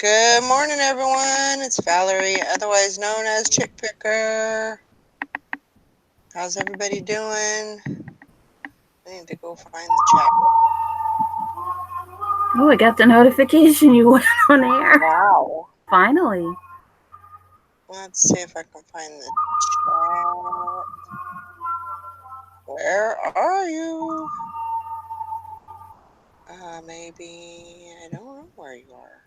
Good morning, everyone. It's Valerie, otherwise known as Chick Picker. How's everybody doing? I need to go find the chat. Oh, I got the notification you went on air. Wow. Finally. Let's see if I can find the chat. Where are you? Maybe I don't know where you are.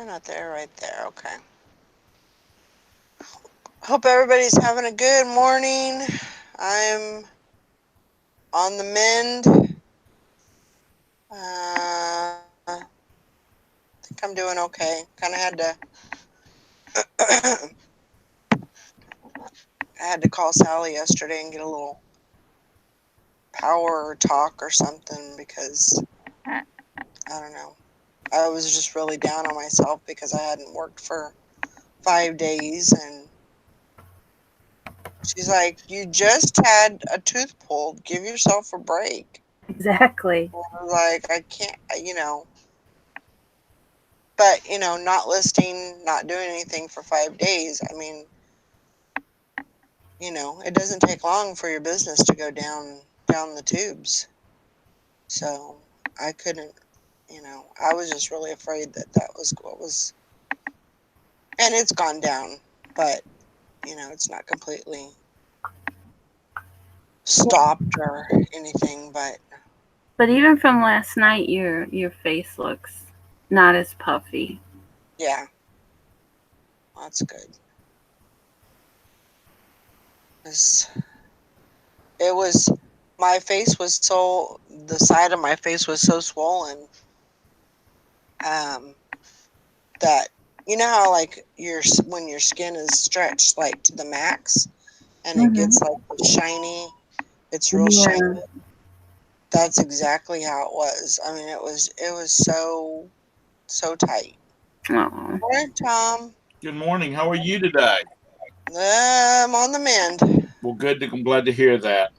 Not there, right there. Okay. Hope everybody's having a good morning. I'm on the mend. I think I'm doing okay. Kind of had to I had to call Sally yesterday and get a little power talk or something because I don't know. I was just really down on myself because I hadn't worked for 5 days, and she's like, "You just had a tooth pulled. Give yourself a break." Exactly. And I was like, "I can't, But, not listing, not doing anything for 5 days. I mean, it doesn't take long for your business to go down the tubes. So I couldn't, I was just really afraid that was what was, and it's gone down, but, it's not completely stopped or anything, But even from last night, your face looks not as puffy. yeah, that's good. It was, my face was the side of my face was so swollen, um, that, how like when your skin is stretched like to the max and it gets like shiny, it's real shiny. Yeah. That's exactly how it was. I mean, it was so tight. Oh. Morning, Tom. Good morning. How are you today? I'm on the mend. Well, good. I'm glad to hear that.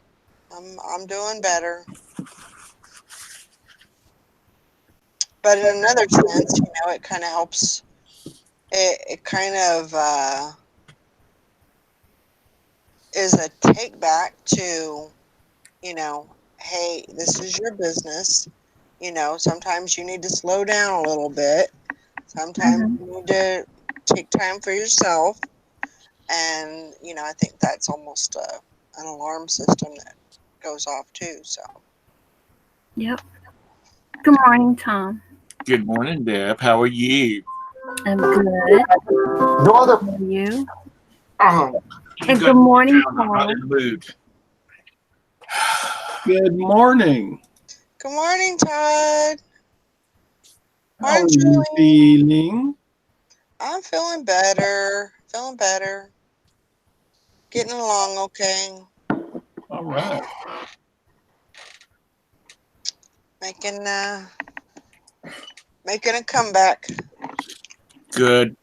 I'm doing better. But in another sense, it kind of helps. It kind of is a take back to, hey, this is your business. Sometimes you need to slow down a little bit. Sometimes you need to take time for yourself. And, I think that's almost an alarm system that goes off too. So, Yep. Good morning, Tom. Good morning, Deb. How are you? I'm good. No other. How are you? Oh, And good morning, Paul. I'm not in the mood. Good morning. good morning, Todd. How are Morning, you Julie. feeling? I'm feeling better. Feeling better. Getting along okay. All right. Making a comeback. Good.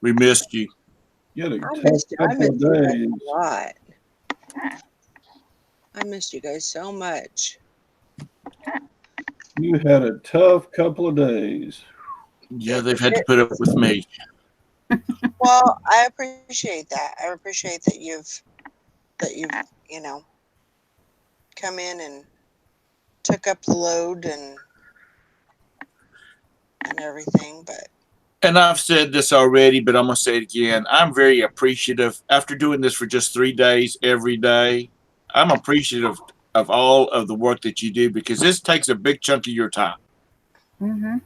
We missed you. You had a I tough missed you. I couple of missed you guys days. a lot. I missed you guys so much. You had a tough couple of days. Yeah, they've had to put up with me. Well, I appreciate that. I appreciate that you've come in and took up the load and everything. But And I've said this already, but I'm going to say it again. I'm very appreciative. After doing this for just 3 days every day, I'm appreciative of all of the work that you do because this takes a big chunk of your time. Mm-hmm.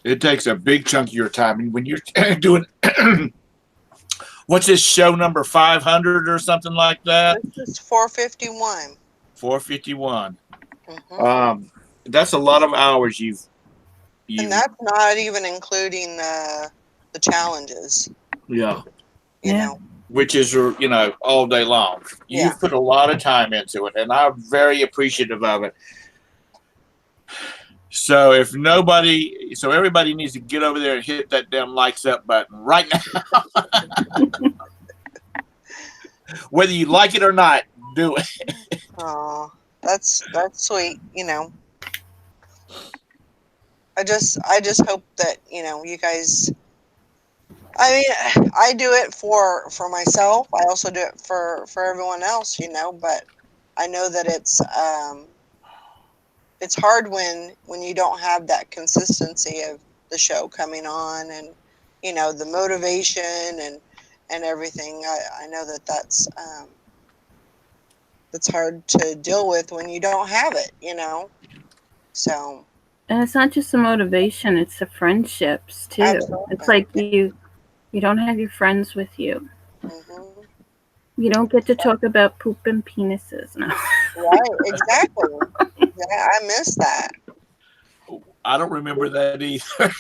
It takes a big chunk of your time. And when you're doing, what's this show number 500 or something like that? this is 451. 451. Mm-hmm. That's a lot of hours And you've that's not even including the challenges. yeah, Yeah. which is all day long. Yeah. You've put a lot of time into it, and I'm very appreciative of it. So everybody needs to get over there and hit that damn likes up button right now. Whether you like it or not, do it. Oh, that's sweet. I just hope that you guys. I mean, I do it for myself. I also do it for everyone else. But I know that it's hard when you don't have that consistency of the show coming on and the motivation and everything. I know that that's hard to deal with when you don't have it. So And it's not just the motivation; it's the friendships too. It's absolutely. like you don't have your friends with you. Hmm. You don't get to talk about poop and penises. No. Right, exactly. Yeah, I miss that. I don't remember that either.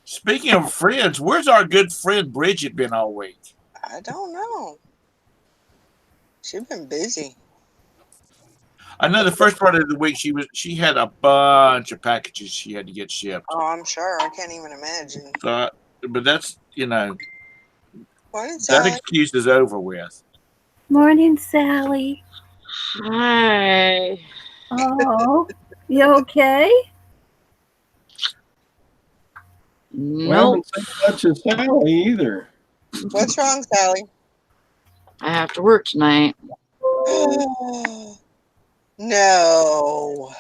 Speaking of friends, where's our good friend Bridget been all week? I don't know. She's been busy. I know the first part of the week she had a bunch of packages she had to get shipped. Oh, I'm sure. I can't even imagine. So, but that's Morning, that Sally. excuse is over with. Morning, Sally. Hi. Oh, you okay? We Nope. haven't seen much of Sally either. What's wrong, Sally? I have to work tonight. No.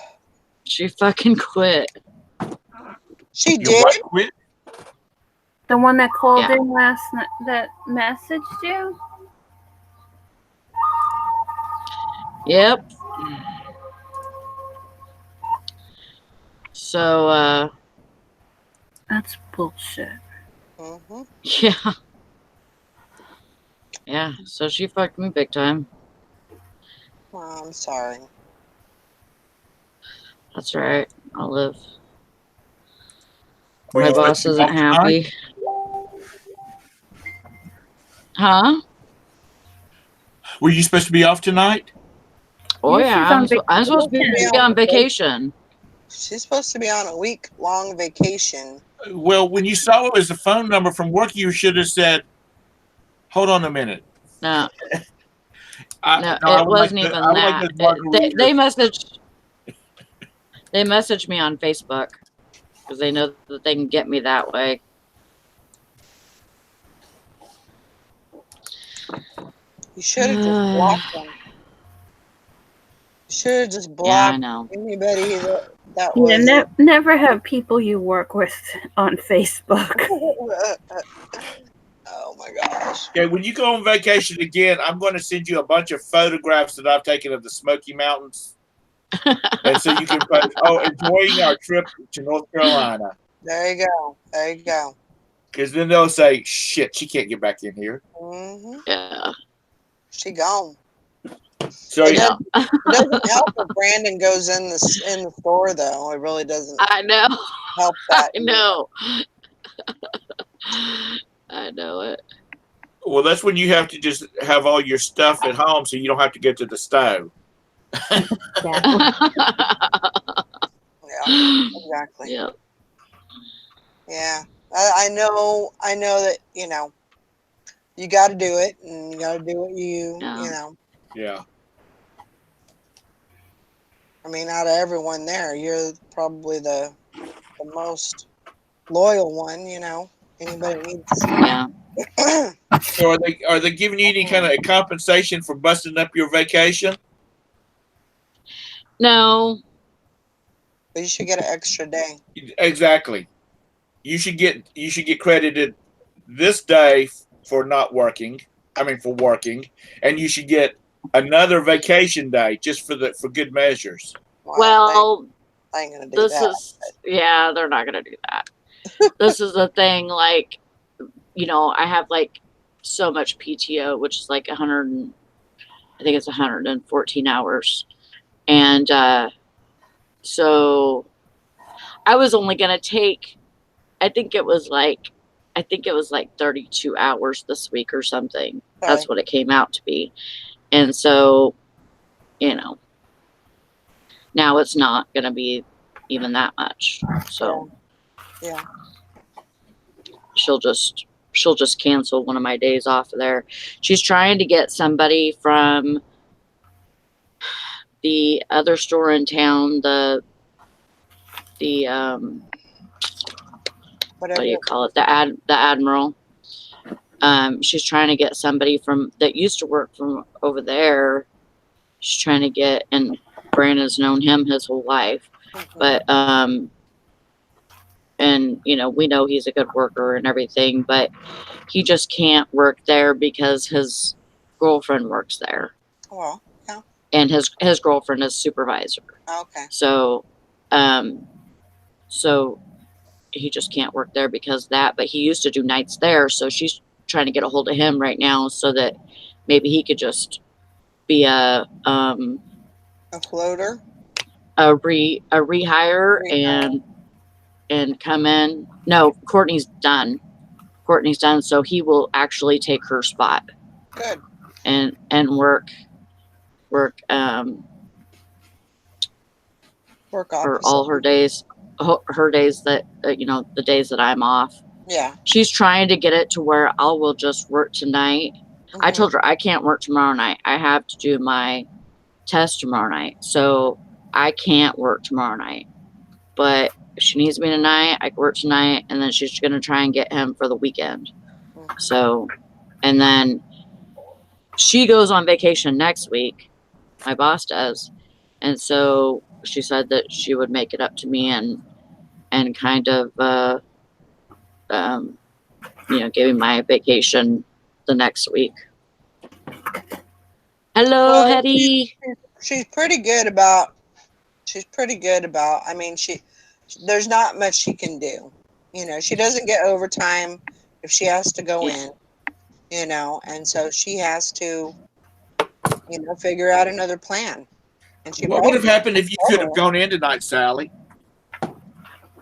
She fucking quit. She Your did? wife quit? The one that called Yeah. in last night that messaged you? Yep. So, That's bullshit. Mm-hmm. yeah. Yeah. So she fucked me big time. Oh, I'm sorry. That's right. I'll live. Were My you supposed boss to be isn't off tonight? happy. Huh? Were you supposed to be off tonight? Oh Yeah, yeah. she's on I'm supposed to vacation. be on vacation. She's supposed to be on a week-long vacation. Well, when you saw it was a phone number from work, you should have said, "Hold on a minute." No, no, I it would like wasn't the even that. They messaged. They messaged me on Facebook because they know that they can get me that way. You should have just blocked them. You should have just Yeah, I blocked know. anybody that Yeah, was. never have people you work with on Facebook. Oh my gosh. Okay, when you go on vacation again, I'm going to send you a bunch of photographs that I've taken of the Smoky Mountains, and so you can post. Oh, enjoying our trip to North Carolina, There you go. There you go. because then they'll say, "Shit, she can't get back in here." Hmm. Yeah. She gone. So It Yeah. doesn't. It doesn't help if Brandon goes in the store though. It really doesn't I know. help I that. either. know. I know it. well, that's when you have to just have all your stuff at home, so you don't have to get to the stove. Yeah. Exactly. Yeah. Yeah. I know. I know that you got to do it, and you got to do what you Yeah. Yeah. I mean, out of everyone there, you're probably the most loyal one. Anybody needs. Yeah. So are they giving you any kind of compensation for busting up your vacation? No. But you should get an extra day. Exactly. You should get credited this day for not working. I mean for working, and you should get another vacation day just for good measures. Well, I ain't gonna do this that. is, yeah, they're not going to do that. This is the thing. Like, I have like so much PTO, which is like 100, I think it's 114 hours. And so I was only going to take, I think it was like 32 hours this week or something. That's Okay. what it came out to be. And so, now it's not going to be even that much. So Yeah. she'll just she'll just cancel one of my days off of there. She's trying to get somebody from the other store in town, the what Whatever. do you call it? The Admiral. She's trying to get somebody from that used to work from over there. She's trying to get, and Brandon's known him his whole life, but and you know, we know he's a good worker and everything, but he just can't work there because his girlfriend works there, Well, yeah. and his girlfriend is supervisor. Okay. So so he just can't work there because of that, but he used to do nights there, so she's trying to get a hold of him right now so that maybe he could just be a floater. a rehire and come in. No, Courtney's done, so he will actually take her spot. Good. And work Work for all her days that you know, the days that I'm off. Yeah. She's trying to get it to where I will just work tonight. I told her I can't work tomorrow night. I have to do my test tomorrow night, so I can't work tomorrow night. But if she needs me tonight, I can work tonight, and then she's gonna try and get him for the weekend. So, and then she goes on vacation next week. My boss does, and so she said that she would make it up to me and kind of you know, give me my vacation the next week. Hello, Well, Hetty. She's pretty good about. I mean, there's not much she can do. You know, she doesn't get overtime if she has to go in. You know, and so she has to, you know, figure out another plan. And she What would have happened if you could have gone in tonight, Sally?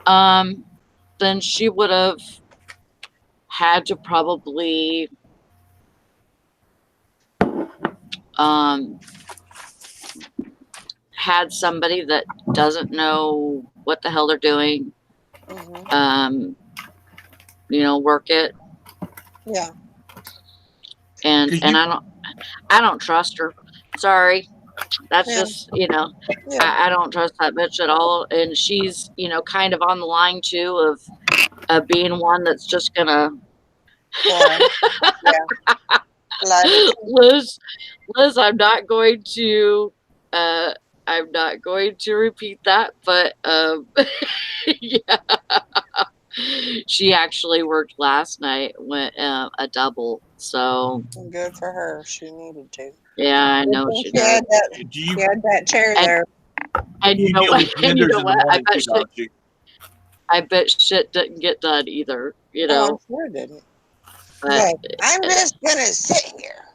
Then she would have had to probably had somebody that doesn't know what the hell they're doing, you know, work it. Yeah. And I don't trust her. Sorry. That's just, you know, I don't trust that bitch at all. And she's, you know, kind of on the line too of being one that's just gonna Liz, I'm not going to repeat that, but yeah. She actually worked last night with a double, so good for her. She needed to. Yeah, I know she did. Had that chair there. And you know what? I bet shit didn't get done either. You know, I'm sure it didn't. But I'm just gonna sit here.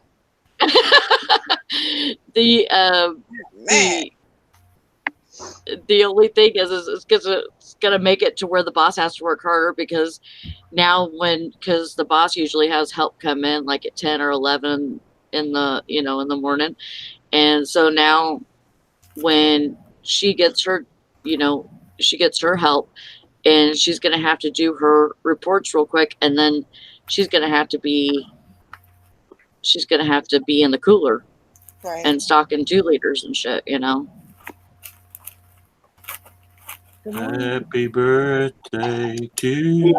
The only thing is it's gonna make it to where the boss has to work harder, because now because the boss usually has help come in like at 10 or 11 in the, you know, in the morning, and so now when she gets her, you know, she gets her help, and she's gonna have to do her reports real quick, and then she's gonna have to be in the cooler, right, and stocking 2 liters and shit, you know. Happy birthday to you.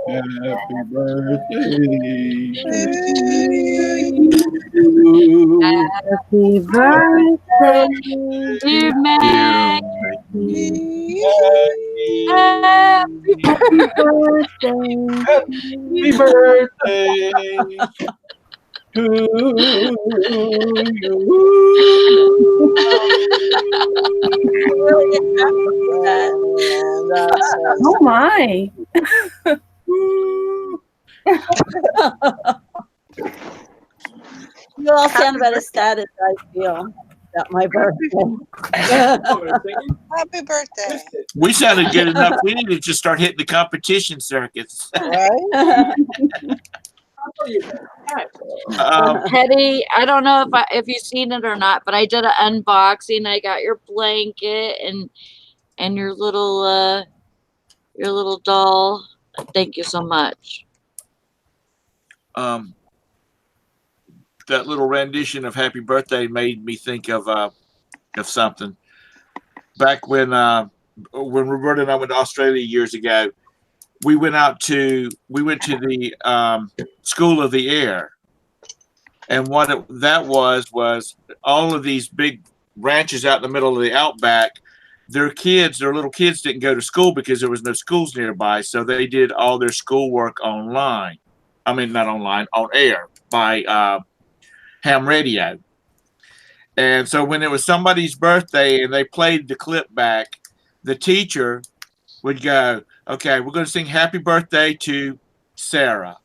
Happy birthday to you. Happy birthday, dear Meg. Happy birthday. Happy birthday to you. Oh my. You all sound about as sad as I feel about my birthday. Happy birthday. We sounded good enough. We need to just start hitting the competition circuits. Right? Hetty, I don't know if you've seen it or not, but I did an unboxing. I got your blanket and your little doll. Thank you so much. That little rendition of "Happy Birthday" made me think of something. Back when Roberta and I went to Australia years ago, we went to the School of the Air, and that was all of these big ranches out in the middle of the outback. Their little kids didn't go to school because there was no schools nearby, so they did all their schoolwork online. I mean, not online, on air by ham radio. And so when it was somebody's birthday and they played the clip back, the teacher would go, "Okay, we're going to sing Happy Birthday to Sarah."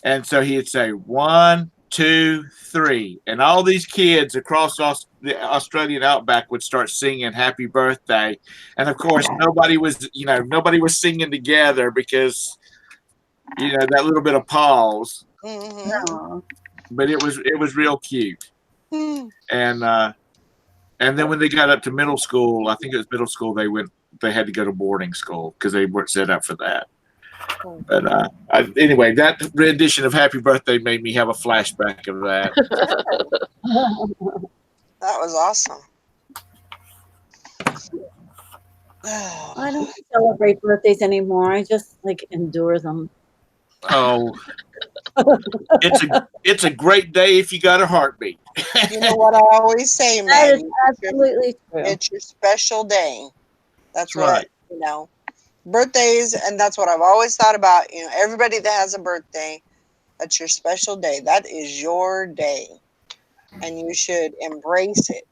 And so he'd say 1, 2, 3. And all these kids across the Australian outback would start singing Happy Birthday. And of course, nobody was singing together because, that little bit of pause. Mm-hmm. But it was real cute. And then when they got up to middle school, I think it was middle school, they had to go to boarding school because they weren't set up for that. But anyway, that rendition of Happy Birthday made me have a flashback of that. That was awesome. I don't celebrate birthdays anymore. I just endure them. Oh, it's a great day if you got a heartbeat. You know what I always say, That Maggie? is absolutely true. It's your special day. That's right. what, birthdays, and that's what I've always thought about. Everybody that has a birthday, that's your special day. That is your day. And you should embrace it.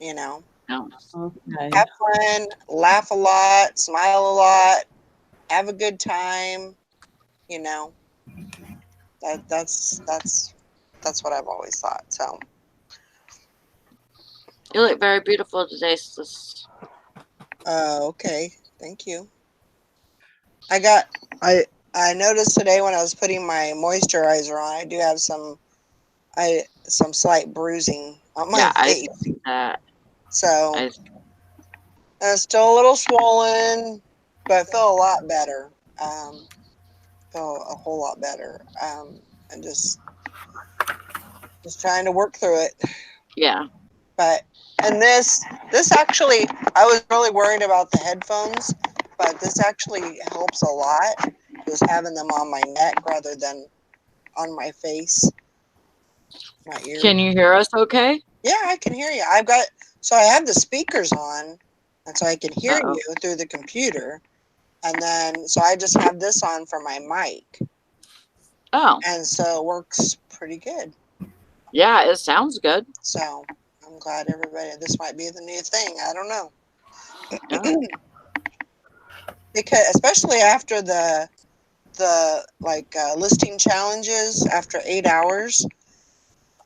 Okay. Have fun, laugh a lot, smile a lot, have a good time. That's what I've always thought. So You look very beautiful today, sis. okay, thank you. I noticed today when I was putting my moisturizer on, I do have some slight bruising on my face. I see that. So it's still a little swollen, but I feel a lot better. Feel a whole lot better. And just trying to work through it. Yeah. And this actually, I was really worried about the headphones, but this actually helps a lot. Just having them on my neck rather than on my face, my ear. Can you hear us okay? Yeah, I can hear you. I have the speakers on, and so I can hear you through the computer. And then, so I just have this on for my mic. Oh. And so it works pretty good. Yeah, it sounds good. So I'm glad this might be the new thing. I don't know. Yeah. Because especially after the listing challenges after 8 hours,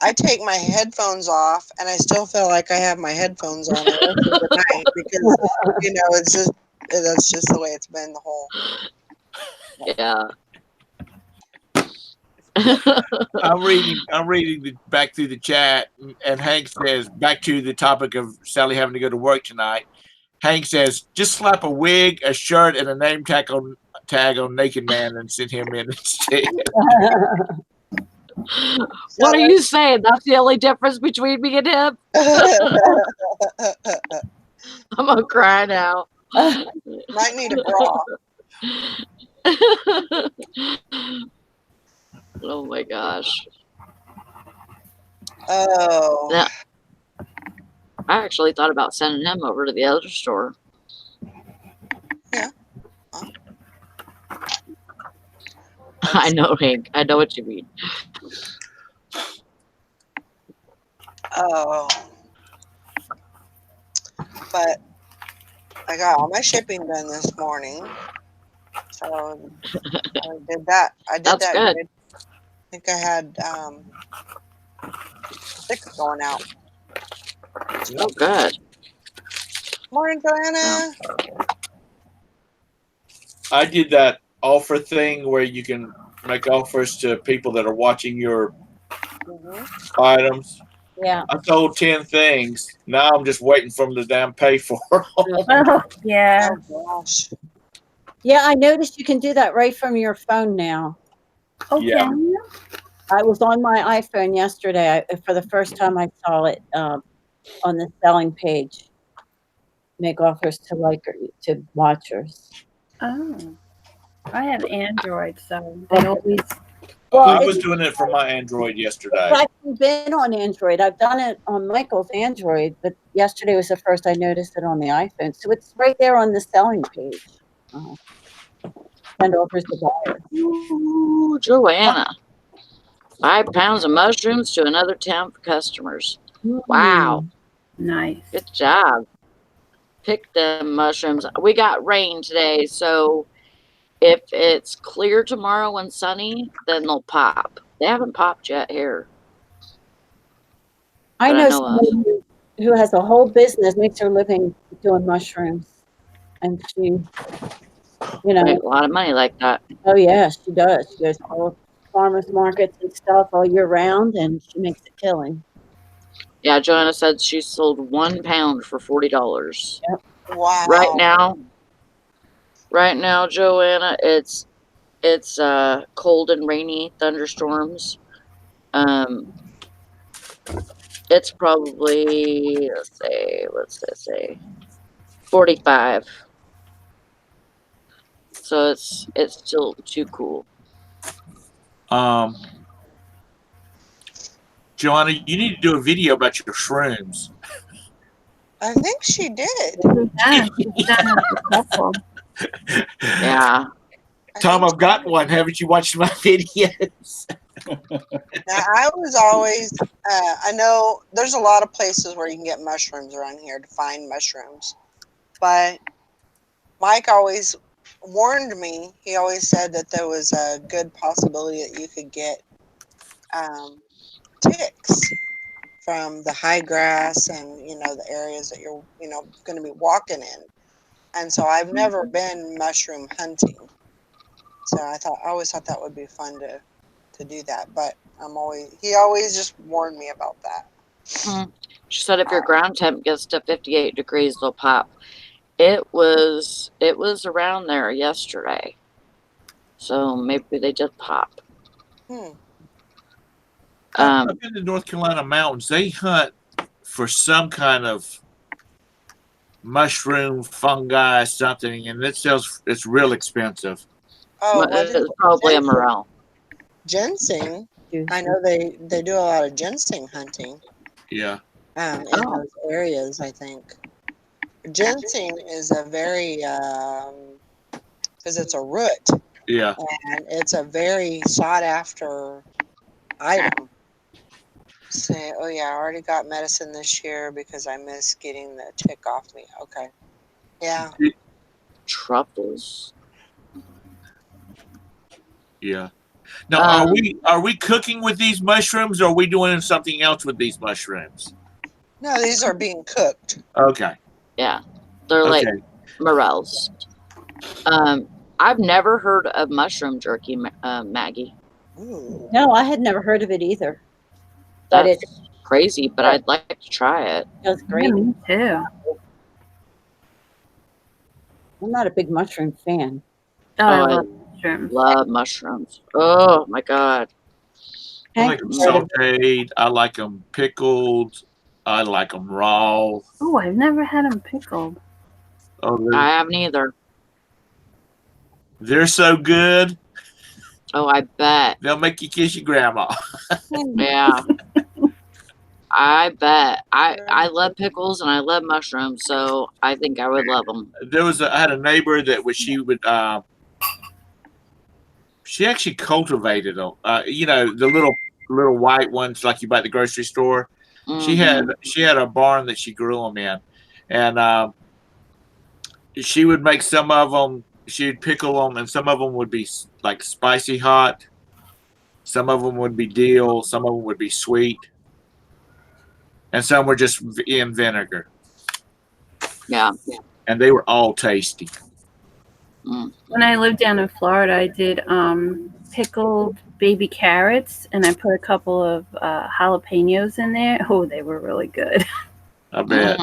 I take my headphones off and I still feel like I have my headphones on the rest of the night because that's just the way it's been the whole. Yeah. I'm reading back through the chat, and Hank says, back to the topic of Sally having to go to work tonight. Hank says, just slap a wig, a shirt, and a name tag on Naked Man and send him in instead. What are you saying? That's the only difference between me and him? I'm gonna cry now. Might need a bra. Oh my gosh. Oh. Yeah. I actually thought about sending him over to the other store. Yeah. I know, Hank. I know what you mean. Oh. But I got all my shipping done this morning. So I did that. That's good. I think I had 6 going out. Oh, good. Morning, Joanna. I did that offer thing where you can make offers to people that are watching your items. Yeah. I sold 10 things. Now I'm just waiting for them to damn pay for them. Yeah. Oh gosh. Yeah, I noticed you can do that right from your phone now. Okay. Yeah. I was on my iPhone yesterday. For the first time, I saw it on the selling page. Make offers to watchers. Oh, I have Android, so they always Well, I did. was doing it from my Android yesterday. I've actually been on Android. I've done it on Michael's Android, but yesterday was the first I noticed it on the iPhone. So it's right there on the selling page. Send offers to buyers. Ooh, Joanna. 5 pounds of mushrooms to another town for customers. Wow. Nice. Good job. Pick them mushrooms. We got rain today, so if it's clear tomorrow and sunny, then they'll pop. They haven't popped yet here. I That I know know of. someone who has a whole business, makes her living doing mushrooms. And she, you Make know, a lot of money like that. oh yeah, she does. She goes to all farmers markets and stuff all year round, and she makes a killing. Yeah, Joanna said she sold 1 pound for $40. Wow. Right now, Joanna, it's cold and rainy, thunderstorms. Um, it's probably what's that say, 45. So it's still too cool. Joanna, you need to do a video about your shrooms. I think she did. Yeah, she's done a couple. Yeah. Tom, I've got one. Haven't you watched my videos? Now, I was always, I know there's a lot of places where you can get mushrooms around here to find mushrooms, but Mike always warned me. He always said that there was a good possibility that you could get ticks from the high grass and, the areas that you're, going to be walking in. And so I've never been mushroom hunting. So I always thought that would be fun to do that, but he always just warned me about that. She said if your ground temp gets to 58 degrees, they'll pop. It was around there yesterday, so maybe they did pop. Up in the North Carolina mountains, they hunt for some kind of mushroom, fungi, something, and it's real expensive. Oh, it's probably a morel. Ginseng. I know they do a lot of ginseng hunting. Yeah. In those areas, I think. Ginseng is a very because it's a root. Yeah. And it's a very sought after item. Say, oh yeah, I already got medicine this year because I miss getting the tick off me. Okay. Yeah. Truffles. Yeah. Now, are we cooking with these mushrooms, or are we doing something else with these mushrooms? No, these are being cooked. Okay. Yeah, they're like morels. I've never heard of mushroom jerky, Maggie. Ooh. No, I had never heard of it either. That's crazy, but I'd like to try it. That's great. Yeah, me too. I'm not a big mushroom fan. I love mushrooms. Love mushrooms. Oh my god. I like them sauteed. I like them pickled. I like them raw. Oh, I've never had them pickled. Oh, I haven't either. They're so good. Oh, I bet. They'll make you kiss your grandma. Yeah. I bet. I love pickles and I love mushrooms, so I think I would love them. I had a neighbor that she actually cultivated them. The little white ones like you buy at the grocery store. Mm-hmm. She had a barn that she grew them in, and she would make some of them. She'd pickle them, and some of them would be like spicy hot. Some of them would be dill. Some of them would be sweet, and some were just in vinegar. Yeah. And they were all tasty. When I lived down in Florida, I did pickled baby carrots, and I put a couple of jalapenos in there. Oh, they were really good. I bet.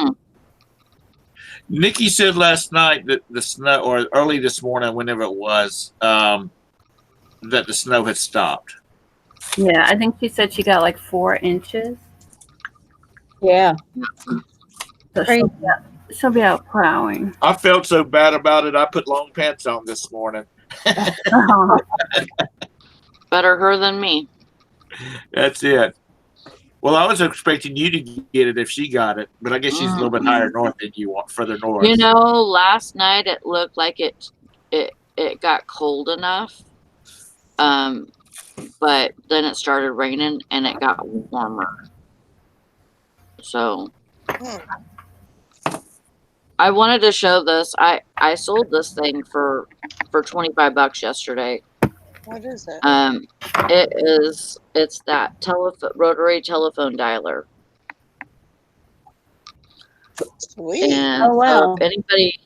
Nikki said last night that the snow, or early this morning, whenever it was, that the snow had stopped. Yeah, I think she said she got like 4 inches. Yeah. So Crazy. she'll be out plowing. I felt so bad about it. I put long pants on this morning. Better her than me. That's it. Well, I was expecting you to get it if she got it, but I guess she's a little bit higher north than you want, further north. You know, last night it looked like it got cold enough. But then it started raining and it got warmer. So I wanted to show this. I sold this thing for $25 yesterday. What is it? It's that rotary telephone dialer. Sweet. And Oh, wow. if anybody,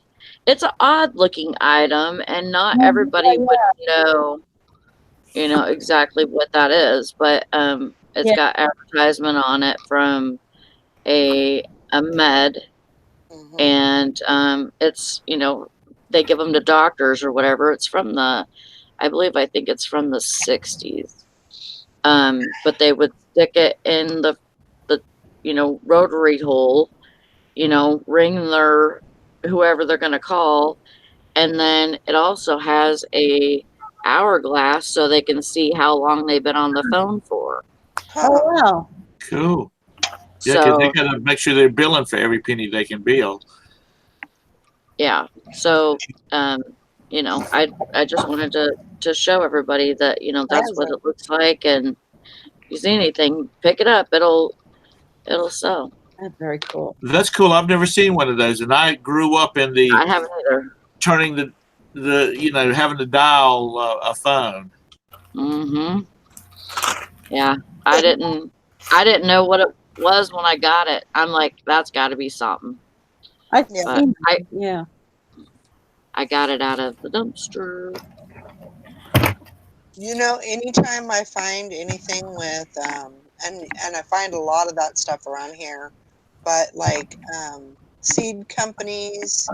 it's an odd looking item, and not Yeah, everybody yeah. would know exactly what that is. But it's Yeah. got advertisement on it from a med, and it's they give them to doctors or whatever. It's from I think it's from the 60s. But they would stick it in the rotary hole, ring their whoever they're going to call, and then it also has a hourglass so they can see how long they've been on the phone for. Oh, wow. Cool. Yeah, because they So got to make sure they're billing for every penny they can bill. yeah, so I just wanted to show everybody that that's what it looks like, and if you see anything, pick it up. It'll sell. That's very cool. That's cool. I've never seen one of those, and I grew up in the I haven't either. turning the having to dial a phone. Yeah, I didn't know what it was when I got it. I'm like, that's got to be something. I've But seen yeah. I got it out of the dumpster. Anytime I find anything with and I find a lot of that stuff around here, but like seed companies,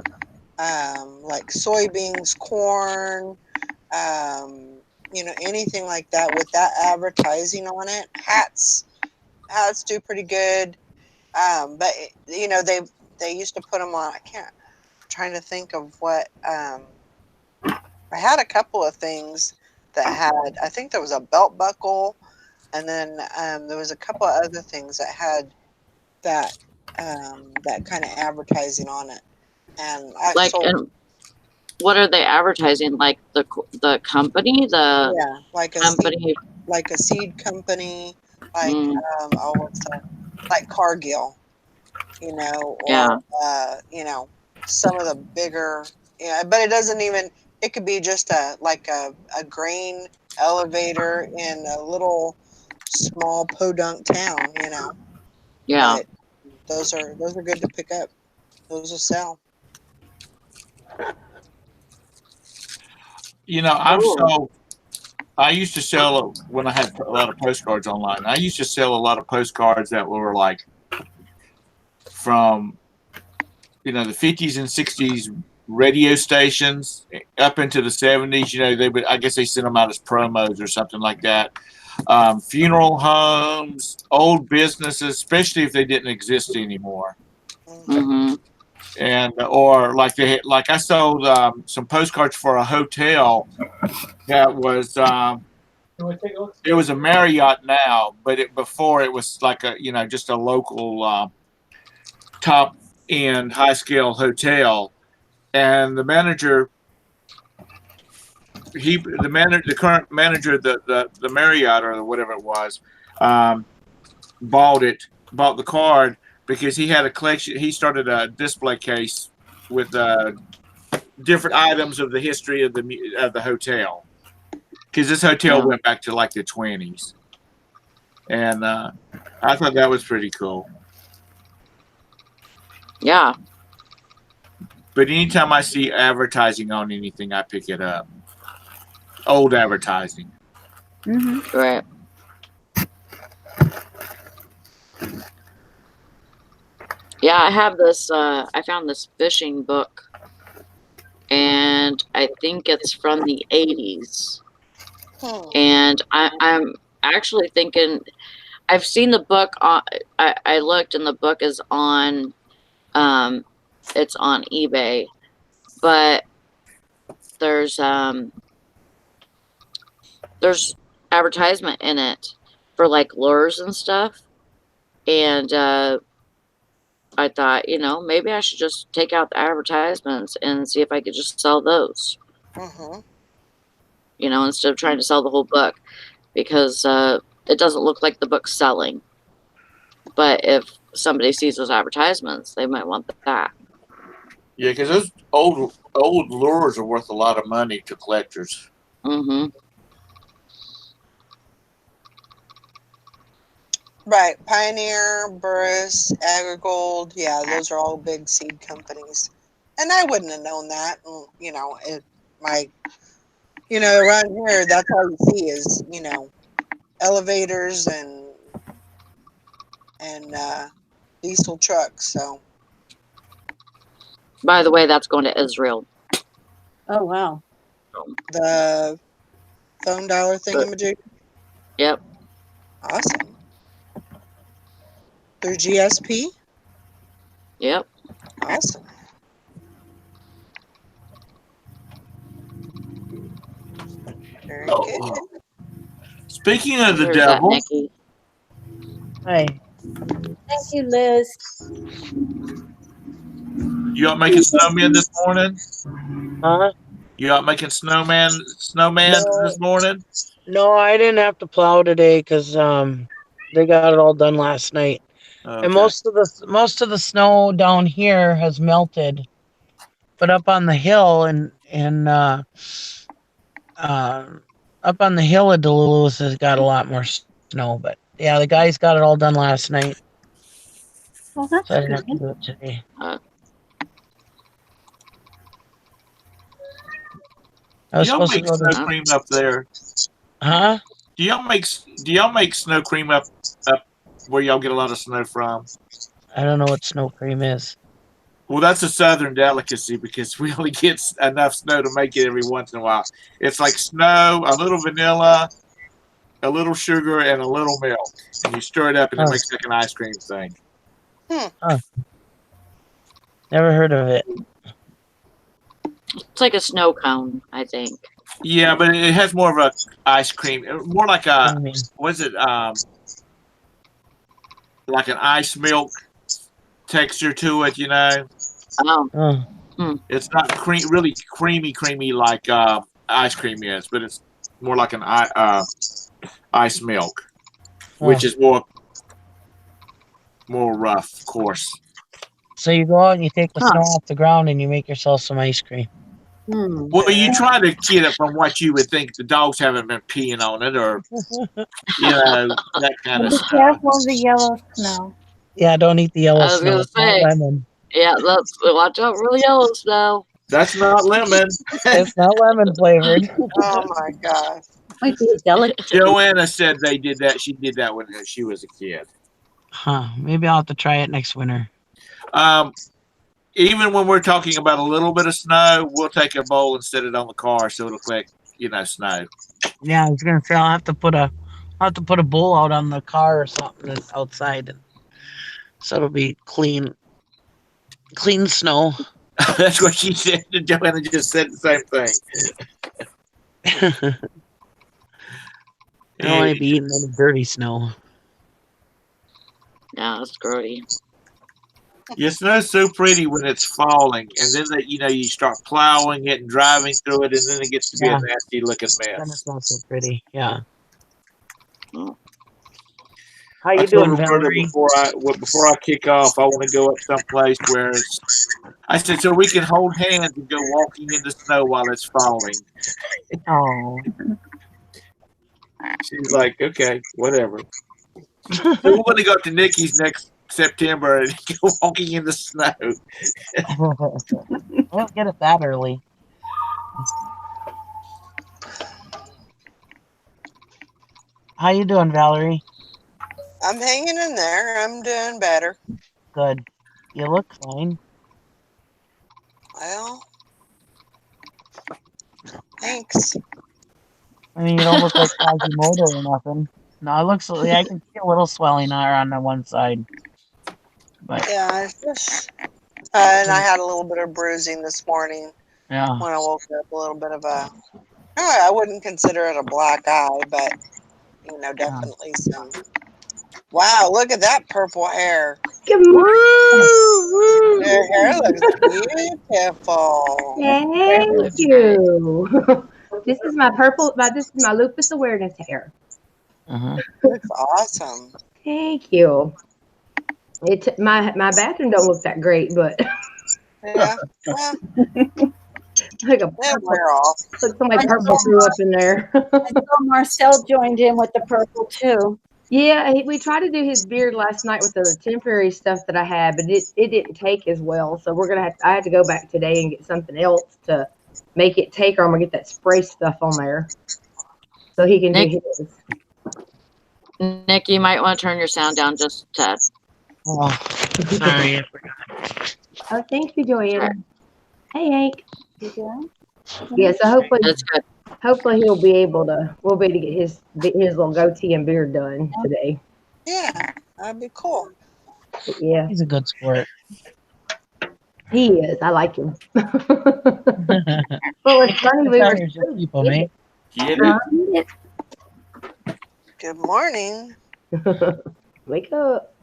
like soybeans, corn, anything like that with that advertising on it. Hats do pretty good, but they used to put them on. I'm trying to think of what. I had a couple of things that had. I think there was a belt buckle, and then there was a couple of other things that had that kind of advertising on it. And and what are they advertising? Like the company, like a company, seed company, like what's that? Like Cargill, or some of the bigger, but it doesn't even. It could be just a grain elevator in a little small podunk town, Yeah. But those are good to pick up. Those will sell. I used to sell when I had a lot of postcards online. I used to sell a lot of postcards that were like from the 50s and 60s radio stations up into the 70s. They would, I guess they sent them out as promos or something like that. Funeral homes, old businesses, especially if they didn't exist anymore. And or like I sold some postcards for a hotel that was it was a Marriott now, but before it was like a just a local top end high scale hotel, and the manager the current manager of the Marriott or whatever it was bought the card because he had a collection. He started a display case with different items of the history of the hotel, because this hotel went back to like the 20s, and I thought that was pretty cool. Yeah. But anytime I see advertising on anything, I pick it up. Old advertising. Right. Yeah, I have this. I found this fishing book, and I think it's from the 80s. And I'm actually thinking I've seen the book on. I looked, and the book is on. It's on eBay, but there's there's advertisement in it for like lures and stuff, and I thought, maybe I should just take out the advertisements and see if I could just sell those, Mm-hmm. instead of trying to sell the whole book, because it doesn't look like the book's selling. But if somebody sees those advertisements, they might want that. Yeah, because those old lures are worth a lot of money to collectors. Mm-hmm. Right. Pioneer, Burris, Agrigold. Yeah, those are all big seed companies. And I wouldn't have known that. Around here, that's all you see is, elevators and diesel trucks. So, By the way, that's going to Israel. Oh, wow. the phone dollar thingamajig. Yep. Awesome. Through GSP. Yep. Awesome. Very good. Speaking of the There's that devil, Nikki. Hi. Thank you, Liz. you out making snowmen this morning? Huh? You out making snowman No, this morning? no, I didn't have to plow today because they got it all done last night. And Okay. most of the snow down here has melted, but up on the hill and up on the hill of Duluth has got a lot more snow. But yeah, the guys got it all done last night, Well, that's so I didn't good. have to do it today. I Do was y'all supposed to make go snow to, cream up there? huh? Do y'all make snow cream up where y'all get a lot of snow from? I don't know what snow cream is. Well, that's a southern delicacy because we only get enough snow to make it every once in a while. It's like snow, a little vanilla, a little sugar, and a little milk, and you stir it up, and it Oh. makes like an ice cream thing. Never heard of it. It's like a snow cone, I think. Yeah, but it has more of a ice cream, more like What a do you mean? was it like an ice milk texture to it. Oh. Oh, It's not really creamy like ice cream is, but it's more like an ice milk, which is more rough, of course. so you go out and you take the Huh. snow off the ground and you make yourself some ice cream. Well, you try to get it from what you would think the dogs haven't been peeing on it, or that kind of Be stuff. careful of the yellow snow. Yeah, don't eat the yellow I was snow. gonna It's not say, lemon. yeah, watch out for the yellow snow. That's not lemon. It's not lemon flavored. Oh my gosh. Might be a delicate. Joanna said they did that. She did that when she was a kid. Huh. Maybe I'll have to try it next winter. Even when we're talking about a little bit of snow, we'll take a bowl and set it on the car so it'll collect, snow. Yeah, I was gonna say I'll have to put a bowl out on the car or something that's outside, so it'll be clean snow. That's what she said. Joanna just said the same thing. I don't want to be eating any dirty snow. Yeah, it's grody. Yeah, snow's so pretty when it's falling, and then you start plowing it and driving through it, and then it gets to be a nasty looking Then mess. it's not so pretty. Yeah. Oh. How I you told doing, Roberta Valerie? before I kick off, I want to go up someplace where I said so we can hold hands and go walking in the snow while it's falling. Oh. She's like, okay, whatever. So we're going to go up to Nikki's next September and go walking in the snow. I don't get it that early. How you doing, Valerie? I'm hanging in there. I'm doing better. Good. You look fine. Well, thanks. I mean, you don't look like Quasimodo or nothing. No, it looks. I can see a little swelling on the one side, but Yeah, it's just, and I had a little bit of bruising this morning yeah. when I woke up. A little bit of a, I wouldn't consider it a black eye, but definitely some. Wow, look at that purple hair. Good morning. Your hair looks beautiful. Thank you. This is my this is my lupus awareness hair. Uh-huh. Looks awesome. Thank you. My bathroom don't look that great, but Yeah. Well, like a they'll purple, wear off. looks like purple grew up in there. I saw Marcel joined in with the purple too. Yeah, we tried to do his beard last night with the temporary stuff that I had, but it didn't take as well. So I had to go back today and get something else to make it take, or I'm gonna get that spray stuff on there so he can do his. Nick, you might want to turn your sound down just a tad. Oh, sorry, I forgot. Oh, thank you, Joanne. Sure. Hey, Hank. Yeah, so That's good. hopefully we'll be able to get his little goatee and beard done today. Yeah, that'd be cool. But yeah, He's a good sport. he is. I like him. Well, it's funny we were. People, mate. Get it? Good morning. Wake up.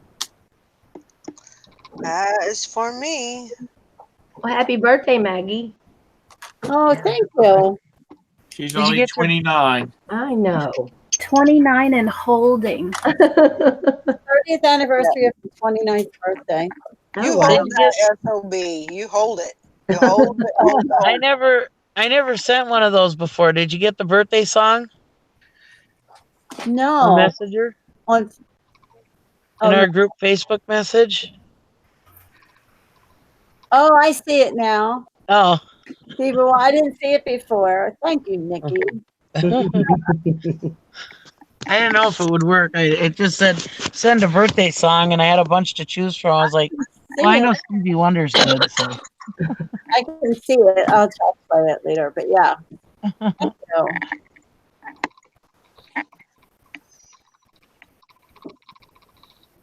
That is for me. Well, happy birthday, Maggie. Oh, thank you. She's Did you only get your- 29. I know. 29 and holding. 30th anniversary of the 29th birthday. You Oh, wow. hold that SOB. You hold it. You hold it. Hold it, hold it. I never sent one of those before. Did you get the birthday song on No. Messenger On, in oh, our group Facebook message? oh, I see it now. Oh. See, well, I didn't see it before. Thank you, Nikki. I didn't know if it would work. It just said send a birthday song, and I had a bunch to choose from. I was like, well, I know Stevie Wonder's good, so. I can see it. I'll try to play it later, but yeah. Thank you.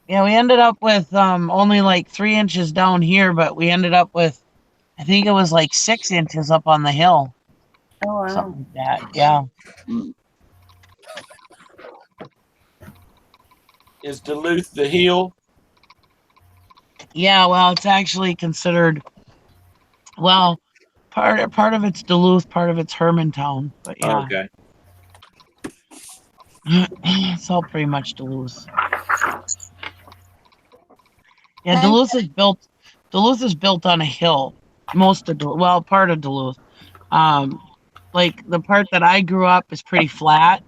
Yeah, we ended up with only like 3 inches down here, but we ended up with, I think it was like 6 inches up on the hill. Oh, wow. Something like that. Yeah. Is Duluth the hill? Yeah, well, it's actually considered, well, part of it's Duluth, part of it's Hermantown, but yeah. Okay. It's all pretty much Duluth. Yeah, Duluth is built on a hill. Most of Duluth, well, part of Duluth. Like the part that I grew up is pretty flat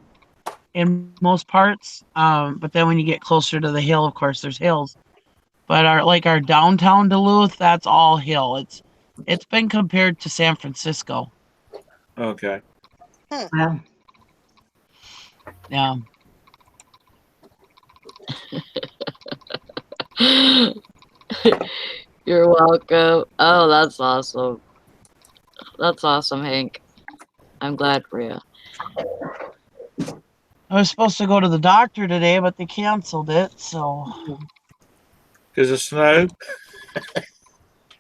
in most parts. But then when you get closer to the hill, of course, there's hills. But our downtown Duluth, that's all hill. It's been compared to San Francisco. Okay. Wow. Yeah. You're welcome. Oh, that's awesome. That's awesome, Hank. I'm glad for you. I was supposed to go to the doctor today, but they canceled it, so Because of snow?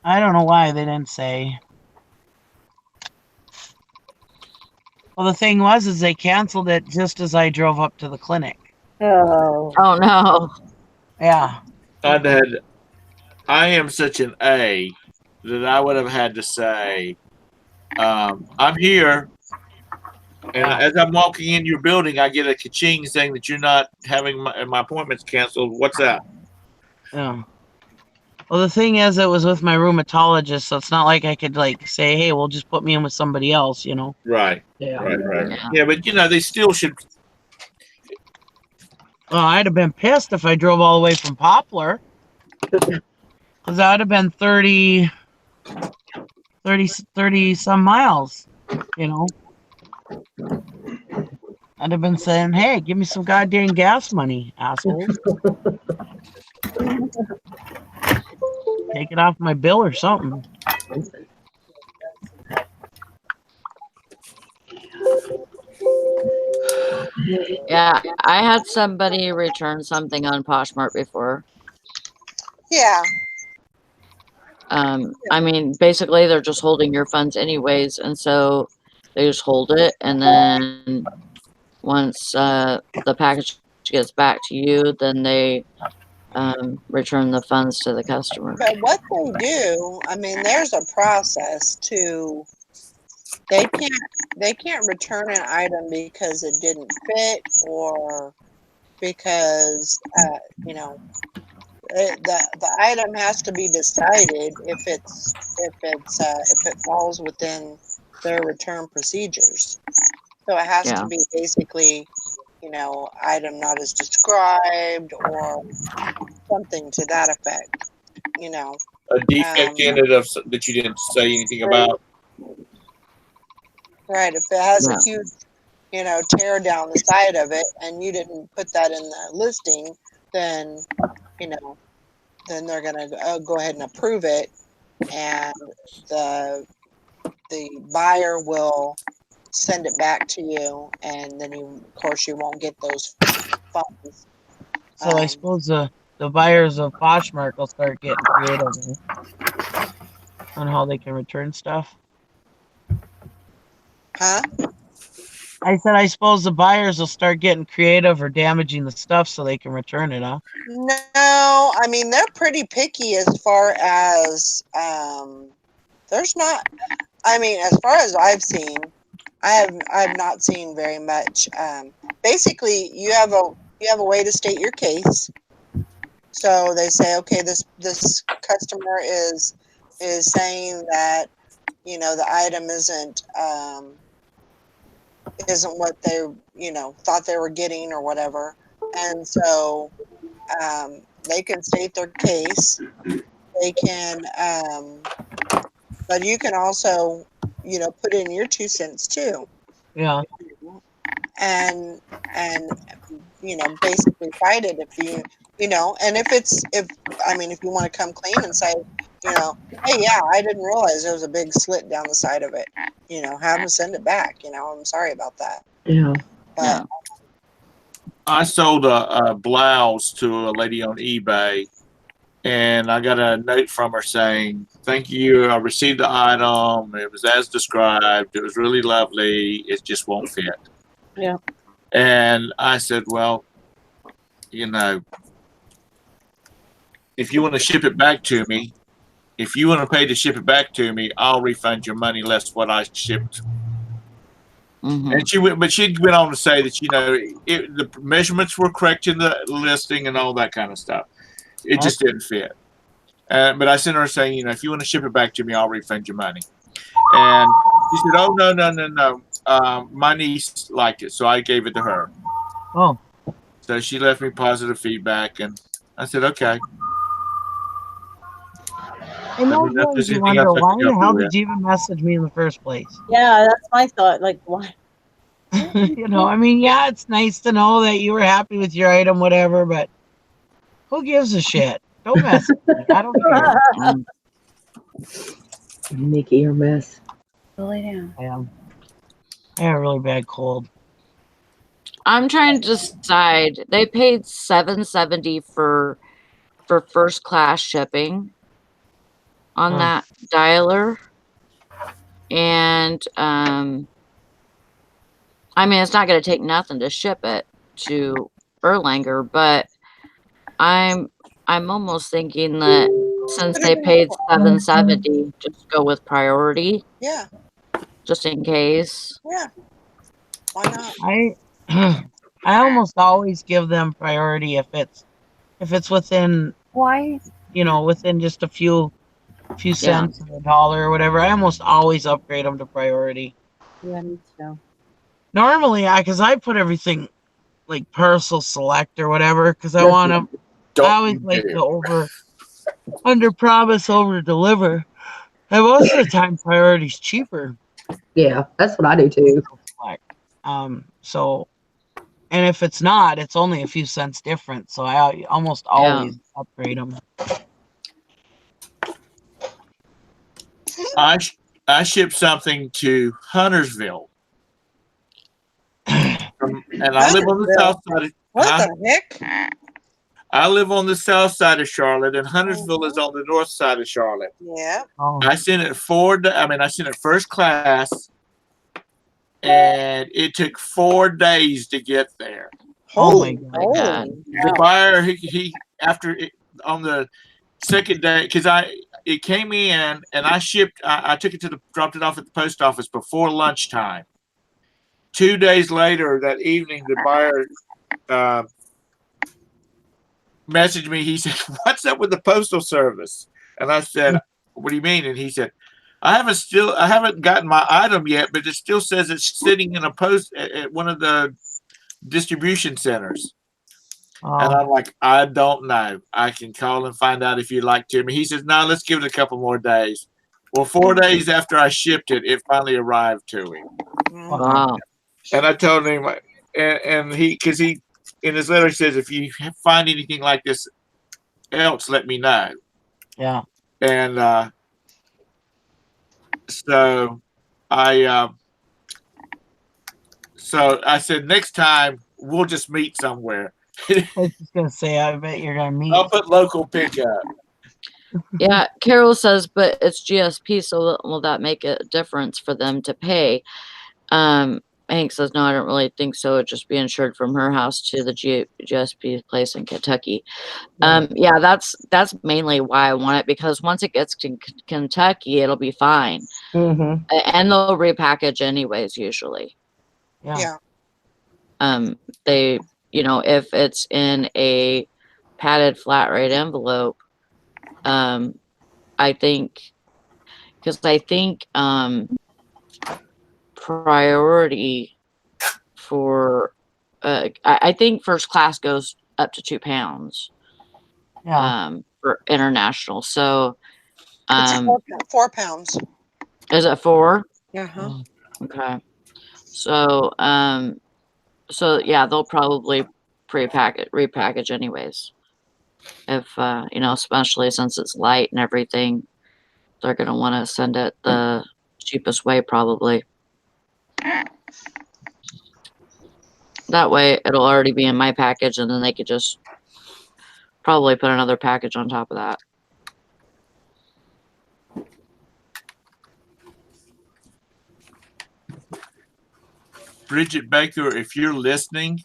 I don't know why they didn't say. Well, the thing is they canceled it just as I drove up to the clinic. Oh. Oh no. Yeah. I am such an A that I would have had to say, I'm here. And as I'm walking in your building, I get a ka-ching saying that you're not having my appointments canceled. What's that? Yeah. Well, the thing is, it was with my rheumatologist, so it's not like I could say, "Hey, well, just put me in with somebody else," you know. Right. Yeah. Right. Yeah, but they still should. Well, I'd have been pissed if I drove all the way from Poplar, because that would have been 30 some miles, you know. I'd have been saying, "Hey, give me some goddamn gas money, assholes." take it off my bill or something. Yeah, I had somebody return something on Poshmark before. Yeah. I mean, basically, they're just holding your funds anyways, and so they just hold it, and then once the package gets back to you, then they return the funds to the customer. But what they do, I mean, there's a process to. They can't return an item because it didn't fit or because you know the item has to be decided if it falls within their return procedures. So it has to Yeah. be basically, item not as described or something to that effect. You know, A defect in it that you didn't say anything about. right? If it has a Yeah. huge, tear down the side of it, and you didn't put that in the listing, then you know, then they're gonna go ahead and approve it, and the buyer will send it back to you, and then of course, you won't get those funds. So I suppose the buyers of Poshmark will start getting creative on how they can return stuff. Huh? I said I suppose the buyers will start getting creative or damaging the stuff so they can return it, huh? No, I mean they're pretty picky as far as there's not. I mean, as far as I've seen, I've not seen very much. Basically, you have a way to state your case. So they say, okay, this customer is saying that the item isn't what they thought they were getting or whatever, and so they can state their case. They can, but you can also put in your 2 cents too, Yeah. and basically fight it and if you want to come clean and say hey, yeah, I didn't realize there was a big slit down the side of it, have them send it back. I'm sorry about that. Yeah. But Yeah. I sold a blouse to a lady on eBay, and I got a note from her saying, "Thank you. I received the item. It was as described. It was really lovely. It just won't fit." Yeah. And I said, "Well, if you want to ship it back to me, if you want to pay to ship it back to me, I'll refund your money less what I shipped." Mm-hmm. And she went on to say that the measurements were correct in the listing and all that kind of stuff. It just didn't fit. But I sent her saying, if you want to ship it back to me, I'll refund your money. And she said, "Oh, no. My niece liked it, so I gave it to her." Oh. So she left me positive feedback, and I said, "Okay." In Let me those know if ones, there's you anything else wonder I why can in the help you hell with. did you even message me in the first place? Yeah, that's my thought. Like, why? I mean, yeah, it's nice to know that you were happy with your item, whatever, but who gives a shit? Don't message me. I don't care. Nikki, your mess. Go lay down. I have a really bad cold. I'm trying to decide. They paid $7.70 for first class shipping on that dialer, and I mean, it's not going to take nothing to ship it to Erlanger, but I'm almost thinking that since they paid $7.70, just go with priority, yeah, just in case. yeah, why not? I almost always give them priority if it's within Why? within just a few cents of a dollar or whatever. I almost always upgrade them to priority. Yeah, me too. Normally, because I put everything like parcel select or whatever, because I want to. Don't I always you like dare. to under promise, over deliver. And most of the time, priority's cheaper. Yeah, that's what I do too. So, and if it's not, it's only a few cents different. So I almost always upgrade them. I shipped something to Huntersville, and I live on the south side. What the heck? I live on the south side of Charlotte, and Huntersville is on the north side of Charlotte. Yeah. Oh, I sent it I sent it first class, and it took 4 days to get there. oh my Holy God. The buyer, he after it, on the second day, because it came in and I took it dropped it off at the post office before lunchtime. 2 days later, that evening, the buyer messaged me. He said, "What's up with the postal service?" And I said, "What do you mean?" And he said, I haven't gotten my item yet, but it still says it's sitting in a post at one of the distribution centers." And Oh, I'm like, "I don't know. I can call and find out if you'd like to." And he says, "No, let's give it a couple more days." Well, 4 days after I shipped it, it finally arrived to him. Wow. And I told him, and because he, in his letter, he says, "If you find anything like this else, let me know." yeah. And so I, said, "Next time we'll just meet somewhere." I was just gonna say, I bet you're gonna meet. I'll put local pickup. Yeah, Carol says, but it's GSP, so will that make a difference for them to pay? Hank says, no, I don't really think so. It'd just be insured from her house to the GSP place in Kentucky. Yeah, that's mainly why I want it, because once it gets to Kentucky, it'll be fine. Mm-hmm. And they'll repackage anyways, usually. Yeah. They, if it's in a padded flat rate envelope, I think priority for I think first class goes up to 2 pounds Yeah. for international. So It's 4 pounds. is it 4? Uh-huh. Okay. So yeah, they'll probably repackage anyways. If especially since it's light and everything, they're gonna want to send it the cheapest way probably. That way it'll already be in my package, and then they could just probably put another package on top of that. Bridget Baker, if you're listening,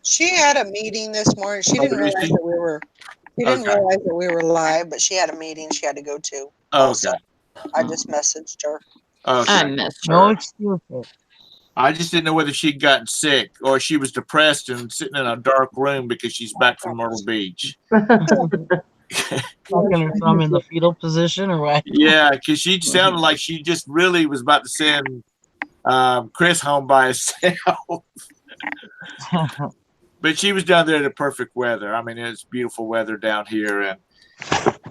She had a meeting this morning. She didn't realize that we were. She didn't Okay. realize that we were live, but she had a meeting she had to go to. Okay. I just messaged her. I Okay. missed No her. excuses. I just didn't know whether she'd gotten sick or she was depressed and sitting in a dark room because she's back from Myrtle Beach. Talking her thumb in the fetal position or what? Yeah, because she sounded like she just really was about to send Chris home by herself. But she was down there in the perfect weather. I mean, it's beautiful weather down here and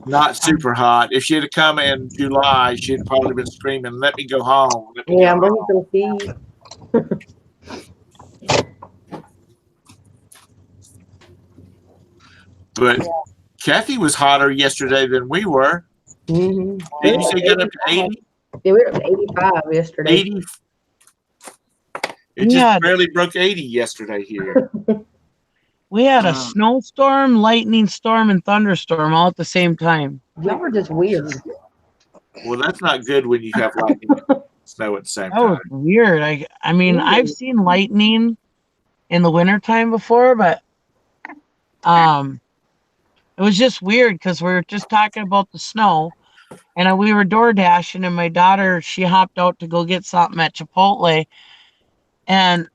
not super hot. If she had come in July, she'd probably been screaming, "Let me go home." Let me Yeah, go I'm home." bringing some tea. But Kathy was hotter yesterday than we were. Mm-hmm. Did you say got up to 80? Yeah, we were up to 85 yesterday. 80? It just Yeah. barely broke 80 yesterday here. We had a Wow. snowstorm, lightning storm, and thunderstorm all at the same time. Y'all were just weird. Well, that's not good when you have lightning and snow at the same That was time. weird. I mean, I've seen lightning in the wintertime before, but it was just weird because we were just talking about the snow, and we were door dashing, and my daughter, she hopped out to go get something at Chipotle, and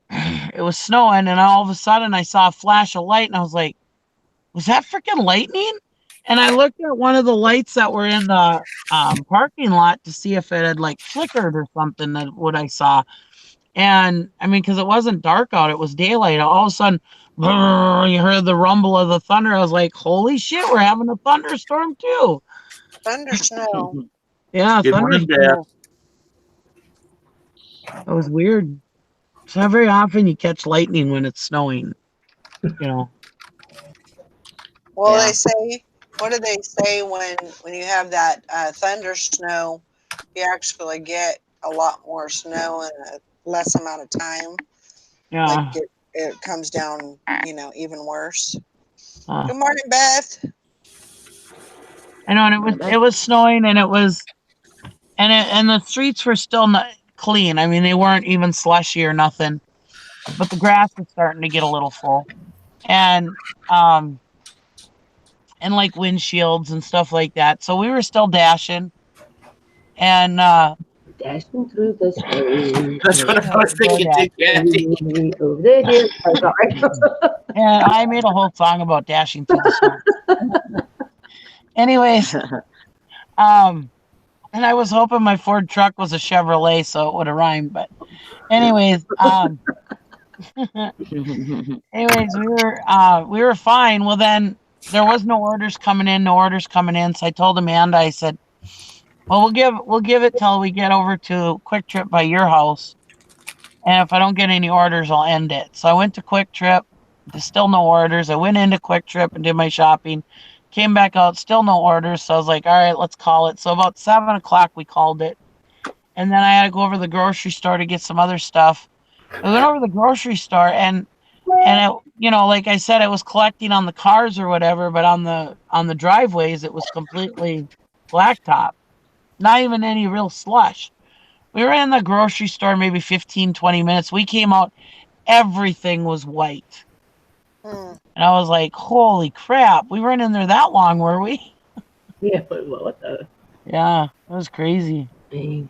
it was snowing, and all of a sudden I saw a flash of light, and I was like, was that freaking lightning? And I looked at one of the lights that were in the parking lot to see if it had like flickered or something, that what I saw. And I mean, because it wasn't dark out, it was daylight. All of a sudden, brrr, you heard the rumble of the thunder. I was like, holy shit, we're having a thunderstorm too. Thunder snow. Yeah, Good morning, Dad. That was weird. It's not very often you catch lightning when it's snowing, you know. Well, Yeah. they say what do they say when you have that thunder snow? You actually get a lot more snow in a less amount of time. Like Yeah. it comes down, even worse. Huh. Good morning, Beth. I know, and it was snowing, and it was, and the streets were still not clean. I mean, they weren't even slushy or nothing, but the grass was starting to get a little full, and um, and like windshields and stuff like that. So we were still dashing, and Dashing through the snow. That's what I was thinking too, Kathy. Over the hill. Oh, sorry. and I made a whole song about dashing through the snow. Anyways, and I was hoping my Ford truck was a Chevrolet, so it would have rhymed. But anyways, anyways, we were fine. Well, then there was no orders coming in, no orders coming in. So I told Amanda, I said, "Well, we'll give it till we get over to Quick Trip by your house, and if I don't get any orders, I'll end it." So I went to Quick Trip. There's still no orders. I went into Quick Trip and did my shopping. Came back out, still no orders. So I was like, "All right, let's call it." So about 7 o'clock, we called it, and then I had to go over to the grocery store to get some other stuff. I went over to the grocery store and it, like I said, it was collecting on the cars or whatever, but on the driveways it was completely blacktop. Not even any real slush. We were in the grocery store maybe 15, 20 minutes. We came out, everything was white. Hmm. And I was like, holy crap, we weren't in there that long, were we? Yeah, but what the? Yeah, it was crazy. Dang.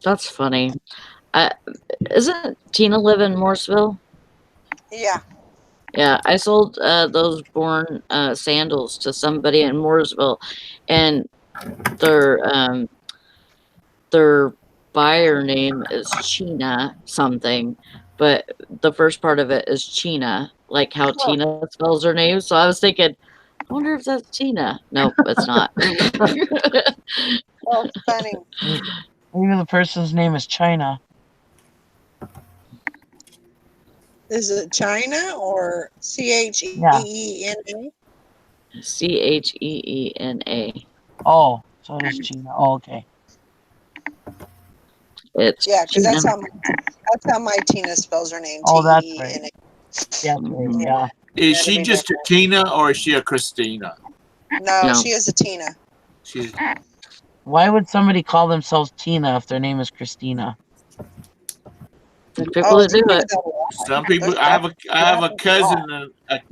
That's funny. Isn't Tina live in Morrisville? Yeah. Yeah, I sold those Born sandals to somebody in Mooresville, and their their buyer name is China something, but the first part of it is China, like how Tina spells her name. So I was thinking, I wonder if that's Tina. Nope, it's not. Oh, funny. Maybe the person's name is China. Is it China or Cheena? Cheena. Oh, so it is China. Oh, okay. It's Yeah, because China. that's how my Tina spells her name. Oh, that's Teena. right. Yeah, Mhm. yeah. Is she just a Tina or is she a Christina? No, No. she is a Tina. She's Why would somebody call themselves Tina if their name is Christina? There's people that do you it. that a lot. some people. There's I have a definitely cousin. a lot.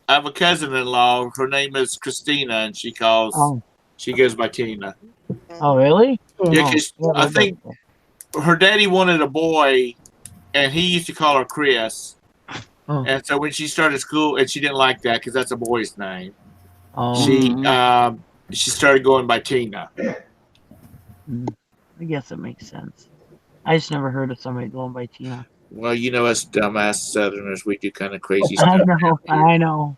I have a cousin-in-law. Her name is Christina, and she goes by Tina. Oh, really? Yeah, Oh, because yeah, I that's think cool. her daddy wanted a boy, and he used to call her Chris. Oh. And so when she started school, and she didn't like that because that's a boy's name. Oh, She started going by Tina. I guess it makes sense. I just never heard of somebody going by Tina. Well, us dumbass Southerners, we do kind of crazy I stuff. know, I know.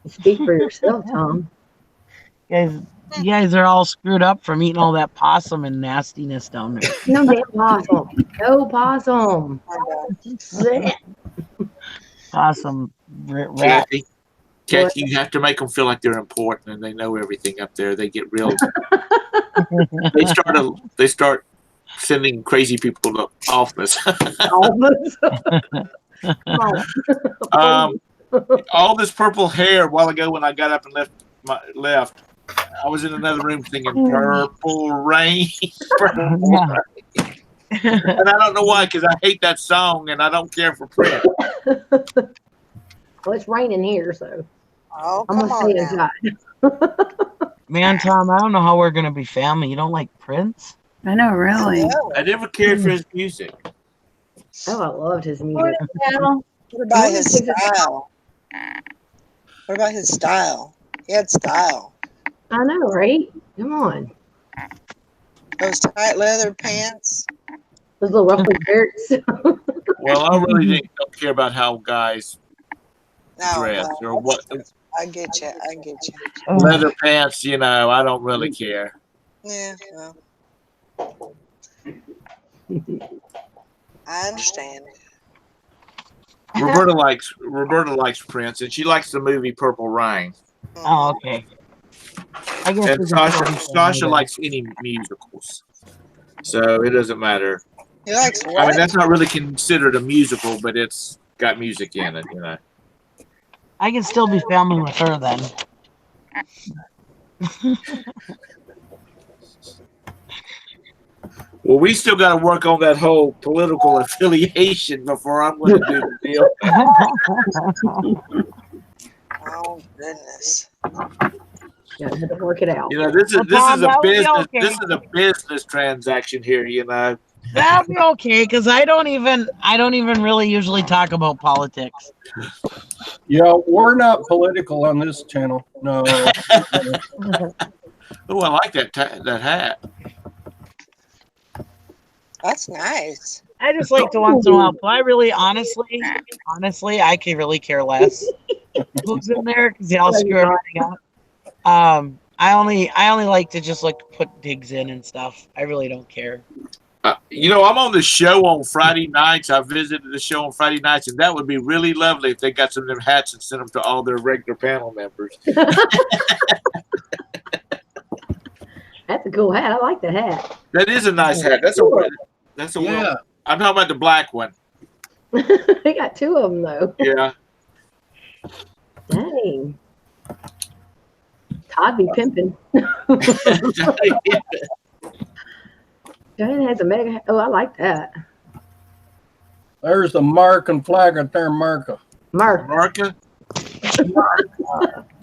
Speak for yourself, Tom. You guys are all screwed up from eating all that possum and nastiness down there. No damn possum. No possum. Possum, rat. Kathy, you have to make them feel like they're important and they know everything up there. They get real. They start sending crazy people to office. All this purple hair. A while ago, when I got up and left, I was in another room singing "Purple Rain." Purple Rain. And I don't know why, because I hate that song and I don't care for Prince. Well, it's raining here, so Oh, I'm come gonna on stay now. inside. Man, Tom, I don't know how we're gonna be family. You don't like Prince? I know, really. I never cared for his music. Oh, I loved his music. What about his style? What about his style? He had style. I know, right? Come on. Those tight leather pants. Those little ruffled shirts. Well, I really don't care about how guys No, dress or well, what I get you. I get you. leather pants. I don't really care. Yeah, well, I understand. Roberta likes Prince, and she likes the movie Purple Rain. Oh, okay. I guess And we can still be Sasha family then. likes any musicals, so it doesn't matter. He likes I mean, what? that's not really considered a musical, but it's got music in it, you know. I can still be family with her then. Well, we still got to work on that whole political affiliation before I'm going to do the deal. Oh goodness. Yeah, I had to work it out. You know, this Well, is Tom, a that would be business. okay. This is a business transaction here. You know. That'll be okay, because I don't even really usually talk about politics. Yeah, we're not political on this channel. No. Oh, I like that hat. That's nice. I just like to once in a while, but I really, honestly, I could really care less who's in there because they'll screw everything up. I only like to just like put digs in and stuff. I really don't care. You know, I'm on the show on Friday nights. I visited the show on Friday nights, and that would be really lovely if they got some of them hats and sent them to all their regular panel members. That's a cool hat. I like the hat. That is a nice hat. That's a Yeah. I'm talking about the black one. They got two of them though. Yeah. Dang. Todd be pimping. Diane has a mega hat. Oh, I like that. There's the American flag right there, America. Mark. America.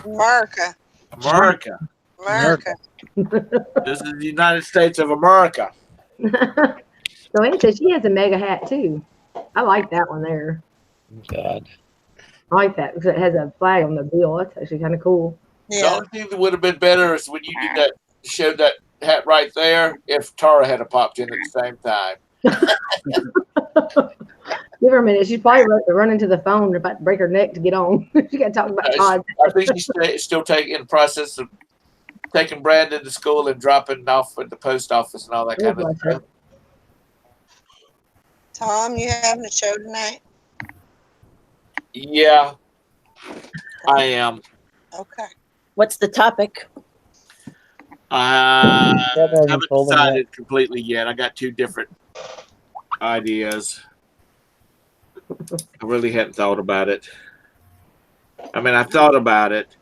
America. America. America. This is the United States of America. So Ann says she has a mega hat too. I like that one there. God. I like that because it has a flag on the bill. That's actually kind of cool. The Yeah. only thing that would have been better is when you did that, showed that hat right there, if Tara had popped in at the same time. Give her a minute. She's probably running to the phone, about to break her neck to get on. She got to talk about Todd. I think she's still in the process of taking Brandon to school and dropping off at the post office and all that kind of stuff. Tom, you having a show tonight? Yeah, I am. Okay. What's the topic? I haven't haven't told him decided completely yet. I got two different ideas. I really hadn't thought about it. I mean, I thought about it,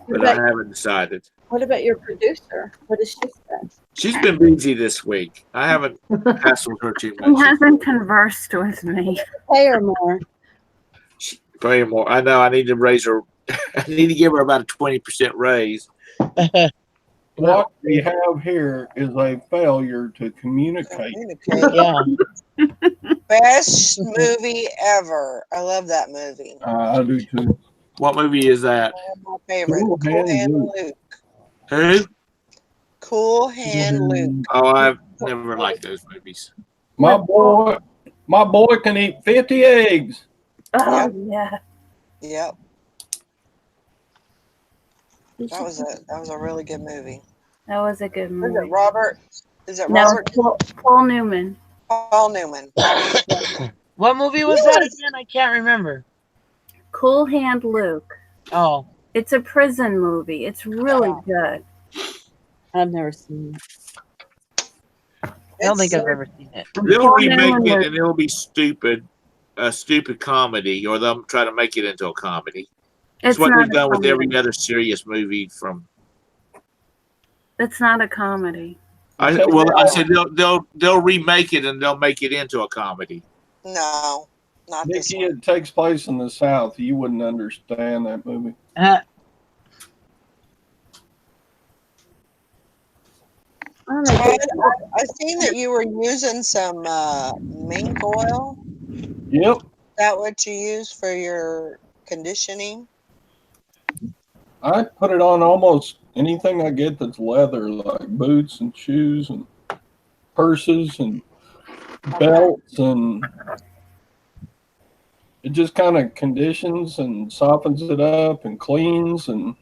but I haven't decided. What about your producer? What does she say? She's been busy this week. I haven't hassled her too He much. hasn't conversed with me. Pay her more. Pay more. I know. I need to raise her. I need to give her about a 20% raise. What we have here is a failure to communicate. Communicate. Yeah. Best movie ever. I love that movie. I do too. What movie is that? My favorite. Cool Cool Hand Hand Luke. Luke. Who? Cool Hand Luke. Oh, I've never liked those movies. My boy can eat 50 eggs. Oh, yeah. Yep. That was a really good movie. That was a good Is movie. it Robert? Is it No, Robert? Paul Newman. Paul Newman. What movie was that again? I can't remember. Cool Hand Luke. Oh, It's a prison movie. It's really good. I've never seen it. I don't think I've ever seen it. They'll Paul remake Newman it was- and it'll be stupid, a stupid comedy, or they'll try to make it into a comedy. It's what not they've a done with comedy. every other serious movie from. It's not a comedy. I said they'll remake it and they'll make it into a comedy. No, not this Nikki, one. it takes place in the South. You wouldn't understand that movie. Todd, I seen that you were using some mink oil. Yep. Is that what you use for your conditioning? I put it on almost anything I get that's leather, like boots and shoes and purses and belts, and it just kind of conditions and softens it up and cleans and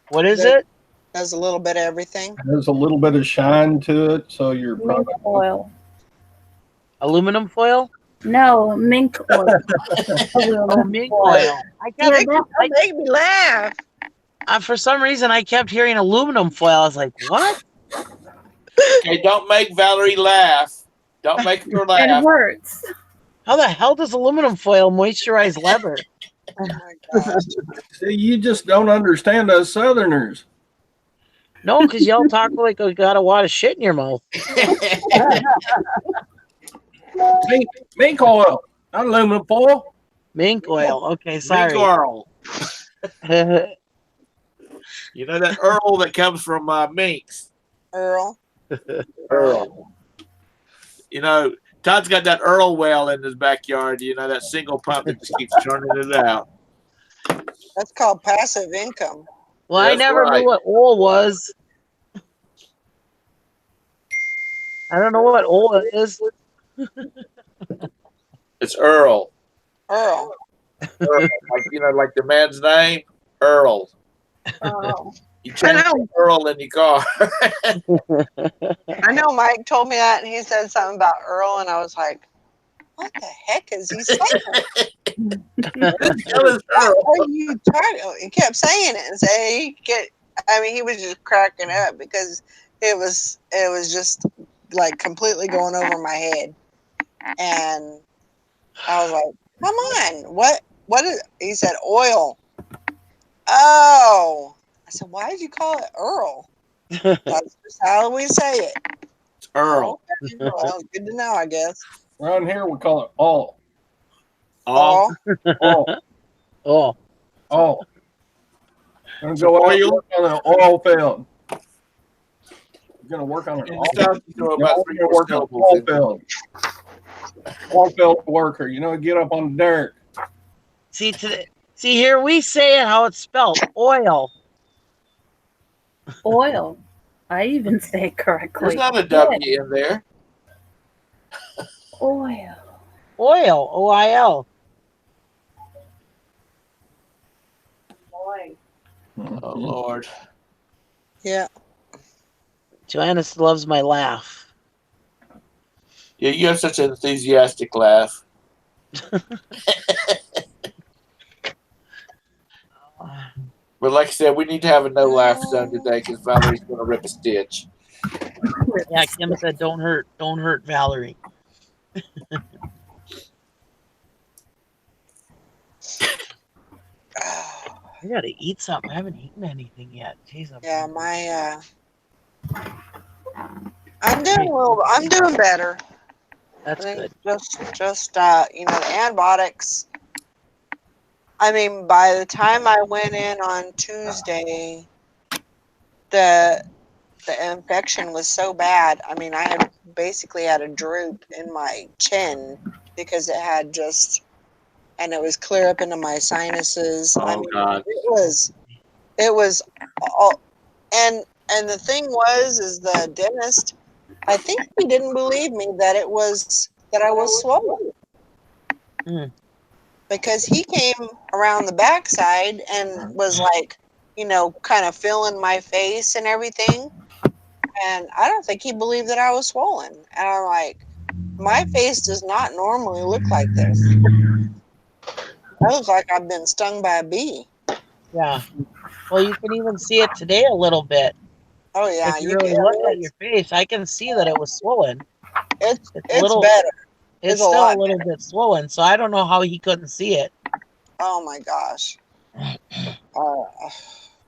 what is it? Does a little bit of everything. has a little bit of shine to it, so your Mink product. oil. Aluminum foil? No, mink oil. Oh, mink oil. I Make can't. me laugh. for some reason, I kept hearing aluminum foil. I was like, what? Okay, don't make Valerie laugh. Don't make her It laugh. hurts. How the hell does aluminum foil moisturize leather? Oh my gosh. See, you just don't understand us Southerners. No, because y'all talk like you got a wad of shit in your mouth. Mink oil, not aluminum foil. Mink oil. Okay, Mink sorry. Earl. You know that Earl that comes from minks. Earl. Earl. You know, Todd's got that Earl well in his backyard. You know, that single pump that just keeps turning it out. That's called passive income. Well, I That's never right. knew what oil was. I don't know what oil is. It's Earl. Earl. Earl. Like, you know, like the man's name, Earl. Oh. You change Earl in your car. I know Mike told me that, and he said something about Earl, and I was like, what the heck is he saying? What the hell is What Earl? are you talking? He kept saying it and say he was just cracking up because it was just like completely going over my head, and I was like, come on, what is? He said oil. Oh, I said, why did you call it Earl? That's just how we say it. It's Earl. Okay, well, good to know, I guess. Around here, we call it all. All. All. Oh, All. Gonna So go out and oil? work on an oil field. You're gonna work on an In oil the South, you throw field. about You're 3 gonna more work on an syllables oil in there. field. Oil field worker. You know, get up on the dirt. see here we say it how it's spelled. Oil. Oil. I even say it correctly. There's not a W in there. Oil. Oil. OIL. Oh, Lord. Yeah. Joanna loves my laugh. Yeah, you have such an enthusiastic laugh. But like I said, we need to have a no laugh zone today because Valerie's going to rip a stitch. Yeah, Kim said, "Don't hurt Valerie." I gotta eat something. I haven't eaten anything yet. Jeez, Yeah, I'm doing better. That's I think good. just the antibiotics. I mean, by the time I went in on Tuesday, the infection was so bad. I mean, I had basically had a droop in my chin because it had and it was clear up into my sinuses. Oh, I mean, God. it was all, and the thing is the dentist, I think he didn't believe me that I was swollen. Mm. Because he came around the backside and was like, kind of feeling my face and everything. And I don't think he believed that I was swollen. And I'm like, my face does not normally look like this. I look like I've been stung by a bee. Yeah. Well, you can even see it today a little bit. Oh yeah, If you really look at your face, I can see that it was swollen. It's little, better. It's a still lot a little bit swollen, so I don't know how he couldn't see it. Oh my gosh.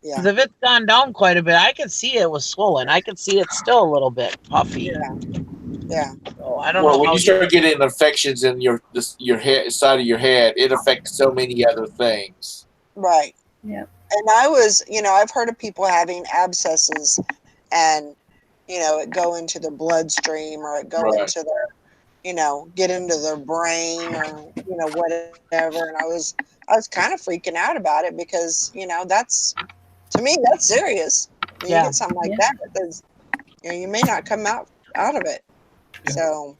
Yeah. Because if it's gone down quite a bit, I can see it was swollen. I can see it's still a little bit puffy. Yeah. So I don't Well, know when how you start getting infections in your head, side of your head, it affects so many other things. Right. Yeah. And I was, I've heard of people having abscesses and, it go into their bloodstream or it go Right. into their, get into their brain or, whatever. And I was kind of freaking out about it because, to me, that's serious. You get something like that, because, you may not come out of it. Yeah. So.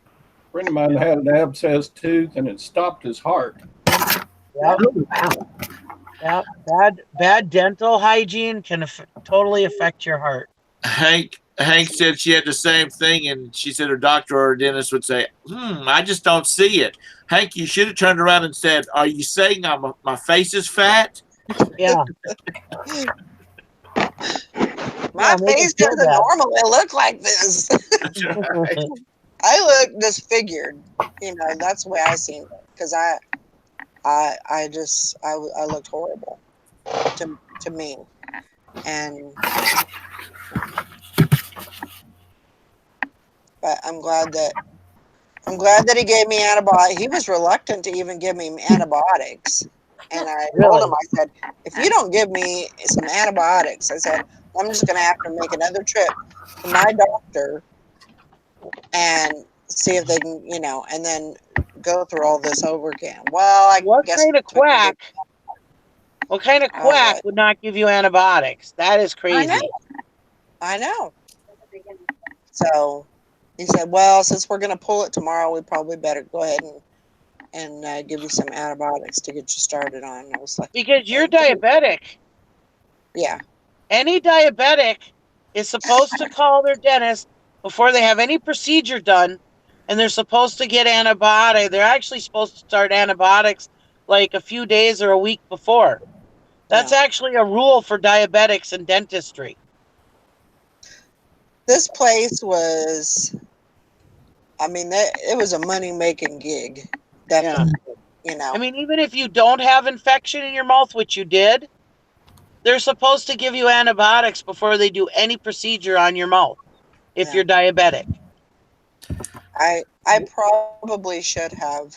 A friend of mine had an abscessed tooth and it stopped his heart. Yeah. Yeah. Bad dental hygiene can totally affect your heart. Hank said she had the same thing, and she said her doctor or her dentist would say, I just don't see it. Hank, you should have turned around and said, are you saying my face is fat? Yeah. My make face it feel doesn't bad. normally look like this. I look disfigured. You know, that's the way I seen it. Because I looked horrible to me. And, but I'm glad that he gave me antibiotics. He was reluctant to even give me antibiotics. And I told him, Really? I said, if you don't give me some antibiotics, I said, I'm just going to have to make another trip to my doctor and see if they can, you know, and then go through all this over again. Well, I What guess kind of that's what they did. quack? What kind of I was quack like, would not give you antibiotics? That is I know, crazy. I know. So he said, well, since we're going to pull it tomorrow, we probably better go ahead and give you some antibiotics to get you started on. And I was like, Because you're thank you. diabetic. Yeah, Any diabetic is supposed to call their dentist before they have any procedure done, and they're supposed to get antibiotic. They're actually supposed to start antibiotics like a few days or a week before. That's yeah. actually a rule for diabetics in dentistry. This place was, I mean, it was a money making gig, Yeah. definitely. You know, I mean, even if you don't have infection in your mouth, which you did, they're supposed to give you antibiotics before they do any procedure on your mouth if yeah. you're diabetic. I probably should have.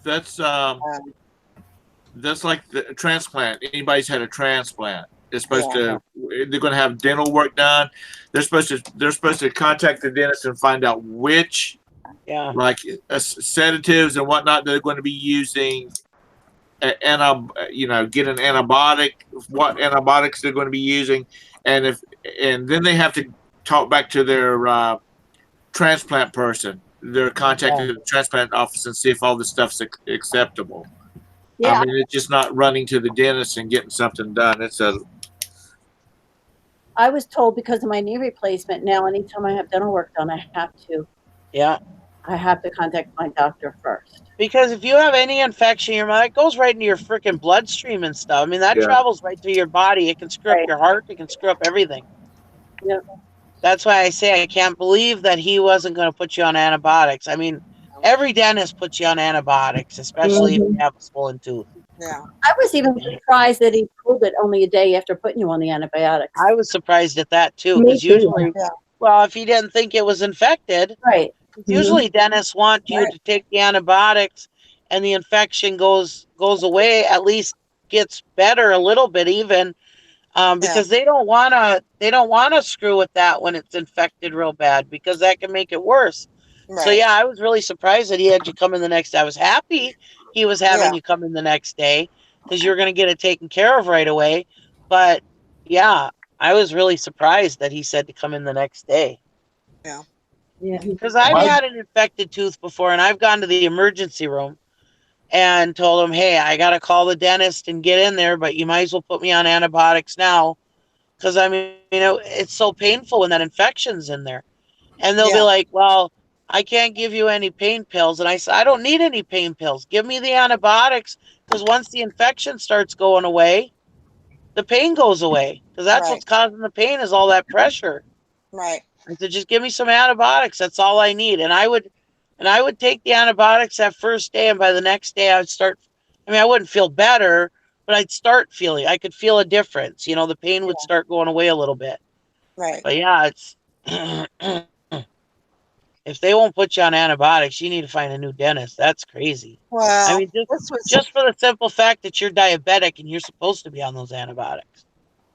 That's Um, that's like the transplant. Anybody's had a transplant. It's supposed yeah, to. They're going to have dental work done. They're supposed to contact the dentist and find out which Yeah. like sedatives and whatnot they're going to be using. Get an antibiotic. What antibiotics they're going to be using, and then they have to talk back to their transplant person. They're contacting the transplant office and see if all this stuff's acceptable. I Yeah, mean, it's just not running to the dentist and getting something done. It's a I was told because of my knee replacement now, anytime I have dental work done, Yeah. I have to contact my doctor first. Because if you have any infection in your mouth, it goes right into your freaking bloodstream and stuff. I mean, that yeah. travels right through your body. It can screw up Right. your heart. It can screw up everything. Yep. That's why I say I can't believe that he wasn't going to put you on antibiotics. I mean, every dentist puts you on antibiotics, especially if you Mhm. have a swollen tooth. yeah, I was even surprised that he pulled it only a day after putting you on the antibiotics. I was surprised at that too, Me because too. usually, yeah, well, if he didn't think it was infected, Right. usually dentists want you right, to take the antibiotics and the infection goes away, at least gets better a little bit even, yeah, because they don't want to screw with that when it's infected real bad, because that can make it worse. So right, yeah, I was really surprised that he had you come in the next day. I was happy he was having yeah, you come in the next day because you were going to get it taken care of right away. But yeah, I was really surprised that he said to come in the next day. yeah, Yeah. Because I've My had an infected tooth before, and I've gone to the emergency room and told them, hey, I got to call the dentist and get in there, but you might as well put me on antibiotics now. Because I mean, it's so painful when that infection's in there. And they'll be yeah, like, well, I can't give you any pain pills. And I said, I don't need any pain pills. Give me the antibiotics, because once the infection starts going away, the pain goes away. Because that's right, what's causing the pain is all that pressure. right, I said, just give me some antibiotics. That's all I need. And I would take the antibiotics that first day, and by the next day I would start. I mean, I wouldn't feel better, but I'd start feeling. I could feel a difference. The pain would start going away a little bit. right. But yeah, it's if they won't put you on antibiotics, you need to find a new dentist. That's crazy. I Well, mean, just this was, just for the simple fact that you're diabetic and you're supposed to be on those antibiotics.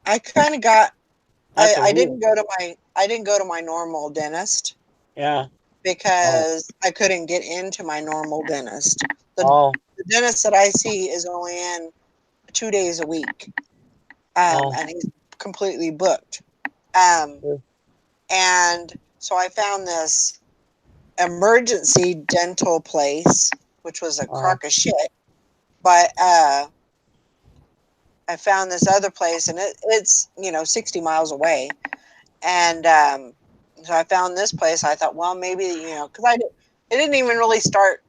I kind of got, That's a I rule. I didn't go to my normal dentist Yeah. Oh. because I couldn't get into my normal dentist. Oh. The dentist that I see is only in 2 days a week, Oh. and he's completely booked. Um, Yeah. and so I found this emergency dental place, which was a Oh. crock of shit. But I found this other place, and it's 60 miles away. And so I found this place. I thought, well, maybe because it didn't even really start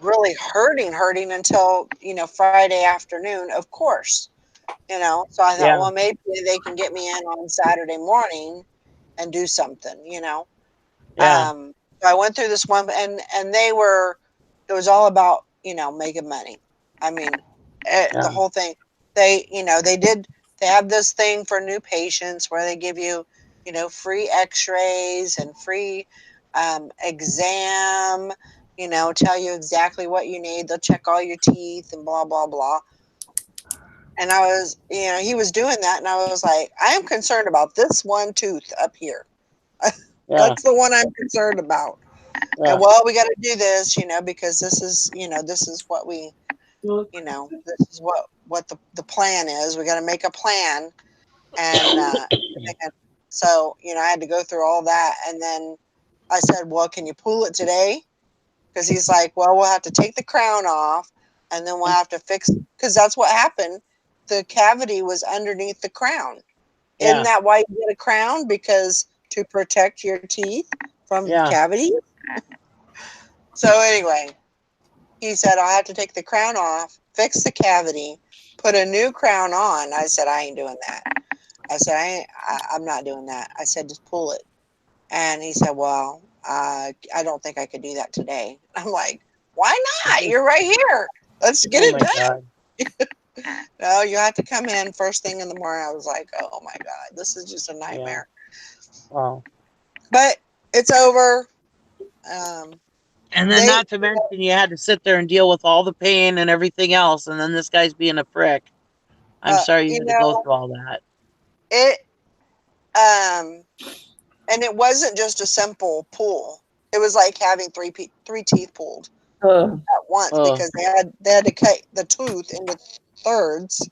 really hurting until Friday afternoon, of course. you know. So I thought, Yeah. well, maybe they can get me in on Saturday morning and do something, you know. Yeah. So I went through this one, and they were, it was all about, you know, making money. I mean, the Yeah. whole thing. They, you know, they have this thing for new patients where they give you, you know, free X-rays and free exam. You know, tell you exactly what you need. They'll check all your teeth and blah blah blah. And I was, you know, he was doing that, and I was like, I am concerned about this one tooth up here. Yeah. That's the one I'm concerned about. And Yeah. well, we got to do this, you know, because this is, you know, this is what we, you know, this is what the plan is. We got to make a plan, and so, you know, I had to go through all that, and then I said, well, can you pull it today? Because he's like, well, we'll have to take the crown off, and then we'll have to fix, because that's what happened. The cavity was underneath the crown. Isn't Yeah. that why you get a crown? Because to protect your teeth from Yeah. cavities. So anyway, he said, I'll have to take the crown off, fix the cavity, put a new crown on. I said, I ain't doing that. I said, I'm not doing that. I said, just pull it. And he said, well, I don't think I could do that today. I'm like, why not? You're right here. Let's get Oh it my done. God. No, you have to come in first thing in the morning. I was like, oh my God, this is just a Yeah. nightmare. Wow. But it's over. Um, And then, they, not to mention, you had to sit there and deal with all the pain and everything else, and then this guy's being a prick. I'm sorry you you had to go know, through all that. it, um, and it wasn't just a simple pull. It was like having three teeth pulled Ugh. at once, Oh, because they had to cut the tooth into thirds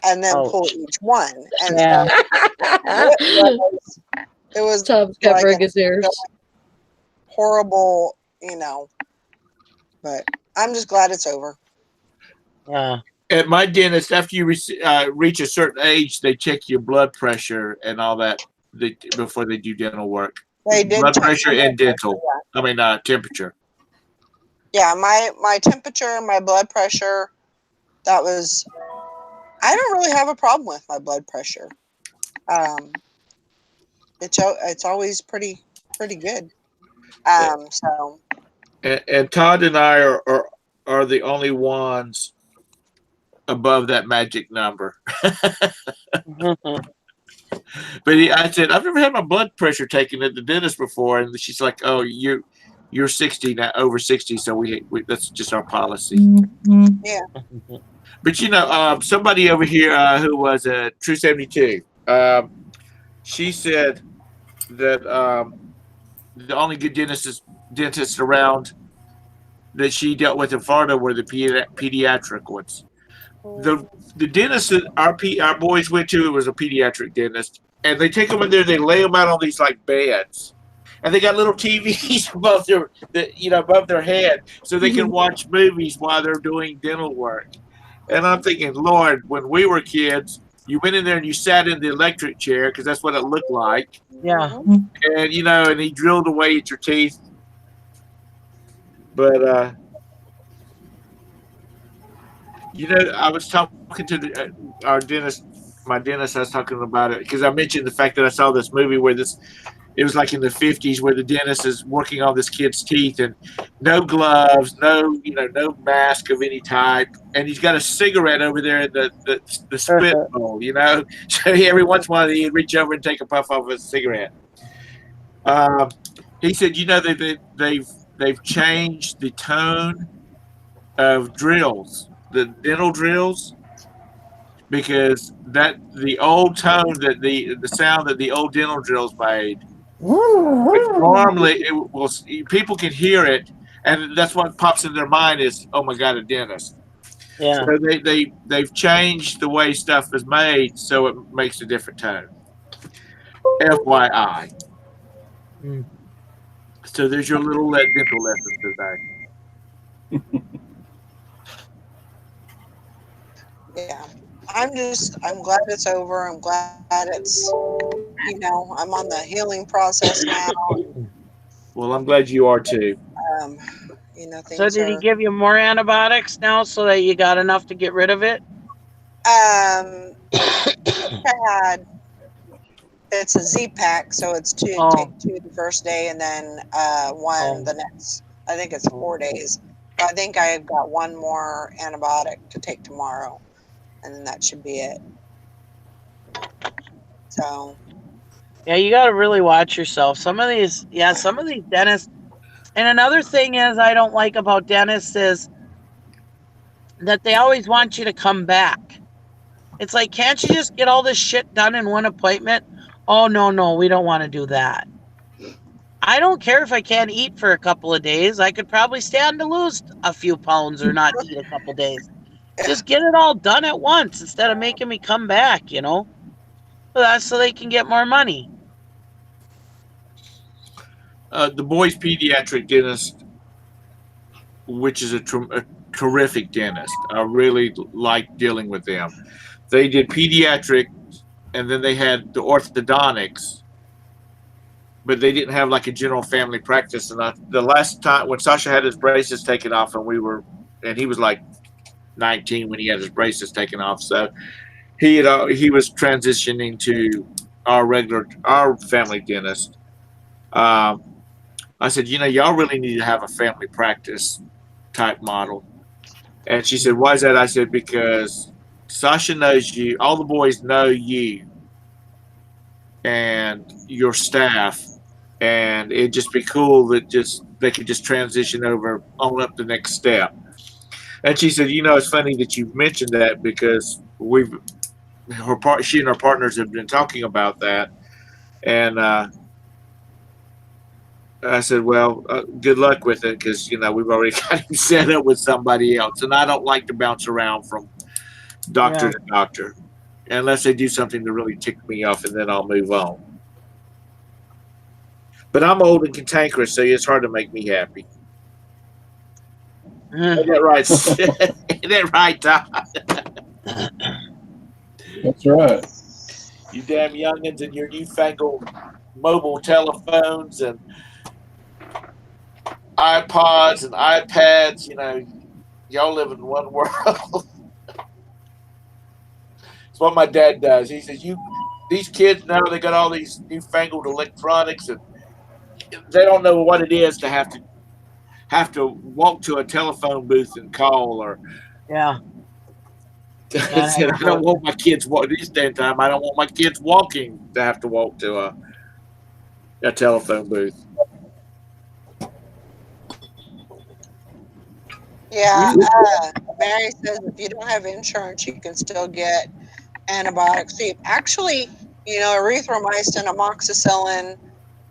and then pull ouch. each one. And Yeah. so it was Tom's like covering an his ears. horrible, you know. But I'm just glad it's over. Yeah. At my dentist, after you reach a certain age, they check your blood pressure and all that before they do dental work. They did Blood check pressure my blood and pressure. dental. Yeah, I mean, temperature. yeah. My temperature, my blood pressure. That was. I don't really have a problem with my blood pressure. Um, it's always pretty good. So And Todd and I are the only ones above that magic number. But I said, I've never had my blood pressure taken at the dentist before, and she's like, "Oh, you're 60 now, over 60, so we that's just our policy." yeah. But you know, somebody over here who was a True 72, she said that the only good dentists around that she dealt with in Florida were the pediatric ones. The dentist that our boys went to was a pediatric dentist, and they take them in there, they lay them out on these like beds, and they got little TVs above their head, so they can watch movies while they're doing dental work. And I'm thinking, Lord, when we were kids, you went in there and you sat in the electric chair because that's what it looked like, Yeah. and and he drilled away at your teeth. But I was talking to our dentist, my dentist. I was talking about it because I mentioned the fact that I saw this movie where it was like in the 50s where the dentist is working on this kid's teeth and no gloves, no mask of any type. And he's got a cigarette over there in the spit bowl, So every once in a while he'd reach over and take a puff off his cigarette. Um, he said, they've changed the tone of drills, the dental drills, because that the old tone that the sound that the old dental drills made, normally people can hear it, and that's what pops in their mind is, oh my God, a dentist. Yeah. So they've changed the way stuff is made so it makes a different tone. FYI. Mm. So there's your little dental lesson today. Yeah. I'm glad it's over. I'm glad it's, I'm on the healing process now. Well, I'm glad you are too. Um, So things did he are, give you more antibiotics now so that you got enough to get rid of it? had it's a Z pack, so it's two. Oh, Take two the first day, and then one oh, the next. I think it's 4 days. But I think I've got one more antibiotic to take tomorrow, and then that should be it. So yeah. You got to really watch yourself. Some of these, yeah, some of these dentists. And another thing is, I don't like about dentists is that they always want you to come back. It's like, can't you just get all this shit done in one appointment? Oh, no, no, we don't want to do that. I don't care if I can't eat for a couple of days. I could probably stand to lose a few pounds or not eat a couple days. Just get it all done at once instead of making me come back, you know? Well, that's so they can get more money. The boys' pediatric dentist, which is a terrific dentist. I really like dealing with them. They did pediatric, and then they had the orthodontics, but they didn't have like a general family practice. And the last time when Sasha had his braces taken off, and he was like 19 when he had his braces taken off, so he was transitioning to our family dentist. Um, I said, y'all really need to have a family practice type model. And she said, why is that? I said, because Sasha knows you, all the boys know you and your staff, and it'd just be cool that they could just transition over on up the next step. And she said, it's funny that you mentioned that because she and her partners have been talking about that. And I said, well, good luck with it because, we've already got him set up with somebody else. And I don't like to bounce around from doctor to doctor unless they do something to really tick me off, and then I'll move on. But I'm old and cantankerous, so it's hard to make me happy. Isn't that right? Isn't that right, Todd? That's right. You damn youngins and your newfangled mobile telephones and iPods and iPads, y'all live in one world. It's what my dad does. He says, these kids now, they got all these newfangled electronics, and they don't know what it is to have to walk to a telephone booth and call, or Yeah. I don't want my kids this day and time. I don't want my kids walking to have to walk to a telephone booth. yeah, Mary says if you don't have insurance, you can still get antibiotics. So actually, erythromycin, amoxicillin.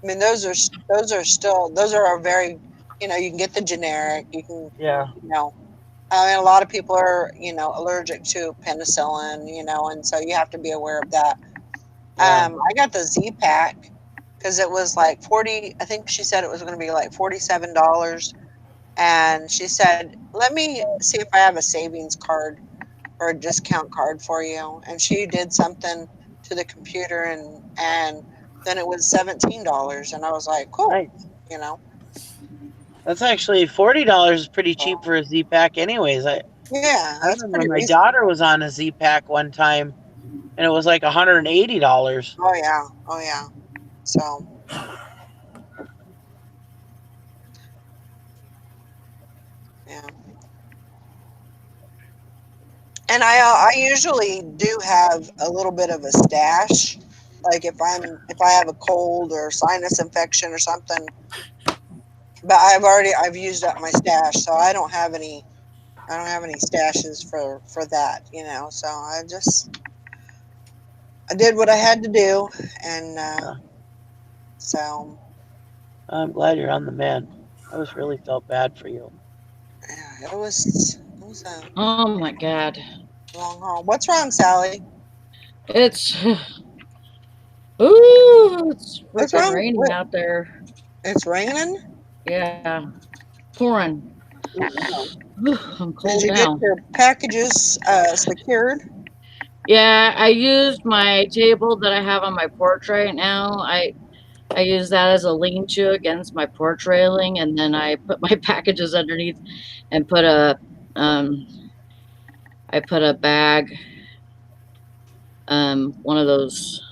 I mean, those are a very, you can get the generic. You can, Yeah. I mean, a lot of people are, allergic to penicillin, and so you have to be aware of that. Yeah. I got the Z pack because it was like 40. I think she said it was going to be like $47, and she said, "Let me see if I have a savings card or a discount card for you." And she did something to the computer, and then it was $17, and I was like, "Cool," Nice. you know. That's actually $40 is pretty cheap for a Z pack, anyways. I Yeah, that's remember pretty my reasonable. daughter was on a Z pack one time, and it was like $180. Oh yeah. So yeah. And I usually do have a little bit of a stash, like if I have a cold or sinus infection or something. But I've used up my stash, so I don't have any stashes for that, So I did what I had to do, and so I'm glad you're on the mend. I was really felt bad for you. yeah, it was a Oh my God. long haul. What's wrong, Sally? It's ooh, it's What's freaking wrong? raining out there. It's raining? Yeah, pouring. Wow. I'm Did cold you get now. your packages secured? Yeah, I used my table that I have on my porch right now. I use that as a lean-to against my porch railing, and then I put my packages underneath and um I put a bag one of those,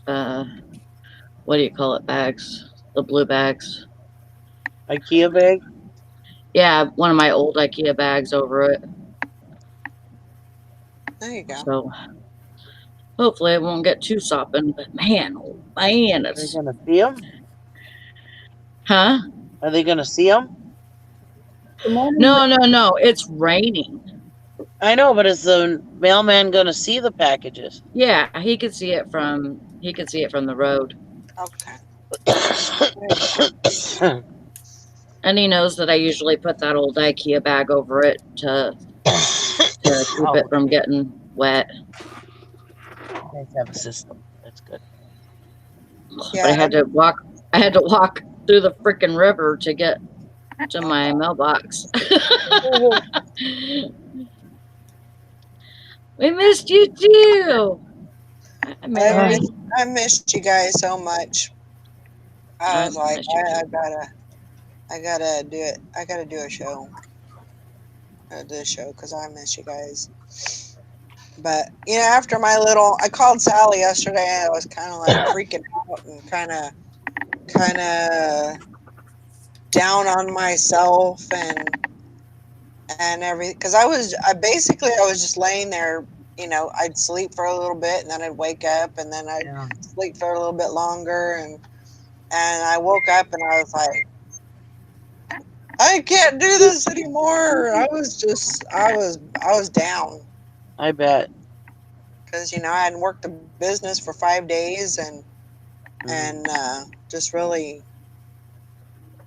what do you call it, bags? The blue bags. IKEA bag. Yeah, one of my old IKEA bags over it. There you go. So hopefully it won't get too sopping. But man, oh man, Are they it's gonna see them? huh? Are they gonna see them? Good morning. No. It's raining. I know, but is the mailman gonna see the packages? Yeah, he could see it from the road, Okay. and he knows that I usually put that old IKEA bag over it to keep it from getting wet. You guys have a system. That's good. But I Yeah. had to walk. I had to walk through the freaking river to get to my mailbox. We missed you too. Hi, Mary. I missed you guys so much. I was like, Missed you too. I gotta do it. I gotta do a show. This show because I miss you guys. But you know, after I called Sally yesterday. And I was kind of like freaking out and kind of down on myself and everything because I was just laying there. You know, I'd sleep for a little bit and then I'd wake up and then I'd sleep for a little bit longer and I woke up and I was like, I can't do this anymore. I was down I bet. because you know I hadn't worked the business for 5 days and just really,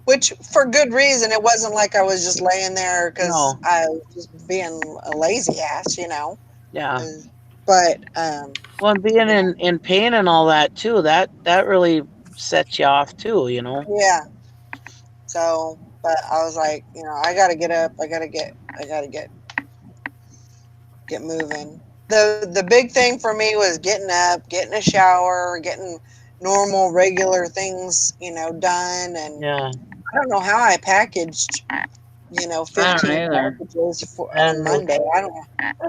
which for good reason. It wasn't like I was just laying there because No. I was just being a lazy ass, you know. Yeah. But Well, and being in pain and all that too, that really sets you off too, you know. yeah. So, but I was like, you know, I gotta get up. I gotta get moving. The big thing for me was getting up, getting a shower, getting normal, regular things, you know, done. And Yeah. I don't know how I packaged, you know, I don't 15 either. packages I don't on know. Monday. I don't know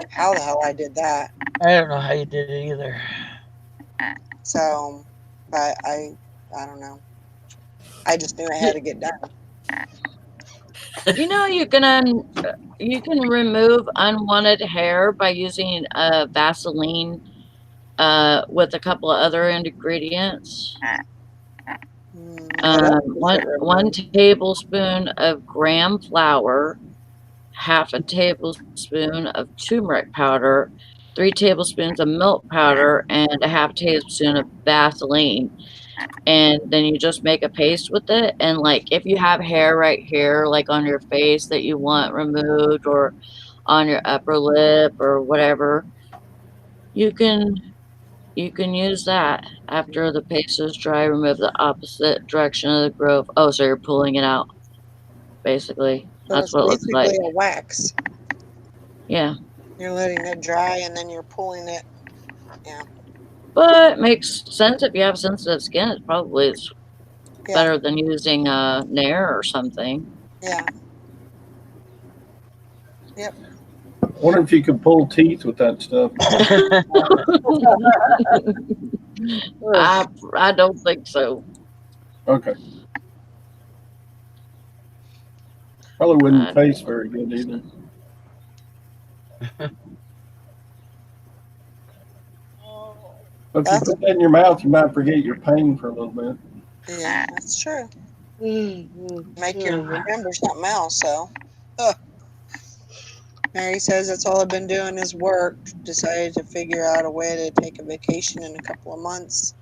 how the hell I did that. I don't know how you did it either. So, but I don't know. I just knew I had to get done. You know, you can remove unwanted hair by using Vaseline with a couple of other ingredients. One tablespoon of graham flour, half a tablespoon of turmeric powder, 3 tablespoons of milk powder, and a half tablespoon of Vaseline. And then you just make a paste with it. And like if you have hair right here, like on your face that you want removed, or on your upper lip or whatever, you can use that after the paste is dry. Remove the opposite direction of the growth. Oh, so you're pulling it out, basically. So That's it's what it looks like. basically a wax. Yeah. You're letting it dry and then you're pulling it. Yeah. But it makes sense if you have sensitive skin. It probably is better than using Nair or something. Yeah. Yep. I wonder if you could pull teeth with that stuff. I don't think so. Okay. Probably wouldn't taste very good either. If you put that in your mouth, you might forget your pain for a little bit. Yeah, that's true. Make you remember something else. So, Mary says that's all I've been doing is work. Decided to figure out a way to take a vacation in a couple of months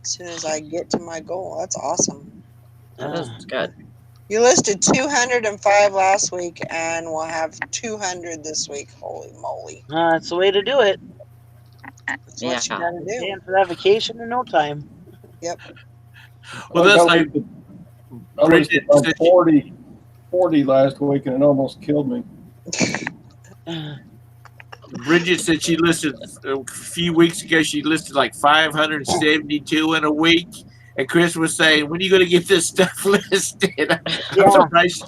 as soon as I get to my goal. That's awesome. That's good. You listed 205 last week, and we'll have 200 this week. Holy moly! That's the way to do it. That's what you gotta do. Stand for that vacation in no time. Yep. Well, that's like I listed like 40 last week, and it almost killed me. Bridget said she listed a few weeks ago. She listed like 572 in a week, And Chris was saying, "When are you going to get this stuff listed?" I'm Yeah. surprised.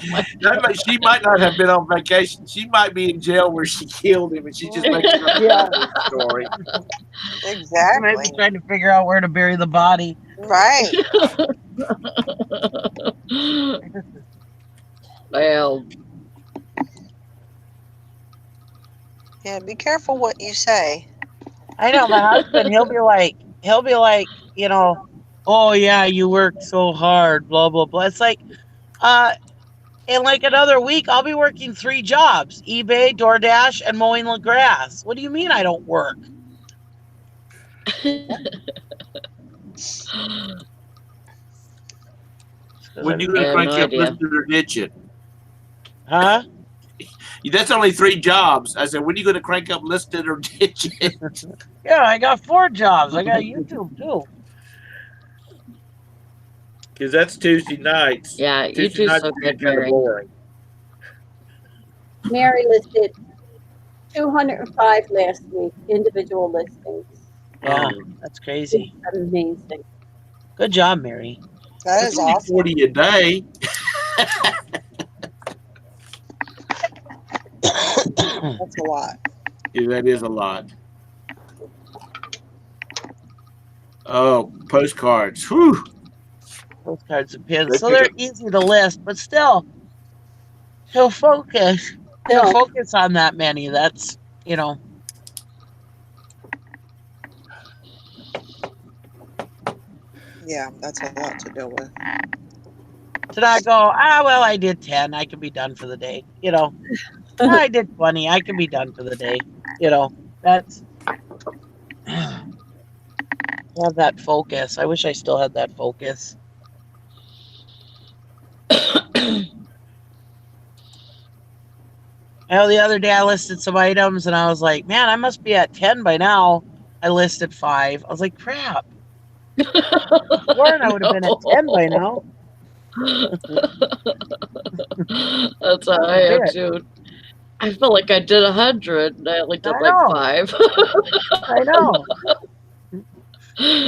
She might not have been on vacation. She might be in jail where she killed him, and she's just making up Yeah. a story. You might Exactly. be trying to figure out where to bury the body. Right. Well, Yeah, be careful what you say. I know my husband. He'll be like, oh yeah, you work so hard, blah blah blah. It's like, in like another week, I'll be working 3 jobs: eBay, DoorDash, and mowing the grass. What do you mean I don't work? When you I going to have crank no up, idea. listen or ditch it? Huh? That's only 3 jobs. I said, when are you going to crank up, list it or ditch it? Yeah, I got 4 jobs. I got YouTube too. Because that's Tuesday nights. Yeah, you Tuesday do nights so are good, kind of Mary. boring. Mary listed 205 last week, individual listings. Yeah, that's crazy. It's amazing. Good job, Mary. That That's is only awesome. 40 a day. That's a lot. Yeah, that is a lot. Oh, postcards. Whew. Postcards and pins. They So pick they're up. easy to list, but still, he'll focus. He'll No, focus on that many. That's, Yeah, that's a lot to deal with. to not go, well, I did 10. I can be done for the day. I did 20. I can be done for the day. That's have that focus. I wish I still had that focus. The other day I listed some items and I was like, man, I must be at 10 by now. I listed 5. I was like, crap. Warren, I would have been at 10 by now. That's how I am too. I felt like I did 100 and I only did I like know. 5. I know.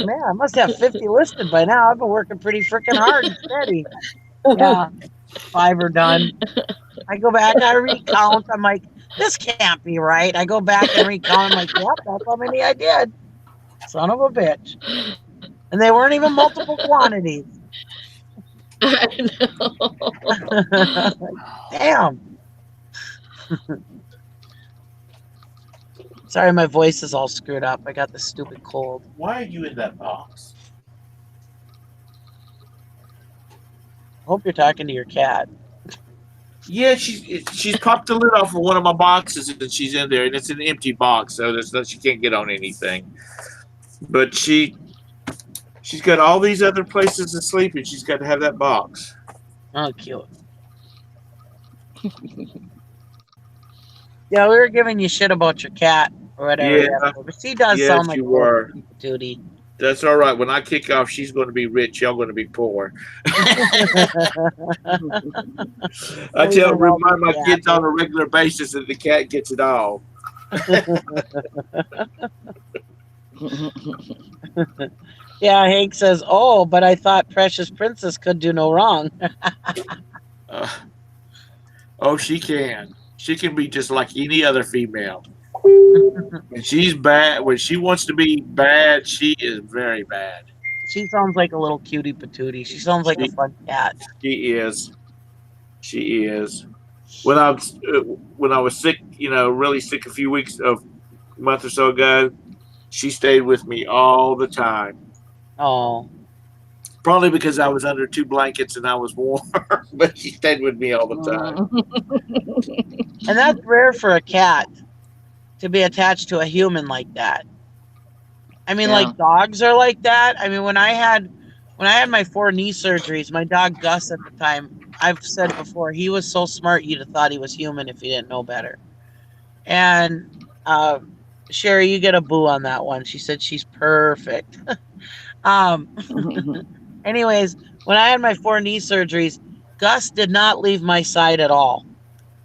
Man, I must have 50 listed by now. I've been working pretty freaking hard and steady. Yeah, 5 are done. I go back, I recount. I'm like, this can't be right. I go back and recount. I'm like, yep, that's how many I did. Son of a bitch. And they weren't even multiple quantities. I know. Damn. Sorry, my voice is all screwed up. I got this stupid cold. Why are you in that box? Hope you're talking to your cat. Yeah, she's popped the lid off of one of my boxes and she's in there, and it's an empty box, so she can't get on anything. But she's got all these other places to sleep, and she's got to have that box. Oh, cute. Yeah, we were giving you shit about your cat or whatever. Yeah. But she does Yes, sound like you a little were. duty. That's all right. When I kick off, she's going to be rich. Y'all going to be poor. I remind my kids on a regular basis that the cat gets it all. Yeah, Hank says, oh, but I thought Precious Princess could do no wrong. Oh, she can. She can be just like any other female. When she's bad, when she wants to be bad, she is very bad. She sounds like a little cutie patootie. She sounds like a fun cat. She is. She is. When I was sick, really sick a month or so ago, she stayed with me all the time. Oh. Probably because I was under 2 blankets and I was warm, but she stayed with me all the time. And that's rare for a cat to be attached to a human like that. I mean, like dogs are like that. I mean, when I had my 4 knee surgeries, my dog Gus at the time, I've said before, he was so smart you'd have thought he was human if he didn't know better. And Sherry, you get a boo on that one. She said she's perfect. Anyways, when I had my 4 knee surgeries, Gus did not leave my side at all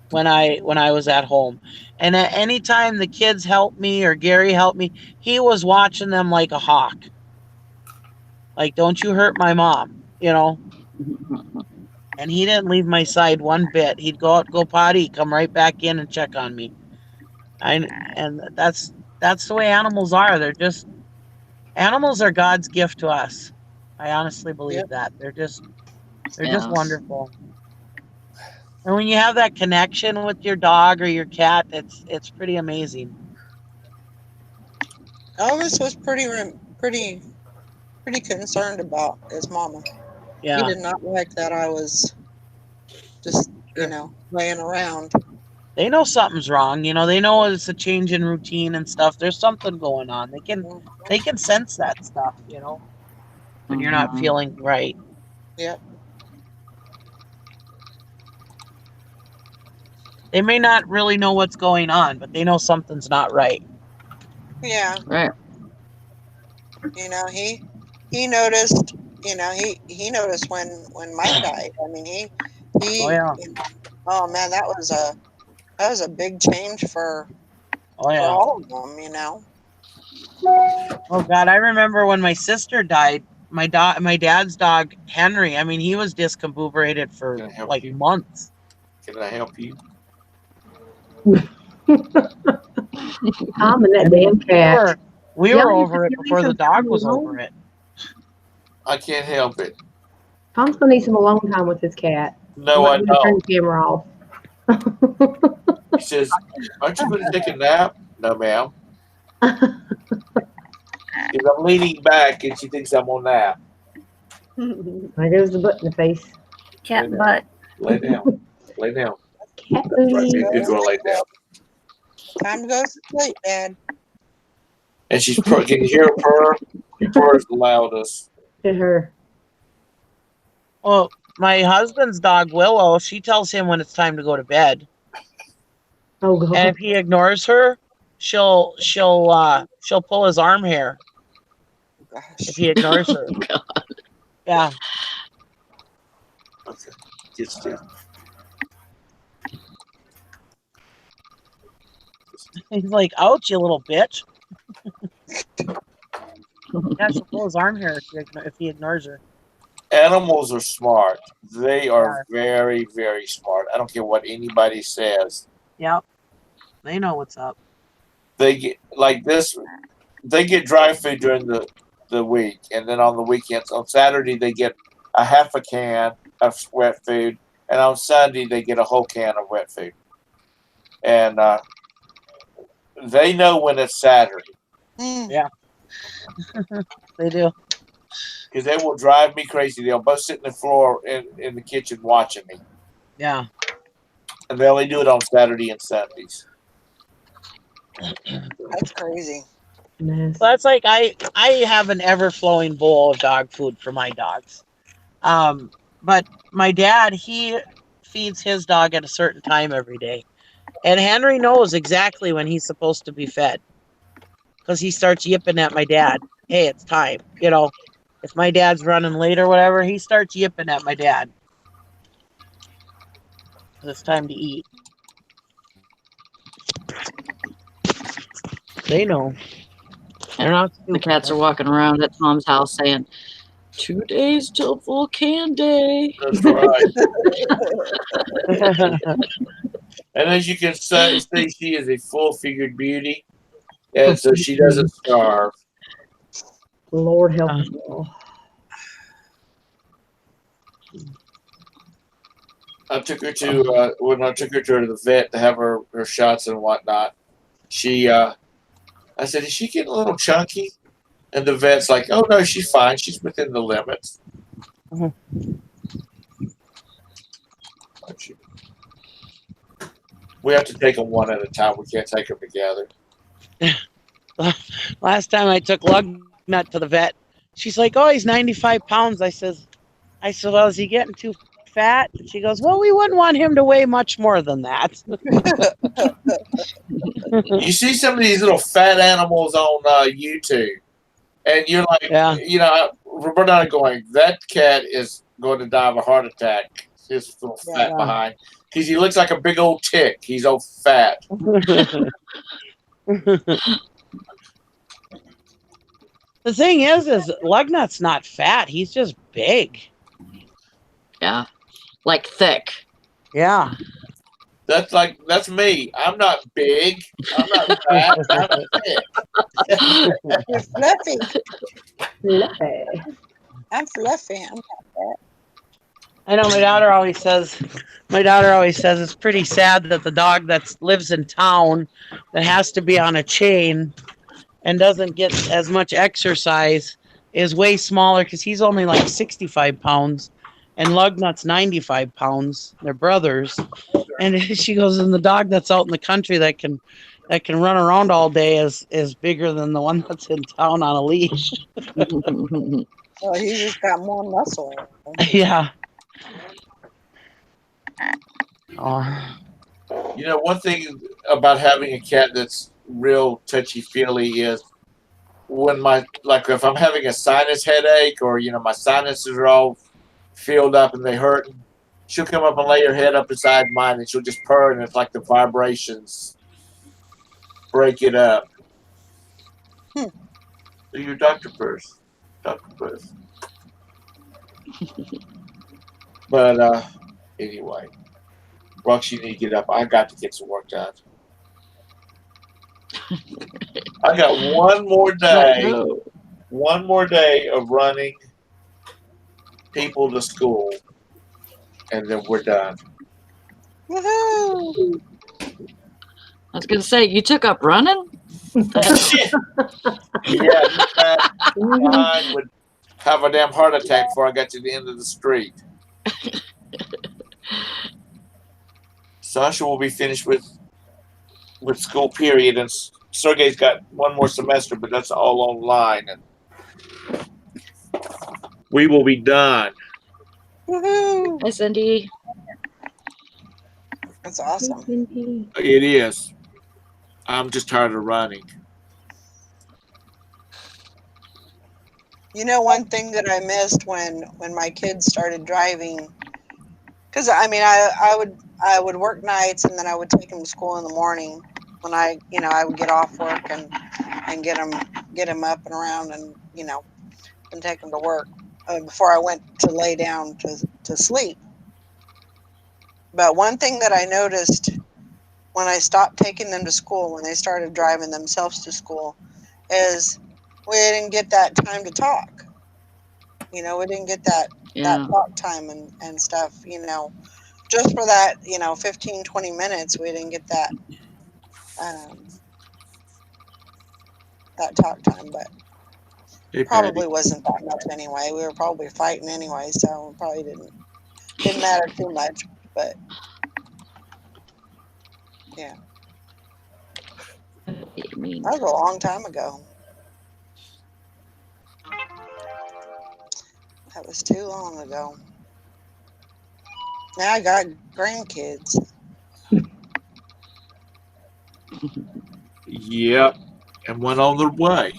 when I was at home. And at any time the kids helped me or Gary helped me, he was watching them like a hawk. Like, don't you hurt my mom, you know? And he didn't leave my side one bit. He'd go out, go potty, come right back in and check on me. And that's the way animals are. Animals are God's gift to us. I honestly believe Yep. that. They're just Yeah. wonderful. And when you have that connection with your dog or your cat, it's pretty amazing. Elvis was pretty concerned about his mama. He Yeah. did not like that I was just, Sure. laying around. They know something's wrong. They know it's a change in routine and stuff. There's something going on. They can sense that stuff, when you're not Mhm. feeling right. Yep. They may not really know what's going on, but they know something's not right. Yeah. Right. He noticed. He noticed when Mike died. I mean, Oh he. yeah. Oh man, that was a big change for Oh yeah. all of them. Oh God, I remember when my sister died. My dad's dog Henry. I mean, he was discombobulated for Can I help like you? months. Can I help you? Tom and that damn We cat. were over it before the dog was over it. I can't help it. Tom's gonna need some alone time with his cat. No, I Turn don't. the camera off. He says, "Aren't you going to take a nap?" No, ma'am. Because I'm leaning back and she thinks I'm on nap. There goes the butt in the face. Cat butt. Lay down. Lay down. Cat That's right. booty. Good girl. Lay down. Time to go to sleep, Dad. And she's can you hear her purr? She purrs the loudest. To her. Well, my husband's dog Willow, she tells him when it's time to go to bed. Oh God. And if he ignores her, she'll pull his arm hair Gosh. if he ignores her. Yeah. Okay. Get still. He's like, ouch, you little bitch. Yeah, she'll pull his arm hair if he ignores her. Animals are smart. They are Yeah. very, very smart. I don't care what anybody says. Yep. They know what's up. They get like this. They get dry food during the week, and then on the weekends, on Saturday they get a half a can of wet food, and on Sunday they get a whole can of wet food. And they know when it's Saturday Yeah. They do. because they will drive me crazy. They'll both sit in the floor in the kitchen watching me, Yeah. and they only do it on Saturday and Sundays. That's crazy. Mess. Well, that's like I have an ever flowing bowl of dog food for my dogs. But my dad, he feeds his dog at a certain time every day. And Henry knows exactly when he's supposed to be fed. Because he starts yipping at my dad. Hey, it's time. If my dad's running late or whatever, he starts yipping at my dad. It's time to eat. They know. They're not The stupid. cats are walking around at Tom's house saying, 2 days till full can day. That's right. And as you can see, she is a full-figured beauty, and so she doesn't starve. Lord help us all. I took her to when I took her to the vet to have her shots and whatnot. I said, "Is she getting a little chunky?" And the vet's like, "Oh no, she's fine. She's within the limits." We have to take them one at a time. We can't take them together. Last time I took Lugnut to the vet, she's like, "Oh, he's 95 pounds." I said, "Well, is he getting too fat?" She goes, "Well, we wouldn't want him to weigh much more than that." You see some of these little fat animals on YouTube, and you're like, Yeah. Roberta and I are going, that cat is going to die of a heart attack. His little fat Yeah. behind, because he looks like a big old tick. He's all fat. The The thing is Lugnut's not fat. He's just big. Yeah. Like thick. Yeah. That's me. I'm not big. I'm not fat. I'm thick. You're fluffy. Fluffy. I'm fluffy. I'm not fat. I know my daughter always says it's pretty sad that the dog that lives in town that has to be on a chain and doesn't get as much exercise is way smaller because he's only like 65 pounds and Lugnut's 95 pounds. They're brothers. And she goes, and the dog that's out in the country that can run around all day is bigger than the one that's in town on a leash. Well, he just got more muscle. Yeah. Oh. You know, one thing about having a cat that's real touchy feely is when if I'm having a sinus headache or my sinuses are all filled up and they hurt, she'll come up and lay her head up beside mine and she'll just purr and it's like the vibrations break it up. So your Dr. Purse. Dr. Purse. But anyway. Brooks, you need to get up. I got to get some work done. I got one more day of running people to school, and then we're done. Woohoo! I was gonna say, you took up running? Yeah, I would have a damn heart attack before I got to the end of the street. Sasha will be finished with school period, and Sergey's got one more semester, but that's all online, and we will be done. Woohoo! Hi, Cindy. That's awesome. It is. I'm just tired of running. You know, one thing that I missed when my kids started driving, because I would work nights and then I would take them to school in the morning when I would get off work and get them up and around and and take them to work before I went to lay down to sleep. But one thing that I noticed when I stopped taking them to school, when they started driving themselves to school, is we didn't get that time to talk. We didn't get that talk time and stuff, just for that, 15, 20 minutes, we didn't get that talk time, but Hey, probably Patty. wasn't that much anyway. We were probably fighting anyway, so it probably didn't matter too much, but yeah. That was a long time ago. That was too long ago. Now I got grandkids. Yep, and one on the way.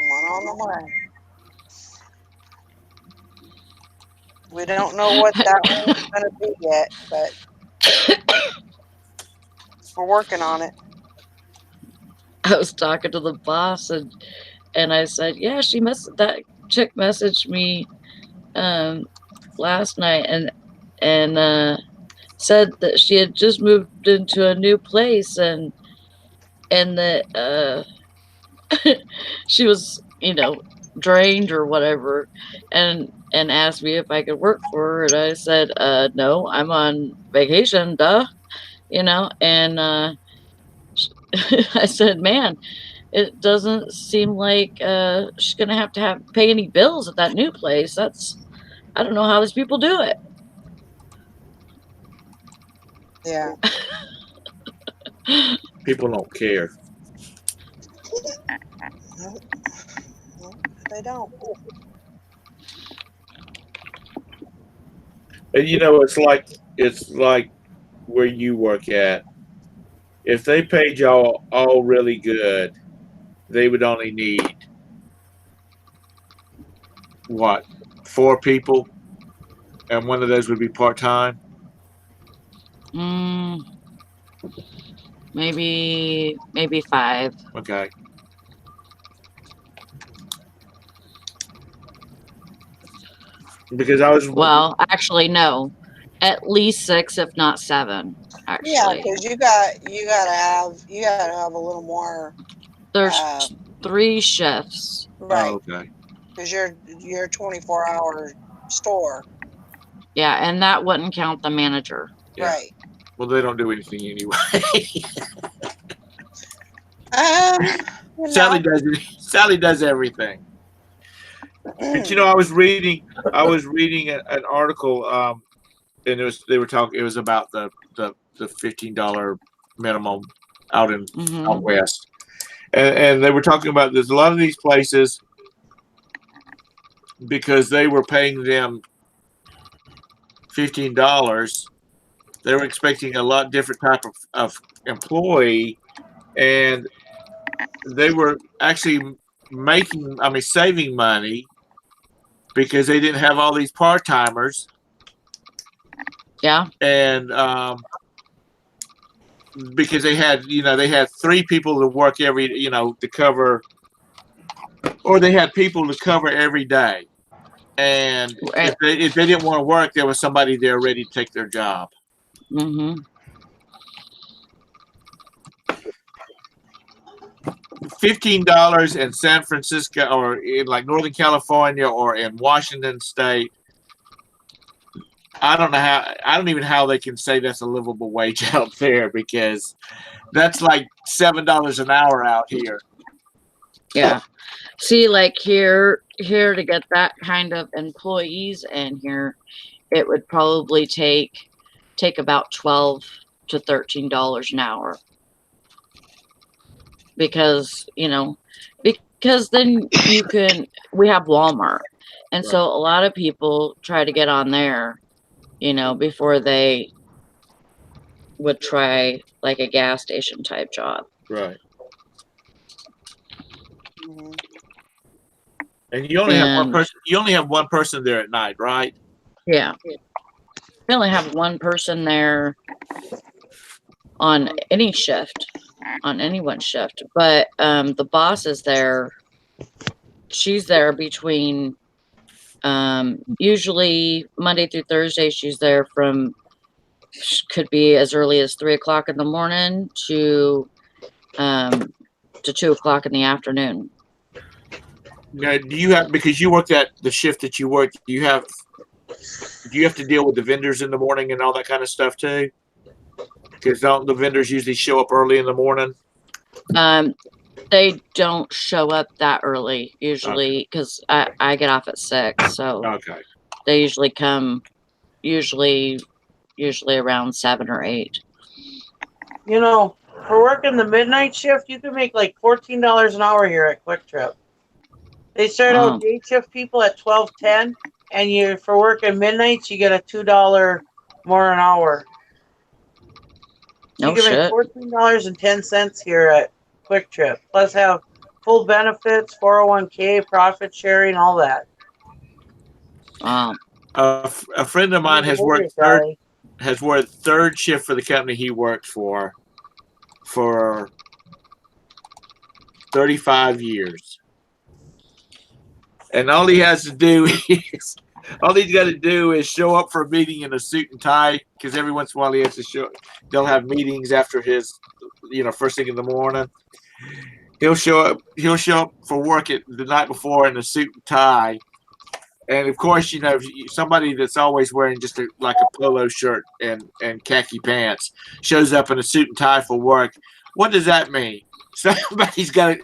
One on the way. We don't know what that one's going to be yet, but we're working on it. I was talking to the boss and I said, yeah, that chick messaged me last night and said that she had just moved into a new place and that she was, drained or whatever, and asked me if I could work for her, and I said, no, I'm on vacation, duh, and I said, man, it doesn't seem like she's gonna have to pay any bills at that new place. I don't know how these people do it. Yeah. People don't care. Nope. They don't. And it's like where you work at. If they paid y'all all really good, they would only need what, 4 people, and one of those would be part-time. Maybe 5. Okay. Because I was Well, actually, no, at least 6, if not 7. Yeah, Actually, because you gotta have a little more. there's Uh, 3 shifts. right, oh, okay. because you're a 24-hour store. Yeah, and that wouldn't count the manager. Yeah. Right. Well, they don't do anything anyway. You Sally know. does it. Sally does everything. But I was reading. I was reading an article. And they were talking. It was about the $15 minimum out in out Hmm. west, and they were talking about there's a lot of these places because they were paying them $15. They were expecting a lot different type of employee, and they were actually saving money because they didn't have all these part timers, Yeah. and because they had 3 people to work to cover, or they had people to cover every day, and if they didn't want to work, there was somebody there ready to take their job. Mm-hmm. $15 in San Francisco or in like Northern California or in Washington State. I don't even know how they can say that's a livable wage out there, because that's like $7 an hour out here. Yeah. See, like here to get that kind of employees in here, it would probably take about $12 to $13 an hour. Because then we have Walmart. And so a lot of people try to get on there, before they would try like a gas station type job. Right. Mhm. And you only have one And person. You only have one person there at night, right? yeah, we only have one person there on any shift, on anyone's shift. But the boss is there. She's there between usually Monday through Thursday. She's there from could be as early as 3 o'clock in the morning to 2 o'clock in the afternoon. Now, do you have, because you work at the shift that you work, do you have to deal with the vendors in the morning and all that kind of stuff too? Because don't the vendors usually show up early in the morning? They don't show up that early usually, because I get off at 6, so Okay. they usually come usually around 7 or 8. For working the midnight shift, you can make like $14 an hour here at Quick Trip. They start out day shift people at $12.10, and for working midnights, you get a $2 more an hour. No you can shit. make $14.10 here at Quick Trip, plus have full benefits, 401k, profit sharing, all that. A friend of mine has worked third shift for the company he worked for 35 years. And all he has to do is all he's got to do is show up for a meeting in a suit and tie, because every once in a while he has to show. They'll have meetings after his, first thing in the morning. He'll show up for work the night before in a suit and tie. And of course, somebody that's always wearing just like a polo shirt and khaki pants shows up in a suit and tie for work. What does that mean? Somebody's going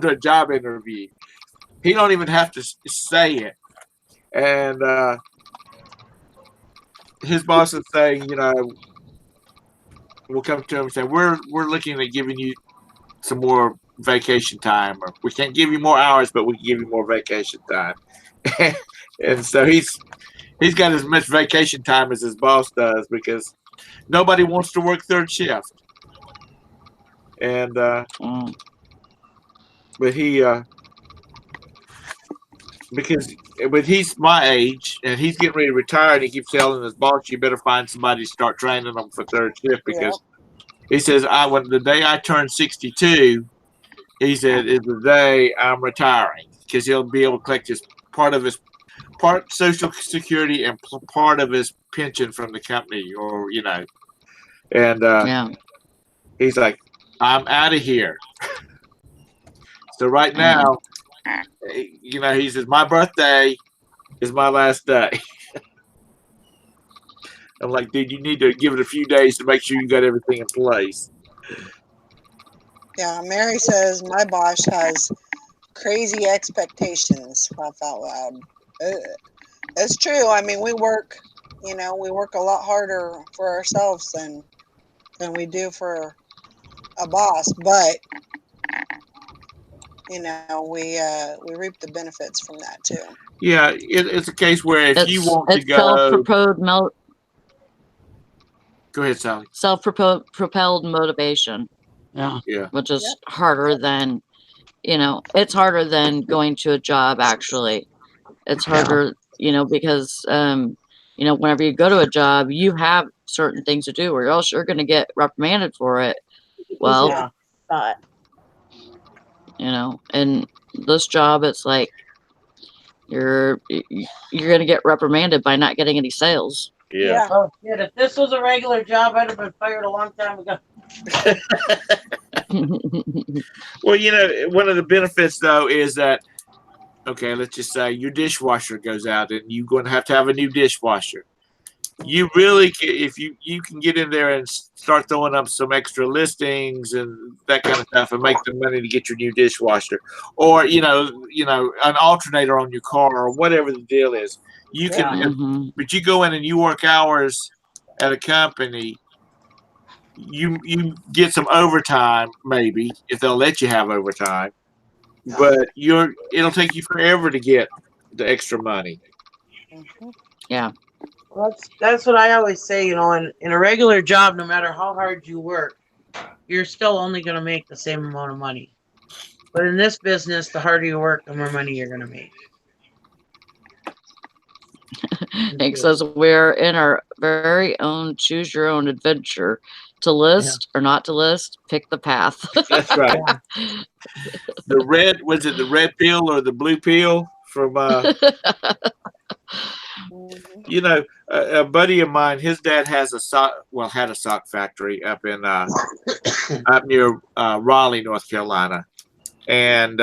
to a job interview. He don't even have to say it. And his boss is saying, we'll come to him and say, we're looking at giving you some more vacation time, or we can't give you more hours, but we can give you more vacation time. And so he's got as much vacation time as his boss does, because nobody wants to work third shift. And but he's my age and he's getting ready to retire, and he keeps telling his boss, you better find somebody to start training them for third shift, because he says, the day I turn 62, he said, is the day I'm retiring, because he'll be able to collect part of his part Social Security and part of his pension from the company, or and Yeah. he's like, I'm out of here. So right Mm. now, he says, my birthday is my last day. I'm like, dude, you need to give it a few days to make sure you got everything in place. Yeah, Mary says my boss has crazy expectations. Laugh out loud. It's true. I mean, we work a lot harder for ourselves than we do for a boss, but we reap the benefits from that too. Yeah, it's a case where if you want to It's go, go ahead, Sally. self-propelled motivation, Yeah. Yeah, which is Yep. harder than it's harder than going to a job. Actually, it's harder, because whenever you go to a job, you have certain things to do, or else you're going to get reprimanded for it. Well, Easier thought. in this job, it's like you're going to get reprimanded by not getting any sales. yeah. Yeah. Oh shit! If this was a regular job, I'd have been fired a long time ago. Well, one of the benefits though is that, okay, let's just say your dishwasher goes out and you're going to have a new dishwasher. You really if you can get in there and start throwing up some extra listings and that kind of stuff and make the money to get your new dishwasher, or an alternator on your car, or whatever the deal is, you can. Mhm. But you go in and you work hours at a company, you get some overtime, maybe, if they'll let you have overtime, but it'll take you forever to get the extra money. Mhm. Yeah. Well, that's what I always say. In a regular job, no matter how hard you work, you're still only going to make the same amount of money. But in this business, the harder you work, the more money you're going to make. Hank says we're in our very own choose your own adventure. To list or not to list, pick the path. That's right. Was it the red pill or the blue pill from Mhm. a buddy of mine, his dad had a sock factory up in up near Raleigh, North Carolina, and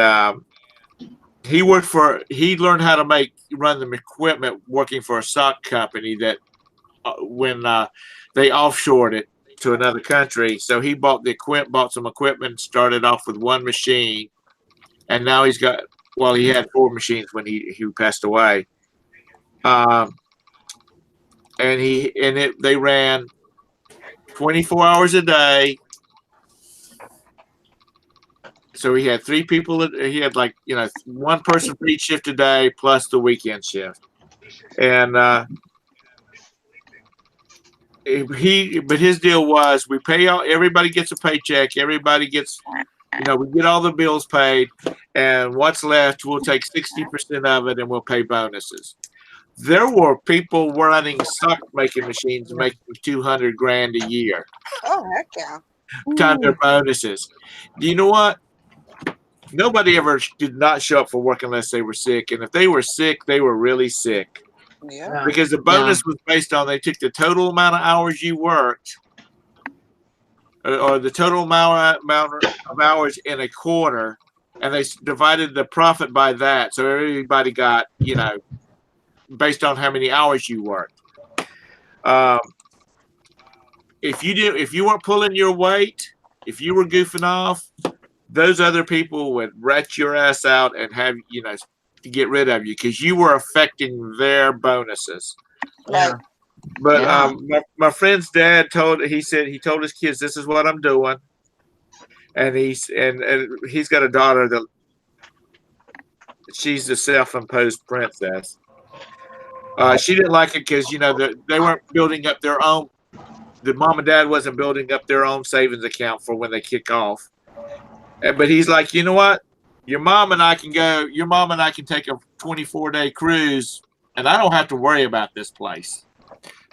he learned how to run the equipment working for a sock company that when they offshored it to another country. So he bought some equipment, started off with one machine, and now he had four machines when he passed away. They ran 24 hours a day. So he had three people. He had one person for each shift a day plus the weekend shift. And but his deal was everybody gets a paycheck. Everybody gets, we get all the bills paid, and what's left, we'll take 60% of it and we'll pay bonuses. There were people running sock making machines making 200 grand a year. Oh, heck yeah. Time their bonuses. Do you know what? Nobody ever did not show up for work unless they were sick. And if they were sick, they were really sick. Yeah. Because the bonus was based on they took the total amount of hours you worked or the total amount of hours in a quarter, and they divided the profit by that. So everybody got, based on how many hours you worked. If you weren't pulling your weight, if you were goofing off, those other people would rat your ass out and have to get rid of you because you were affecting their bonuses. Right. But my friend's dad told his kids, this is what I'm doing, and he's got a daughter that she's the self-imposed princess. She didn't like it because they weren't building up their own. The mom and dad wasn't building up their own savings account for when they kick off. But he's like, you know what? Your mom and I can take a 24-day cruise, and I don't have to worry about this place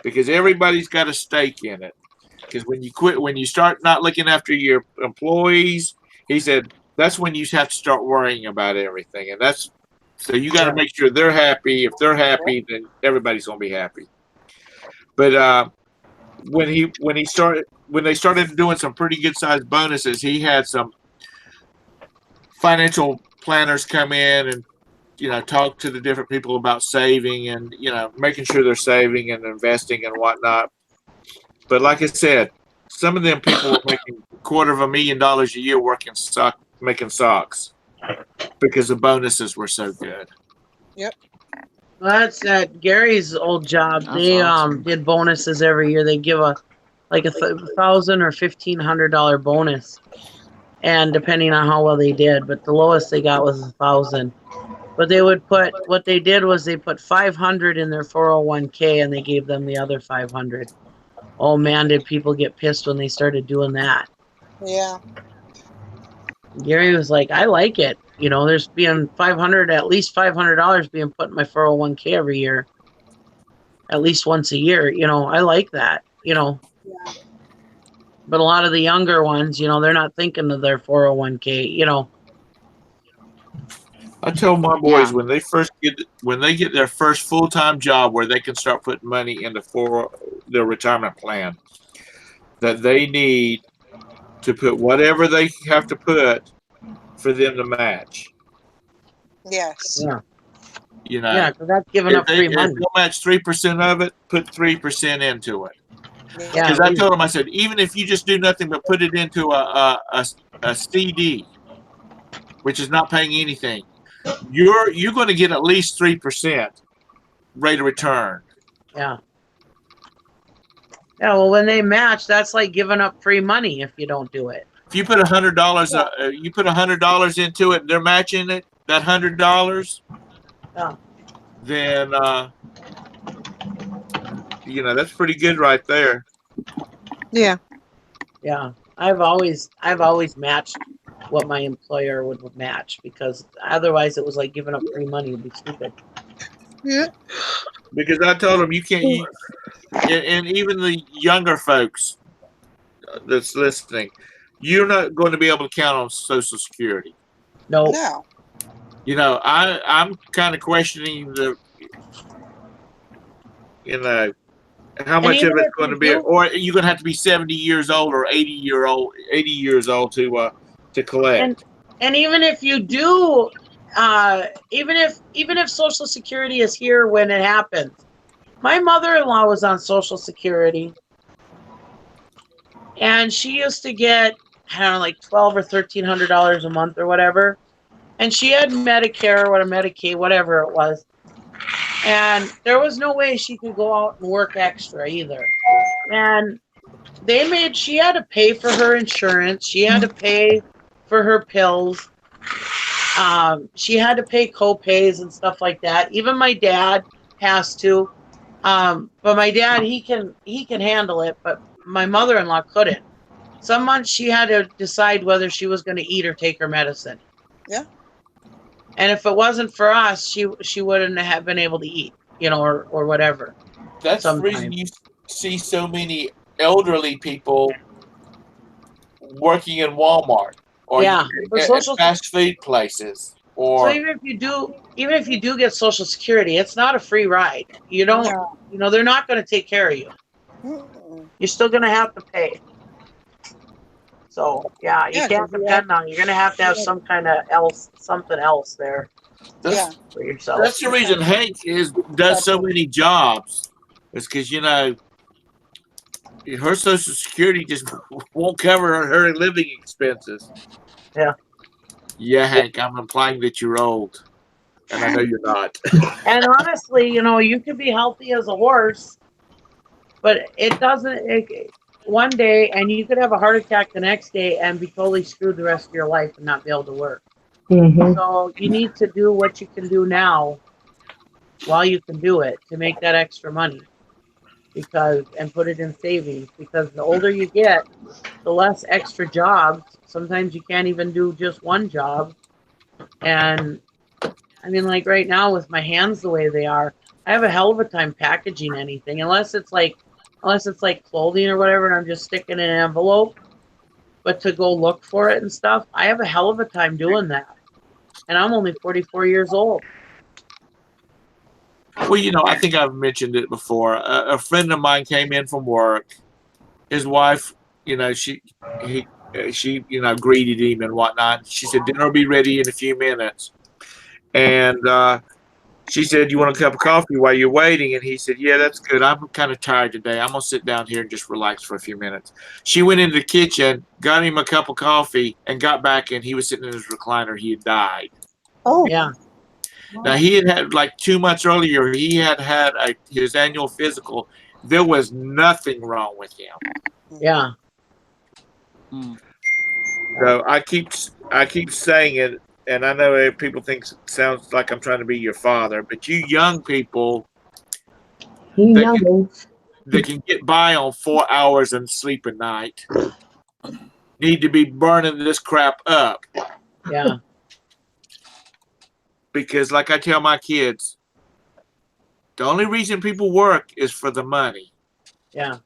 because everybody's got a stake in it. Because when you start not looking after your employees, he said, that's when you have to start worrying about everything. And So you got to make sure they're happy. If they're happy, then everybody's going to be happy. But when they started doing some pretty good sized bonuses, he had some financial planners come in and talk to the different people about saving and making sure they're saving and investing and whatnot. But like I said, some of them people were making $250,000 a year making socks because the bonuses were so good. Yep. Well, that's at Gary's old job. That's They awesome. did bonuses every year. They give a $1,000 or $1,500 bonus, and depending on how well they did, but the lowest they got was 1,000. But they would put what they did was they put 500 in their 401k, and they gave them the other 500. Oh man, did people get pissed when they started doing that? Yeah. Gary was like, I like it. There's being at least $500 being put in my 401k every year, at least once a year. I like that. Yeah. But a lot of the younger ones, they're not thinking of their 401k. I tell my boys when they get their first full-time job where they can start putting money into their retirement plan, that they need to put whatever they have to put for them to match. Yes. Yeah. Yeah, because that's giving up free money. If they'll match 3% of it, put 3% into it. Yeah. Because I told them, I said, even if you just do nothing but put it into a CD, which is not paying anything, you're going to get at least 3% rate of return. Yeah. Yeah, well, when they match, that's like giving up free money if you don't do it. If you put $100, you put $100 into it, and they're matching it, that $100. Yeah. Then that's pretty good right there. Yeah. Yeah. I've always matched what my employer would match, because otherwise it was like giving up free money. It'd be stupid. Yeah. Because I told them you can't, and even the younger folks that's listening, you're not going to be able to count on Social Security. No. No. I'm kind of questioning how much of it's going to be, or you're going to have to be 70 years old or 80 years old to collect. And even if you do, even if Social Security is here when it happens, my mother-in-law was on Social Security, and she used to get, I don't know, like $1,200 or $1,300 a month or whatever, and she had Medicare or Medicaid, whatever it was, and there was no way she could go out and work extra either. And she had to pay for her insurance, she had to pay for her pills, she had to pay co-pays and stuff like that. Even my dad has to, but my dad, he can handle it, but my mother-in-law couldn't. Some months she had to decide whether she was going to eat or take her medicine. Yeah. And if it wasn't for us, she wouldn't have been able to eat, or whatever. That's the reason you see so many elderly people working in Walmart or at fast food places. Or so even if you do get Social Security, it's not a free ride. You don't, they're not going to take care of you. You're still going to have to pay. So you can't depend on. You're going to have some kind of something else there. For yourself. That's the reason Hank does so many jobs. It's because her Social Security just won't cover her living expenses. Yeah. Yeah, Hank, I'm implying that you're old, and I know you're not. And honestly, you could be healthy as a horse, but it doesn't. One day, and you could have a heart attack the next day and be totally screwed the rest of your life and not be able to work. Mm-hmm. So you need to do what you can do now while you can do it to make that extra money, and put it in savings, because the older you get, the less extra jobs. Sometimes you can't even do just one job. And I mean, like right now with my hands the way they are, I have a hell of a time packaging anything, unless it's like clothing or whatever, and I'm just sticking in an envelope. But to go look for it and stuff, I have a hell of a time doing that. And I'm only 44 years old. Well, I think I've mentioned it before. A friend of mine came in from work. His wife, she greeted him and whatnot. She said dinner will be ready in a few minutes, and she said, "You want a cup of coffee while you're waiting?" And he said, "Yeah, that's good. I'm kind of tired today. I'm gonna sit down here and just relax for a few minutes." She went into the kitchen, got him a cup of coffee, and got back, and he was sitting in his recliner. He had died. Oh, Yeah. Now he had like 2 months earlier. He had had his annual physical. There was nothing wrong with him. Yeah. So I keep saying it, and I know people think it sounds like I'm trying to be your father, but you young people You that can, youngins. that can get by on 4 hours and sleep a night need to be burning this crap up, Yeah. because, like I tell my kids, the only reason people work is for the money. Yeah.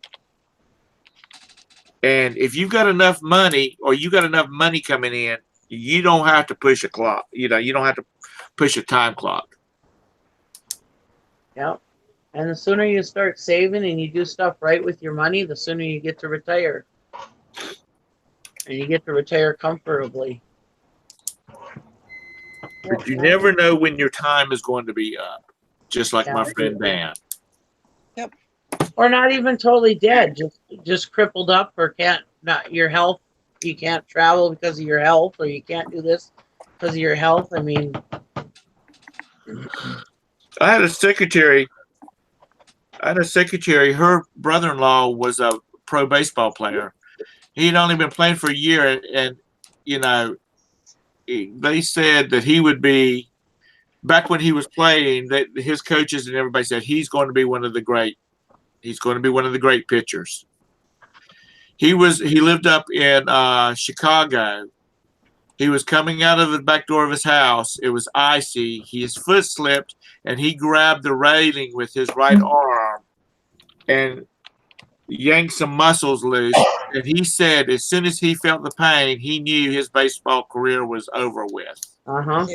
And if you've got enough money, or you got enough money coming in, you don't have to push a clock. You don't have to push a time clock. Yep. And the sooner you start saving and you do stuff right with your money, the sooner you get to retire. And you get to retire comfortably. But you never know when your time is going to be up. Just like my friend Dan. Yep. Or not even totally dead, just crippled up, or not your health. You can't travel because of your health, or you can't do this because of your health. I mean, I had a secretary. Her brother-in-law was a pro baseball player. He'd only been playing for a year, and they said that he would be, back when he was playing, that his coaches and everybody said he's going to be one of the great. He's going to be one of the great pitchers. He lived up in Chicago. He was coming out of the back door of his house. It was icy. His foot slipped, and he grabbed the railing with his right arm and yanked some muscles loose. And he said as soon as he felt the pain, he knew his baseball career was over with. Yeah.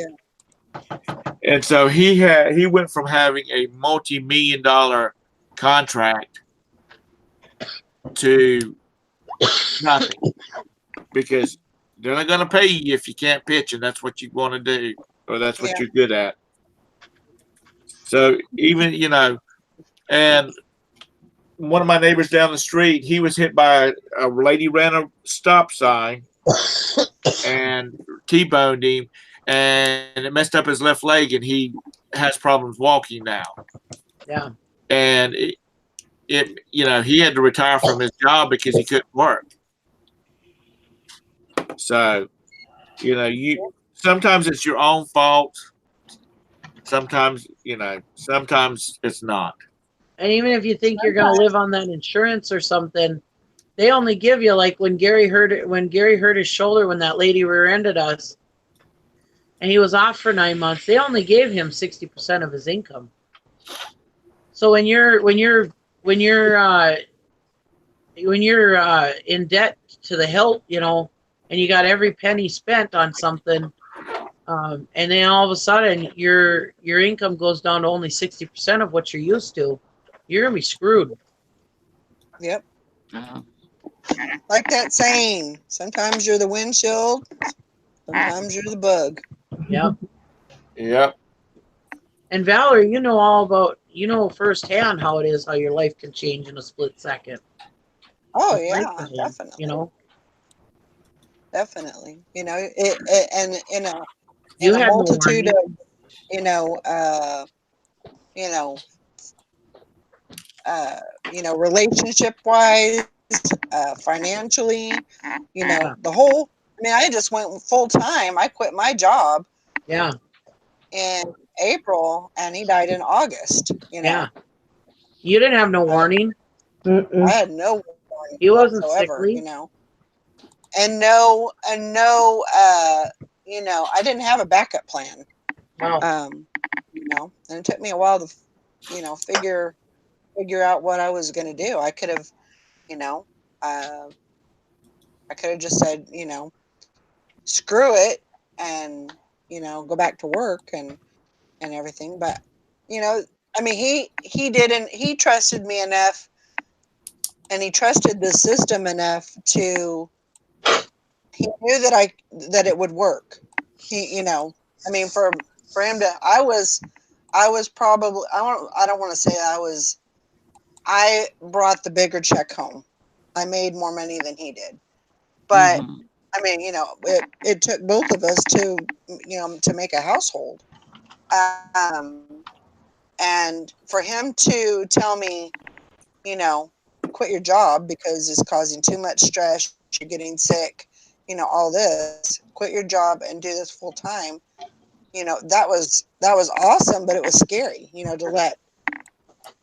And so he went from having a multi-million-dollar contract to nothing, because they're not going to pay you if you can't pitch, and that's what you want to do, or that's what you're good at. So even, and one of my neighbors down the street, he was hit by a lady ran a stop sign and T-boned him, and it messed up his left leg, and he has problems walking now. Yeah. And he had to retire from his job because he couldn't work. So, sometimes it's your own fault. Sometimes it's not. And even if you think you're going to live on that insurance or something, they only give you, like when Gary hurt his shoulder when that lady rear-ended us, and he was off for 9 months. They only gave him 60% of his income. So when you're in debt to the hilt, and you got every penny spent on something, and then all of a sudden your income goes down to only 60% of what you're used to, you're gonna be screwed. Yep. Like that saying, sometimes you're the windshield, sometimes you're the bug. Yep. Yep. And Valerie, you know firsthand how it is, how your life can change in a split second. Oh It's yeah, life change, definitely. Definitely. And You a had no multitude warning. of relationship wise, financially, Yeah. the whole. I mean, I just went full time. I quit my job Yeah. in April, and he died in August. Yeah. You didn't have no warning. I had no warning He wasn't whatsoever. sickly. And no, I didn't have a backup plan. Wow. And it took me a while to, figure out what I was going to do. I could have, I could have just said, screw it, and, go back to work and everything. But, I mean, he didn't. He trusted me enough, and he trusted the system enough to. He knew that it would work. He, I mean, for him to, I was probably, I don't want to say I was. I brought the bigger check home. I made more money than he did, but Mhm. I mean, it took both of us to, to make a household. Um, and for him to tell me, you know, quit your job because it's causing too much stress, you're getting sick, all this, quit your job and do this full time. That was awesome, but it was scary, to let,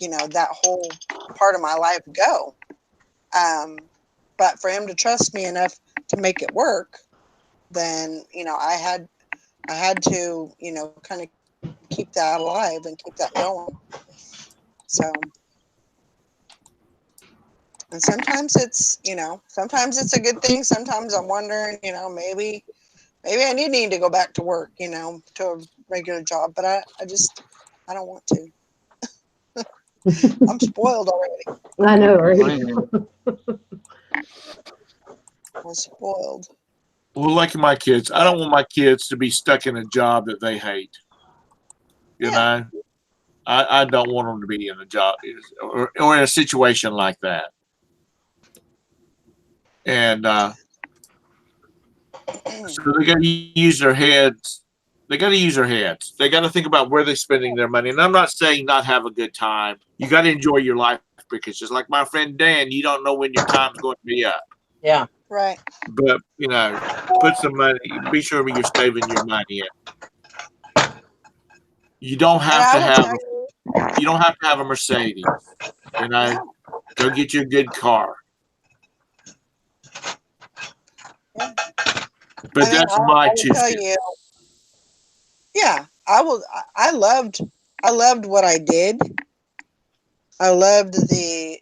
that whole part of my life go. Um, but for him to trust me enough to make it work, then, I had to, kind of keep that alive and keep that going. So, and sometimes it's a good thing. Sometimes I'm wondering, maybe I need to go back to work, to a regular job, but I don't want to. I'm spoiled already. I know, right? I'm spoiled. Well, like my kids, I don't want my kids to be stuck in a job that they hate. You Yeah. know, I don't want them to be in a job or in a situation like that. And so they got to use their heads. They got to use their heads. They got to think about where they're spending their money. And I'm not saying not have a good time. You got to enjoy your life because just like my friend Dan, you don't know when your time's going to be up. Yeah. Right. But put some money. Be sure you're saving your money. You don't And have I to will have tell you, you don't have to have a Mercedes. no, Go get you a good car. yeah. But I mean, that's my I will two tell you, cents. yeah, I will. I loved what I did. I loved the,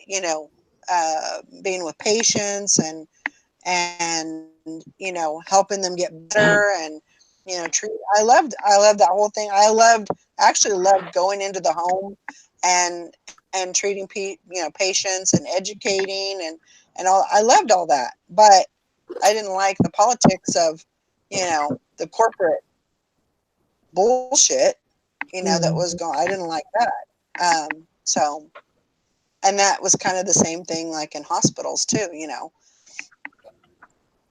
being with patients and helping them get better and treat. I loved that whole thing. Actually loved going into the home and treating patients and educating and all. I loved all that, but I didn't like the politics of the corporate bullshit that was Mhm. going. I didn't like that. So, and that was kind of the same thing like in hospitals too.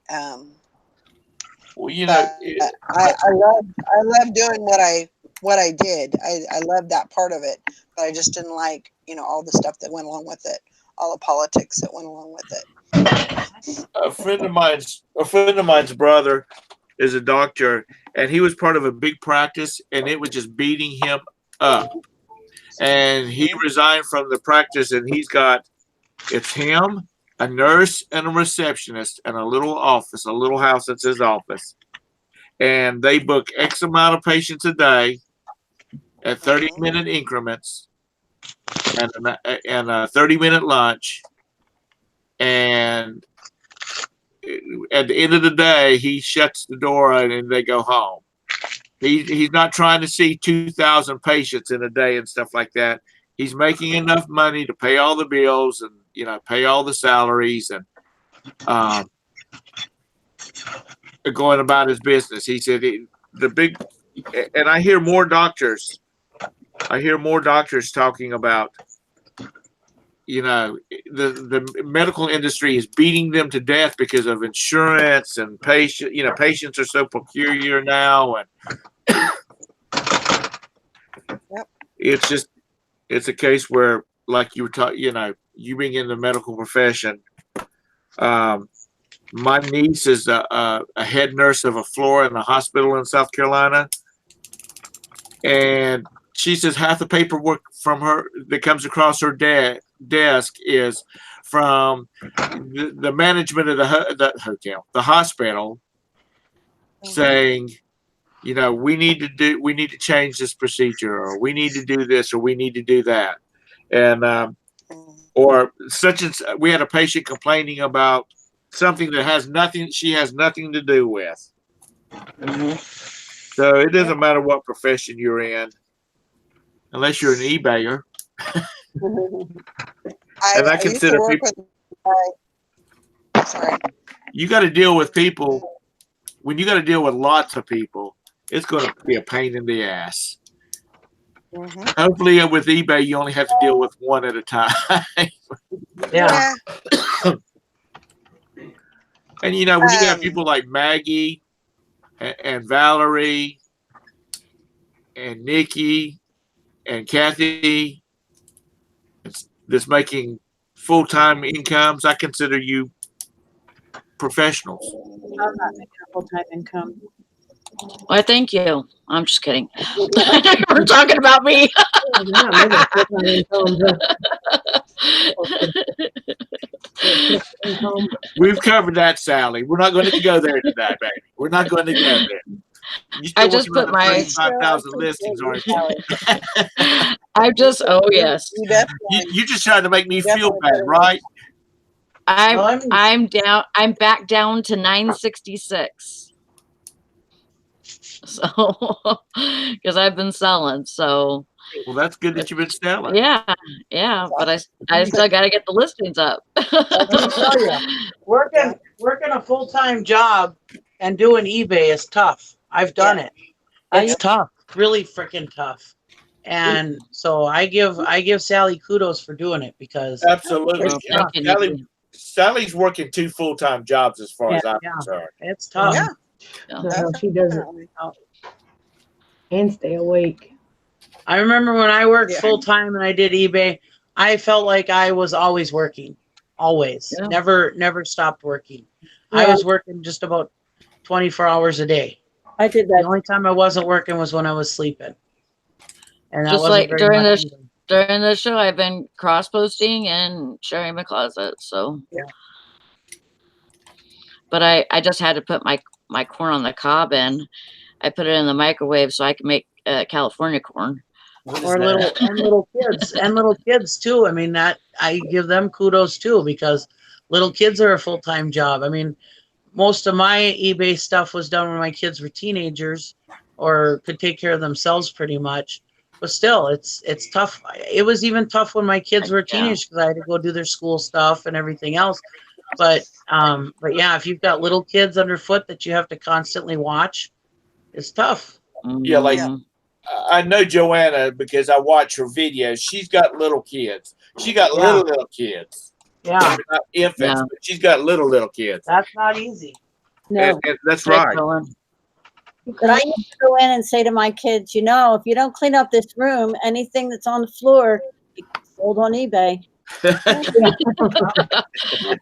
Um, Well, but I loved doing what I did. I loved that part of it, but I just didn't like all the stuff that went along with it, all the politics that went along with it. a friend of mine's brother is a doctor, and he was part of a big practice, and it was just beating him up. And he Hmm. resigned from the practice, and it's him, a nurse, and a receptionist, and a little office, a little house that's his office. And they book X amount of patients a day at Hmm. 30-minute increments and a 30-minute lunch. And at the end of the day, he shuts the door and they go home. He's not trying to see 2,000 patients in a day and stuff like that. He's making enough money to pay all the bills and pay all the salaries and um, going about his business. He said the big and I hear more doctors. I hear more doctors talking about the medical industry is beating them to death because of insurance and patients are so peculiar now and Yep. it's just it's a case where like you were talking you being in the medical profession. um my niece is a head nurse of a floor in a hospital in South Carolina, and she says half the paperwork from her that comes across her desk is from the management of the hospital, Hmm. saying, we need to change this procedure, or we need to do this, or we need to do that, and or such as we had a patient complaining about something that she has nothing to do with. Mhm. So it Yep. doesn't matter what profession you're in. unless you're an eBayer. I And I used to consider work people, with. Sorry. you got to deal with people. When you got to deal with lots of people, it's going to be a pain in the ass. Mm-hmm. Hopefully, with eBay, you only have to deal with one at a time. Yeah. And you know, when you got Um, people like Maggie and Valerie and Nikki and Kathy that's making full-time incomes, I consider you professionals. I'm not making a full-time income. Why, thank you. I'm just kidding. We're talking about me. You're not making a full-time income, income. We've covered that, Sally. We're not going to go there tonight, baby. We're not going to go there. You I still just working on put the my. 35,000 listings, aren't you? I just. Oh yes. you definitely, You just trying to make me you feel definitely bad, put it right? I'm down. I'm back down to 966. So, because I've been selling, so Well, that's good that you've been selling. yeah, but I still got to get the listings up. Let me tell you, working a full-time job and doing eBay is tough. I've done it. It's tough, really freaking tough. And so I give Sally kudos for doing it because Absolutely. Well, thank you, Nikki. Sally's working 2 full-time jobs as far as I'm Yeah. concerned. It's tough. Yeah. No, she does it and stay awake. I remember when I worked Yeah. full-time and I did eBay, I felt like I was always working. Always. Yeah. Never stopped working. I was working just about 24 hours a day. I did The that. only time I wasn't working was when I was sleeping. And that Just wasn't like very during much this either. during the show, I've been cross posting and sharing my closet. So, but I just had to put my corn on the cob and I put it in the microwave so I can make California corn. Or little kids too. I mean, that I give them kudos too because little kids are a full-time job. I mean, most of my eBay stuff was done when my kids were teenagers or could take care of themselves pretty much. But still, it's tough. It was even tough when my kids were teenagers because I had to go do their school stuff and everything else. But yeah, if you've got little kids underfoot that you have to constantly watch, it's tough. Yeah, like Mhm. I know Joanna because I watch her videos. She's got little kids. She got little kids. Yeah, Not infants, but she's got little kids. that's not easy. No. And that's Hi, right. Colin. But I used to go in and say to my kids, you know, if you don't clean up this room, anything that's on the floor, it gets sold on eBay.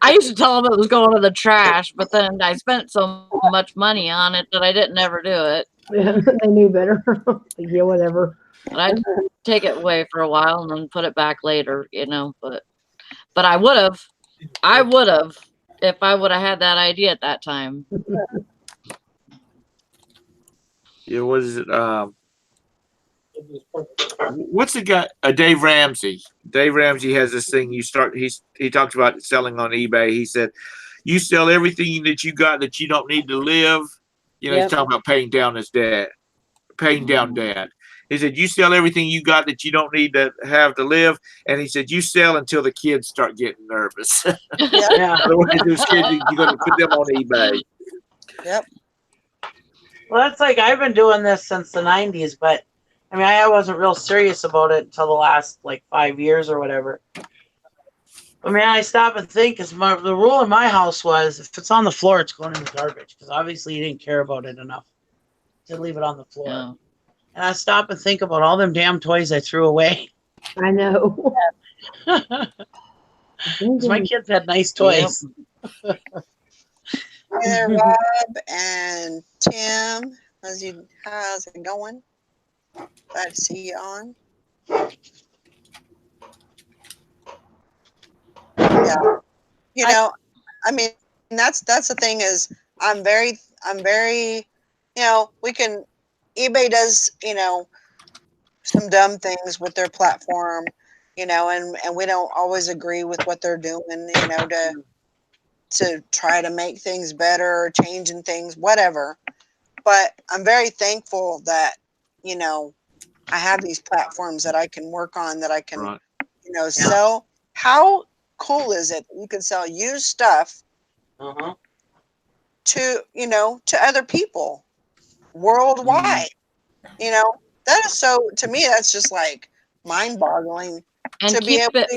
I used to tell them it was going to the trash, but then I spent so much money on it that I didn't ever do it. They knew better. Yeah, whatever. But I'd take it away for a while and then put it back later, you know. But I would have if I would have had that idea at that time. Yeah, what is it? What's the guy? Dave Ramsey. Dave Ramsey has this thing. He talks about selling on eBay. He said, "You sell everything that you got that you don't need to live." You know, he's talking about paying down his debt, paying down debt. He said, "You sell everything you got that you don't need to have to live," and he said, "You sell until the kids start getting nervous." Yeah. Otherwise, those kids, you're going to put them on eBay. Yep. Well, that's like I've been doing this since the 90s, but I mean, I wasn't real serious about it until the last like 5 years or whatever. I mean, I stop and think because the rule in my house was if it's on the floor, it's going in the garbage because obviously you didn't care about it enough to leave it on the floor. Yeah. And I stop and think about all them damn toys I threw away. I know. Because my kids had nice toys. Hey there, Rob and Tim. How's it going? Glad to see you on. Yeah. You know, I mean, that's the thing is I'm very, you know, eBay does, you know, some dumb things with their platform, you know, and we don't always agree with what they're doing, you know, to try to make things better or changing things, whatever. But I'm very thankful that, you know, I have these platforms that I can work on, that I can, Right. sell. How cool is it that you can sell used stuff to, to other people worldwide? That is so, to me, that's just like mind boggling And to be keep able it to,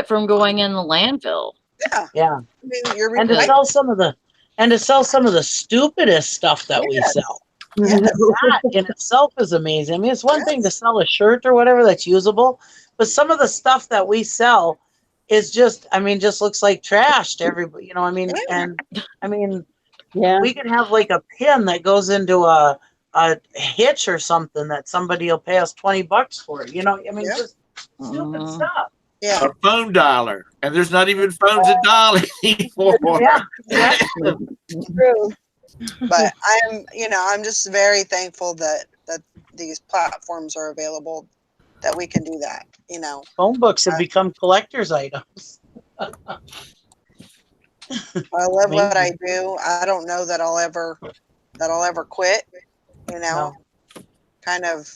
from going in the landfill. yeah. Yeah. I mean, you're And to recycling. sell some of the stupidest stuff that we sell. Yes. That in itself is amazing. I mean, it's one thing to sell a shirt or whatever that's usable, but some of the stuff that we sell is just, just looks like trash to everybody. And Yeah. we could have like a pin that goes into a hitch or something that somebody will pay us $20 for. Just stupid stuff. Yeah. A phone dialer, and there's not even phones that dial anymore. Yeah, exactly. True. But I'm just very thankful that these platforms are available, that we can do that. Phone books have become collector's items. I love what I Amazing. do. I don't know that I'll ever quit. No. Kind of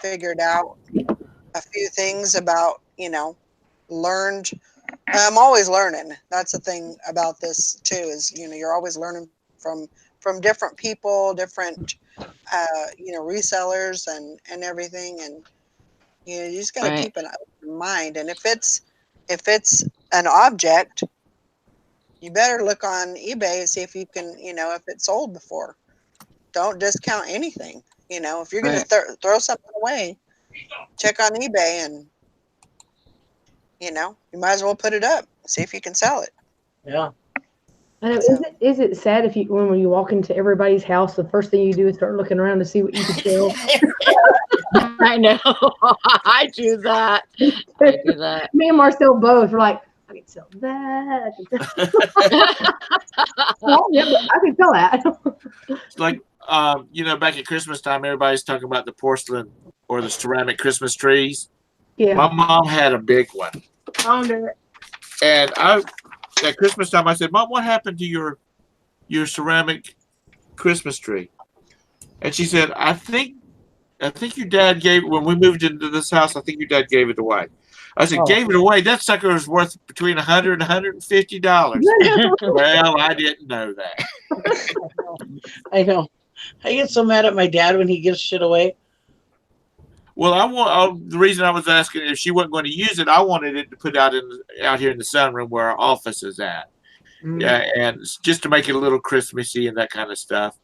figured out a few things about learned. I'm always learning. That's the thing about this too, is you're always learning from different people, different resellers and everything, and you just got to keep an open mind. And if it's an object, you better look on eBay and see if you can, if it's sold before. Don't discount anything. If you're going to throw something away, check on eBay, and you might as well put it up, see if you can sell it. Yeah. I know. Is it sad if when you walk into everybody's house, the first thing you do is start looking around to see what you can sell? I know. I do that. I do that. Me and Marcel both. We're like, I can sell that. I can sell. Well, yeah, but I can sell that. It's like, back at Christmas time, everybody's talking about the porcelain or the ceramic Christmas trees. Yeah. My mom had a big one. Found it. And at Christmas time, I said, Mom, what happened to your ceramic Christmas tree? And she said, I think your dad gave, when we moved into this house, I think your dad gave it away. I said, gave it away? That sucker was worth between $100 and $150. Well, I didn't know that. I know. I get so mad at my dad when he gives shit away. Well, the reason I was asking if she wasn't going to use it, I wanted it to put out here in the sunroom where our office is at. Yeah, and just to make it a little Christmassy and that kind of stuff.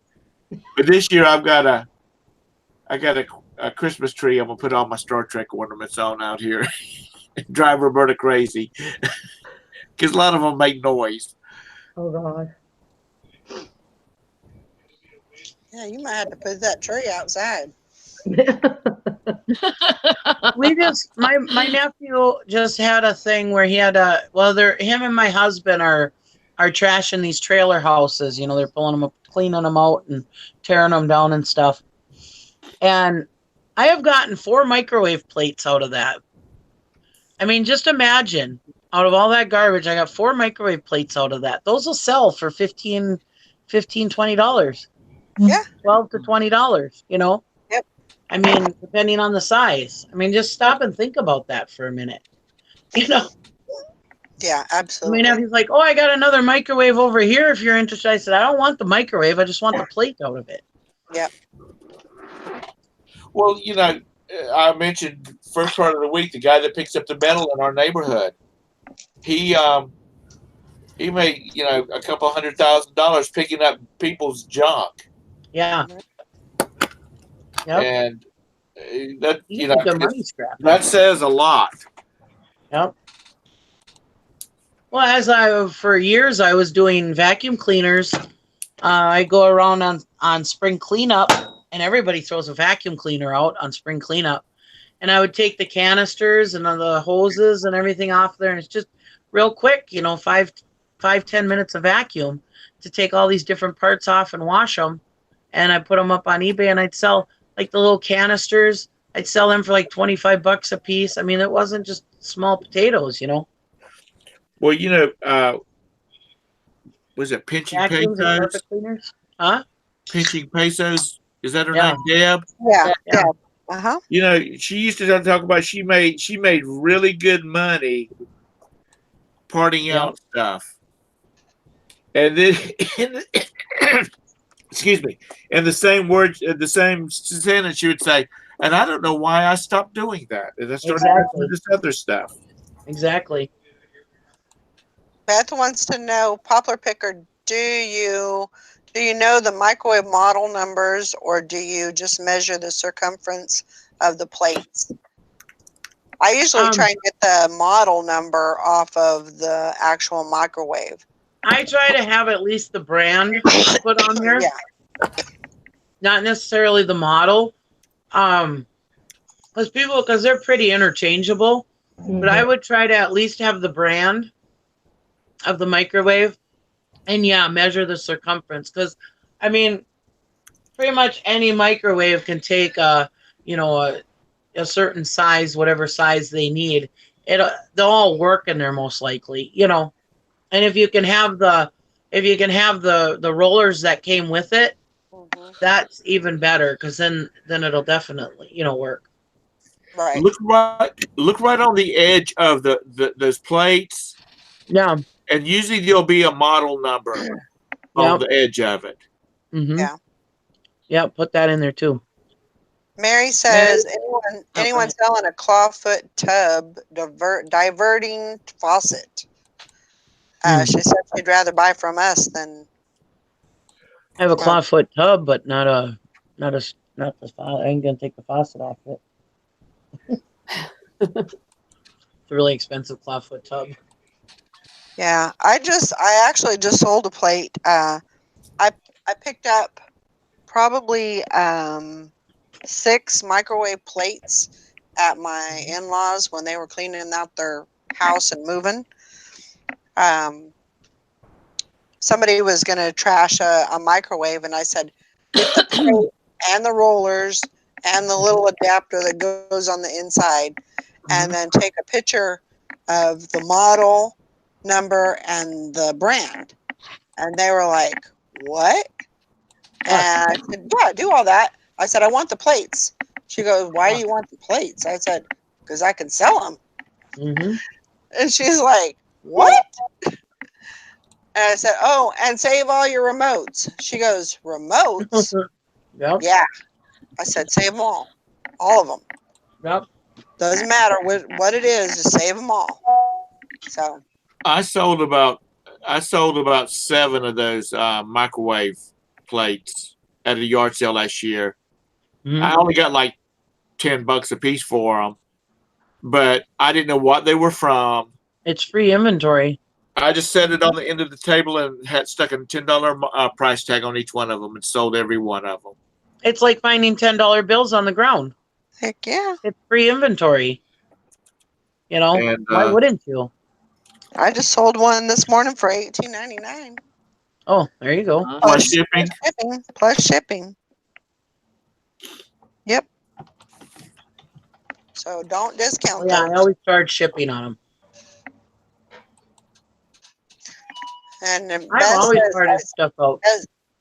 But this year I got a Christmas tree I'm gonna put all my Star Trek ornaments on out here. Drive Roberta crazy. Because a lot of them make noise. Oh God. Yeah, you might have to put that tree outside. My nephew just had a thing where he had him and my husband are trashing these trailer houses. They're pulling them up, cleaning them out and tearing them down and stuff. And I have gotten 4 microwave plates out of that. Just imagine, out of all that garbage, I got 4 microwave plates out of that. Those will sell for $15, $20. Yeah. $12 to $20, Yep. Depending on the size. Just stop and think about that for a minute. Yeah, absolutely. He's like, oh, I got another microwave over here if you're interested. I said, I don't want the microwave. I just want the plate out of it. Yep. Well, I mentioned first part of the week, the guy that picks up the metal in our neighborhood. He made, a couple $100,000 picking up people's junk. Yeah. Yep. And that, the money scrap. That says a lot. Yep. Well, for years I was doing vacuum cleaners. I go around on spring cleanup, and everybody throws a vacuum cleaner out on spring cleanup. And I would take the canisters and the hoses and everything off there, and it's just real quick, 5-10 minutes of vacuum to take all these different parts off and wash them. And I put them up on eBay, and I'd sell like the little canisters. I'd sell them for like $25 a piece. It wasn't just small potatoes, Well, was it pinching Vacuums and pesos? carpet cleaners? Huh? Pinching pesos Is that her Yeah. name, Deb? Yeah, Yeah. Deb. Uh-huh. You know, she used to talk about she made really good money parting Yeah. out stuff, and then excuse me, in the same words, the same sentence, she would say, "And I don't know why I stopped doing that, and I started doing Exactly. this other stuff." Exactly. Beth wants to know, Poplar Picker, do you know the microwave model numbers, or do you just measure the circumference of the plates? I usually try and get the model number off of the actual microwave. I try to have at least the brand put on there, Yeah. not necessarily the model. Because they're pretty interchangeable. But I would try to at least have the brand of the microwave, and yeah, measure the circumference. Because I mean, pretty much any microwave can take a certain size, whatever size they need. They'll all work in there most likely, And if you can have the rollers that came with it, Mhm. that's even better, because then it'll definitely work. Right. Look right on the edge of those plates, Yeah. and usually there'll be a model number on the edge of it. Mm-hmm. Yeah. Yeah, put that in there too. Mary says, anyone selling a clawfoot tub diverting faucet? She said she'd rather buy from us than. I have a clawfoot tub, but not the faucet. I ain't gonna take the faucet off it. It's a really expensive clawfoot tub. Yeah, I actually just sold a plate. I picked up probably 6 microwave plates at my in-laws when they were cleaning out their house and moving. Somebody was going to trash a microwave, and I said, get the plate and the rollers and the little adapter that goes on the inside, and then take a picture of the model number and the brand. And they were like, what? And I said, yeah, do all that. I said, I want the plates. She goes, why do you want the plates? I said, because I can sell them. Mm-hmm. And she's like, what? And I said, oh, and save all your remotes. She goes, remotes? Yep. Yeah. I said, save them all of them. Yep. Doesn't matter what it is, just save them all. So I sold about 7 of those microwave plates at a yard sale last year. Mm-hmm. I only got like $10 a piece for them, but I didn't know what they were from. It's free inventory. I just set it on the end of the table and had stuck a $10 price tag on each one of them and sold every one of them. It's like finding $10 bills on the ground. heck yeah. It's free inventory. And, Why wouldn't you? I just sold one this morning for $18.99. Oh, there you go. Plus shipping. Plus shipping. Yep. So don't discount Yeah, I those. always charge shipping on them. And I've always charged stuff out.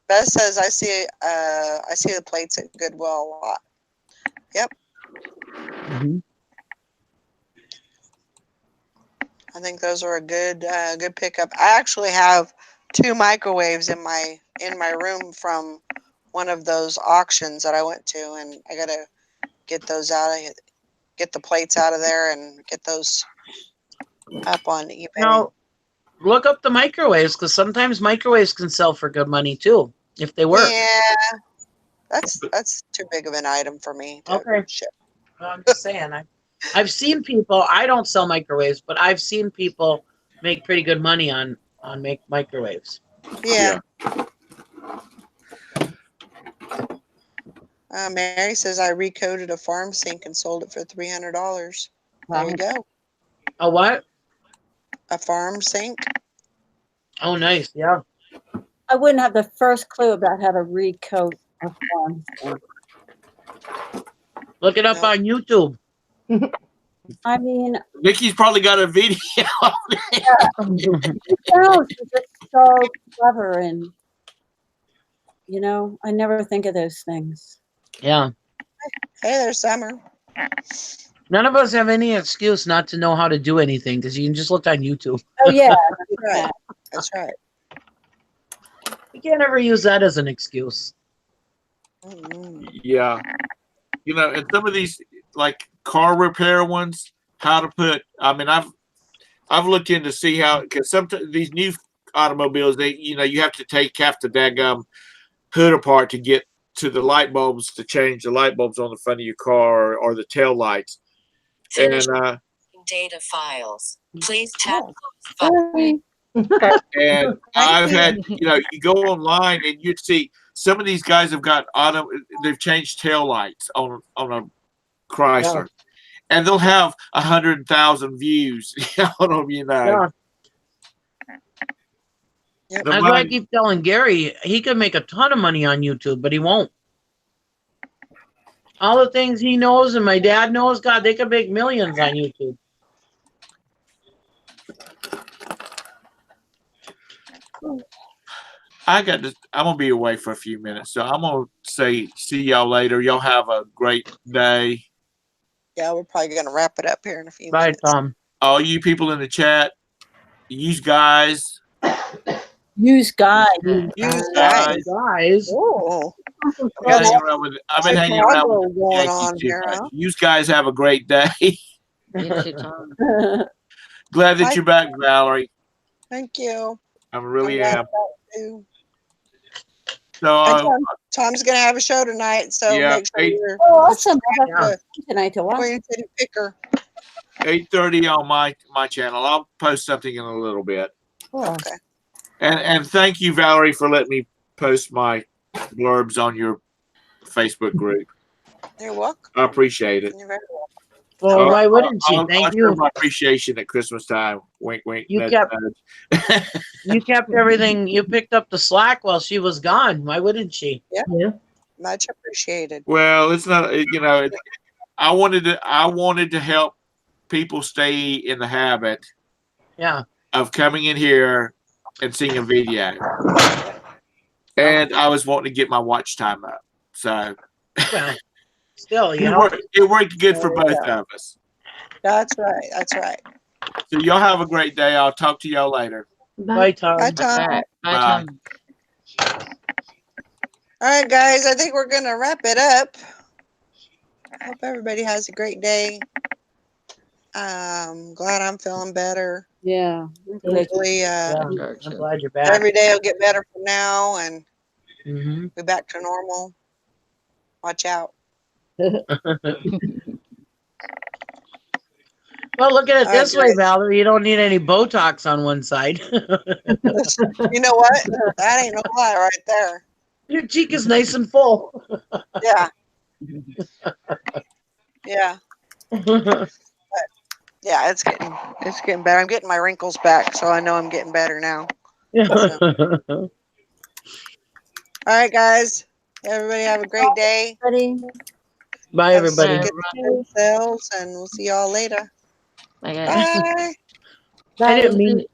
Beth says I see the plates at Goodwill a lot. Yep. Mm-hmm. I think those are a good pickup. I actually have 2 microwaves in my room from one of those auctions that I went to, and I gotta get those get the plates out of there and get those up on eBay. Now, look up the microwaves, because sometimes microwaves can sell for good money too, if they work. Yeah, that's too big of an item for me to ship. Well, I'm just saying. I've seen people. I don't sell microwaves, but I've seen people make pretty good money on microwaves. Yeah. Mary says I recoded a farm sink and sold it for $300. There you go. A what? A farm sink. Oh, nice. Yeah. I wouldn't have the first clue about how to recoat a farm sink. Look it up on YouTube. I mean, Nikki's probably got a video. it sounds just so clever, and You know, I never think of those things. Yeah. Hey, there's Summer. None of us have any excuse not to know how to do anything because you can just look on YouTube. Oh yeah, Right. That's right. You can't ever use that as an excuse. Mm-hmm. Yeah. You know, and some of these like car repair ones, how to put. I mean, I've looked in to see how, because sometimes these new automobiles, they, you know, you have to take half the daggum hood apart to get to the light bulbs to change the light bulbs on the front of your car or the tail lights. Finish And data files. Please tap Sorry. and Thank I've you. had, you know, you go online and you'd see some of these guys have got they've changed tail lights on a Chrysler, and they'll have 100,000 views on them, you know. Yeah. Yep. The That's why I money- keep telling Gary he could make a ton of money on YouTube, but he won't. All the things he knows and my dad knows, God, they could make millions on YouTube. I'm gonna be away for a few minutes, so I'm gonna say see y'all later. Y'all have a great day. Yeah, we're probably gonna wrap it up here in a few Bye, minutes. Tom. All you people in the chat, use guys. Use God. Use guys. Guys. Oh, I've been hanging around with Chicago the going Yankees on too here, much. huh? You guys have a great day. You too, Tom. Glad that Bye. you're back, Valerie. Thank you. I I'm really glad am. about it too. So And Tom's gonna have a show tonight, so yeah, make sure you're Oh, awesome! I Yeah. have tonight to watch. Queen City Picker. 8:30 on my channel. I'll post something in a little bit. Cool. Okay. And thank you, Valerie, for letting me post my blurbs on your Facebook group. You're welcome. I appreciate it. You're very welcome. Well, why wouldn't she? I'll Thank show you. my appreciation at Christmas time. Wink, wink. You nudge, kept- nudge. You kept everything. You picked up the slack while she was gone. Why wouldn't she? Yeah. Much appreciated. Well, it's not. You know, I wanted to help people stay in the habit Yeah. of coming in here and seeing a video, and I was wanting to get my watch time up. So Well, still, you it know. worked good for both of us. That's right. That's right. So y'all have a great day. I'll talk to y'all later. Bye, Tom. Bye, Tom. All right. Bye, Bye. Tom. All right, guys. I think we're gonna wrap it up. I hope everybody has a great day. Glad I'm feeling better. Yeah. Hopefully, Yeah, I'm glad you're back. every day will get better from now and Mm-hmm. be back to normal. Watch out. Well, look at it All this right, way, guys. Valerie. You don't need any Botox on one side. You know what? That ain't no lie right there. Your cheek is nice and full. Yeah. Yeah. Yeah, it's getting better. I'm getting my wrinkles back, so I know I'm getting better now. All right, guys. Everybody have a great day. Bye, Have everybody. some good sales, and we'll see y'all later. Bye, guys. Bye. I didn't mean